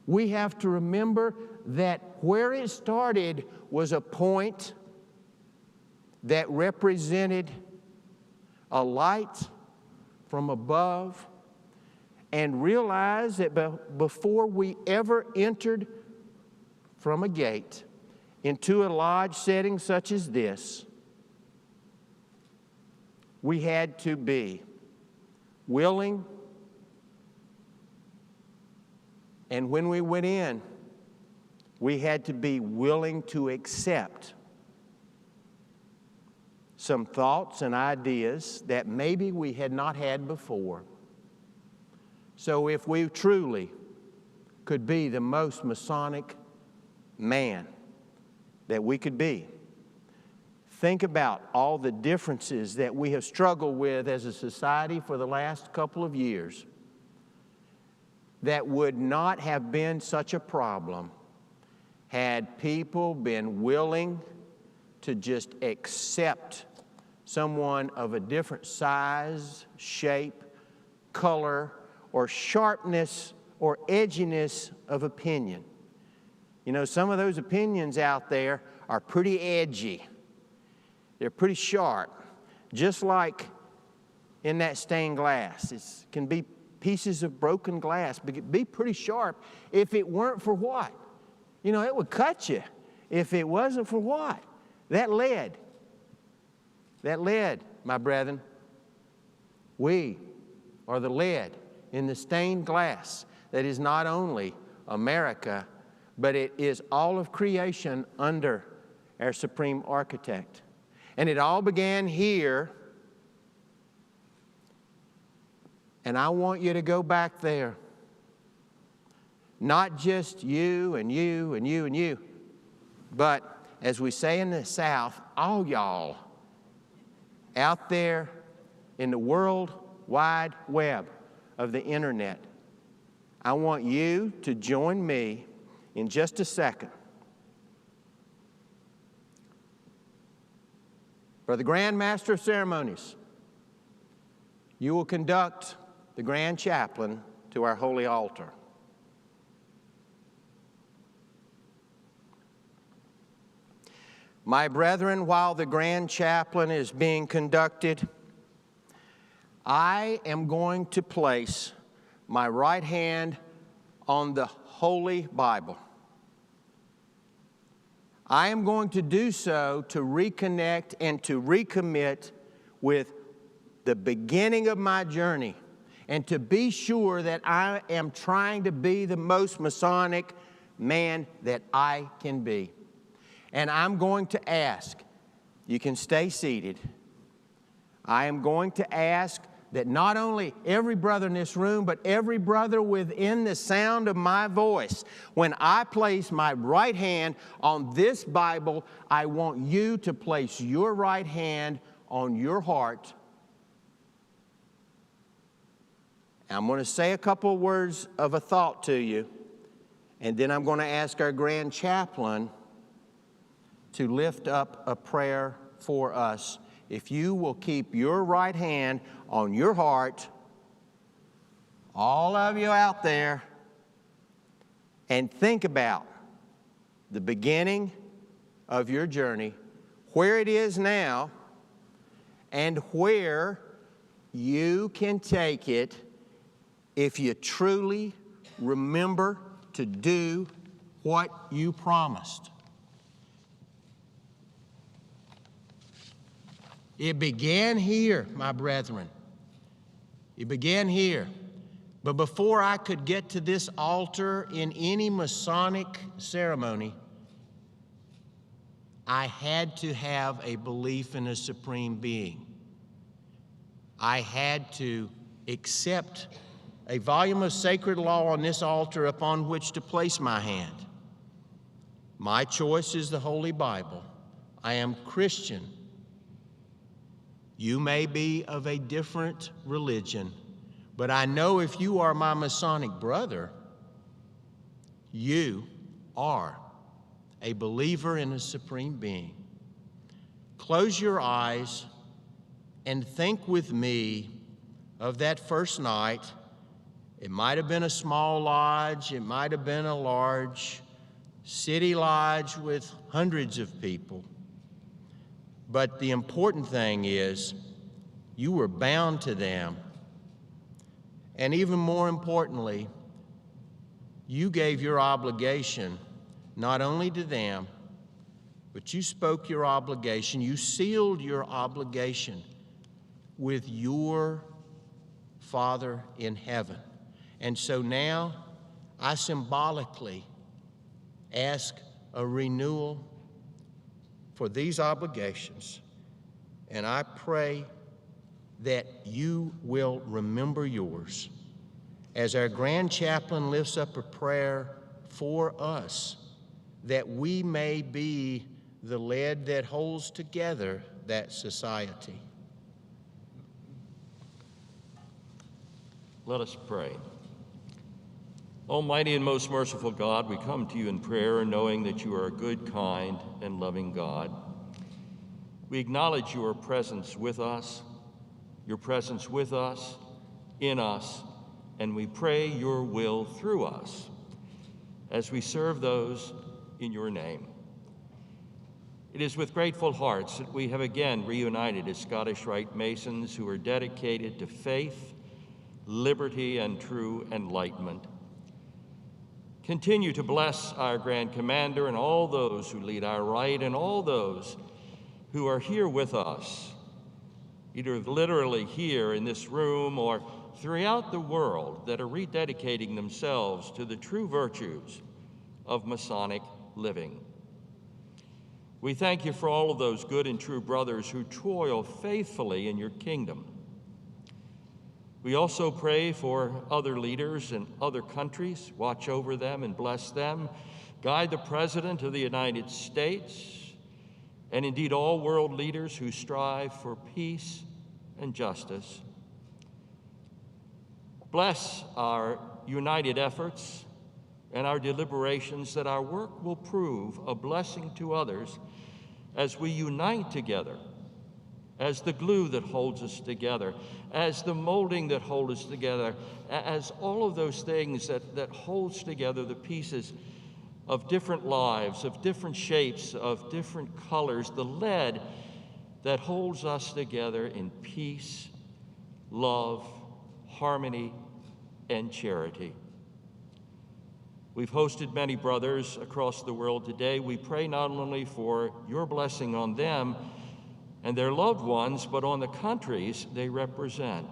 S1: We have to remember that where it started was a point that represented a light from above, and realize that before we ever entered from a gate into a lodge setting such as this, we had to be willing, and when we went in, we had to be willing to accept some thoughts and ideas that maybe we had not had before. So if we truly could be the most Masonic man that we could be, think about all the differences that we have struggled with as a society for the last couple of years that would not have been such a problem had people been willing to just accept someone of a different size, shape, color, or sharpness or edginess of opinion. You know, some of those opinions out there are pretty edgy. They're pretty sharp, just like in that stained glass. It can be pieces of broken glass, but it'd be pretty sharp if it weren't for what? You know, it would cut you if it wasn't for what? That lead. That lead, my brethren. We are the lead in the stained glass that is not only America, but it is all of creation under our supreme architect. And it all began here, and I want you to go back there. Not just you and you and you and you, but as we say in the South, all y'all out there in the World Wide Web of the internet. I want you to join me in just a second. For the Grand Master of Ceremonies, you will conduct the Grand Chaplain to our holy altar. My brethren, while the Grand Chaplain is being conducted, I am going to place my right hand on the Holy Bible. I am going to do so to reconnect and to recommit with the beginning of my journey and to be sure that I am trying to be the most Masonic man that I can be. And I'm going to ask You can stay seated. I am going to ask that not only every brother in this room, but every brother within the sound of my voice, when I place my right hand on this Bible, I want you to place your right hand on your heart. I'm going to say a couple of words of a thought to you, and then I'm going to ask our grand chaplain to lift up a prayer for us. If you will keep your right hand on your heart, all of you out there, and think about the beginning of your journey, where it is now, and where you can take it if you truly remember to do what you promised. It began here, my brethren. It began here. But before I could get to this altar in any Masonic ceremony, I had to have a belief in a supreme being. I had to accept a volume of sacred law on this altar upon which to place my hand. My choice is the Holy Bible. I am Christian. You may be of a different religion, but I know if you are my Masonic brother, you are a believer in a supreme being. Close your eyes and think with me of that first night. It might have been a small lodge, it might have been a large city lodge with hundreds of people. But the important thing is, you were bound to them. And even more importantly, you gave your obligation not only to them, but you spoke your obligation, you sealed your obligation with your Father in heaven. And so now, I symbolically ask a renewal for these obligations, and I pray that you will remember yours as our grand chaplain lifts up a prayer for us, that we may be the lead that holds together that society.
S17: Let us pray. Almighty and most merciful God, we come to you in prayer knowing that you are a good, kind, and loving God. We acknowledge your presence with us, in us, and we pray your will through us as we serve those in your name. It is with grateful hearts that we have again reunited as Scottish Rite Masons who are dedicated to faith, liberty, and true enlightenment. Continue to bless our Grand Commander and all those who lead our Rite and all those who are here with us, either literally here in this room or throughout the world, that are rededicating themselves to the true virtues of Masonic living. We thank you for all of those good and true brothers who toil faithfully in your kingdom. We also pray for other leaders in other countries. Watch over them and bless them. Guide the President of the United States, and indeed all world leaders who strive for peace and justice. Bless our united efforts and our deliberations, that our work will prove a blessing to others as we unite together, as the glue that holds us together, as the molding that holds us together, as all of those things that holds together the pieces of different lives, of different shapes, of different colors, the lead that holds us together in peace, love, harmony, and charity. We've hosted many brothers across the world today. We pray not only for your blessing on them and their loved ones, but on the countries they represent.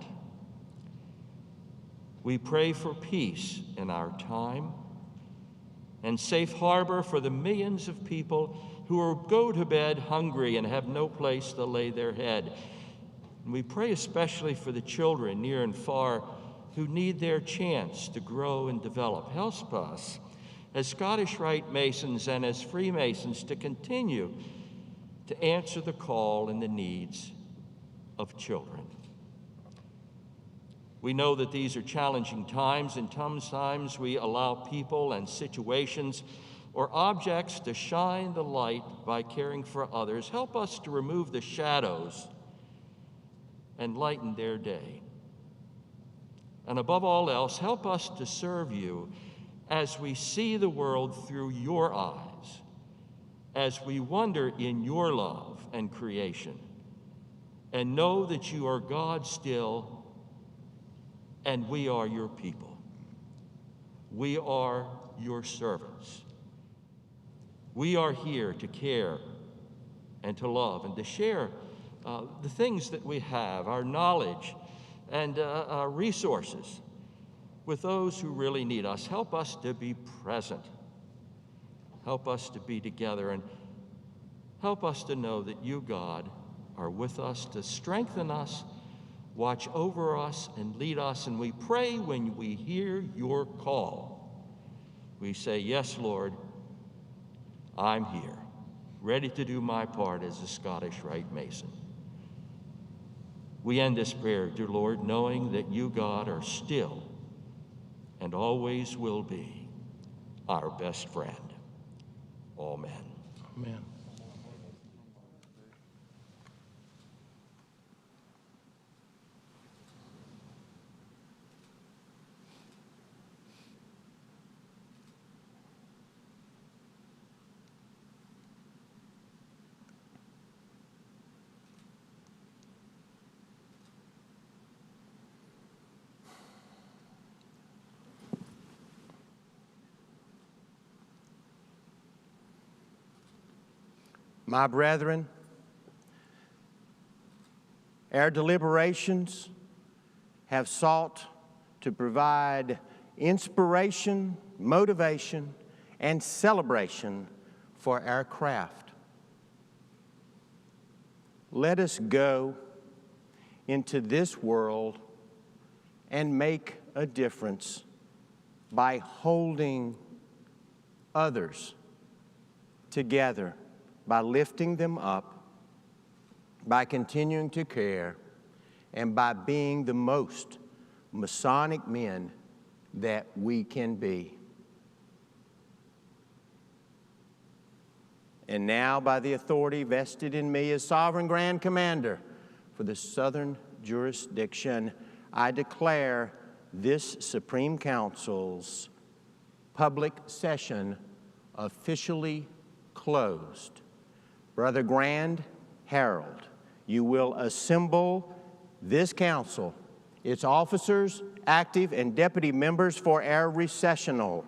S17: We pray for peace in our time and safe harbor for the millions of people go to bed hungry and have no place to lay their head. And we pray especially for the children near and far who need their chance to grow and develop. Help us as Scottish Rite Masons and as Freemasons to continue to answer the call and the needs of children. We know that these are challenging times, and sometimes we allow people and situations or objects to shine the light by caring for others. Help us to remove the shadows and lighten their day. And above all else, help us to serve you as we see the world through your eyes, as we wonder in your love and creation, and know that you are God still, and we are your people. We are your servants. We are here to care and to love and to share the things that we have, our knowledge and our resources, with those who really need us. Help us to be present. Help us to be together, and help us to know that you, God, are with us to strengthen us, watch over us, and lead us. And we pray when we hear your call. We say, yes, Lord, I'm here, ready to do my part as a Scottish Rite Mason. We end this prayer, dear Lord, knowing that you, God, are still and always will be our best friend. Amen.
S5: Amen.
S1: My brethren, our deliberations have sought to provide inspiration, motivation, and celebration for our craft. Let us go into this world and make a difference by holding others together, by lifting them up, by continuing to care, and by being the most Masonic men that we can be. And now, by the authority vested in me as Sovereign Grand Commander for the Southern Jurisdiction, I declare this Supreme Council's public session officially closed. Brother Grand Harold, you will assemble this council, its officers, active and deputy members for our recessional.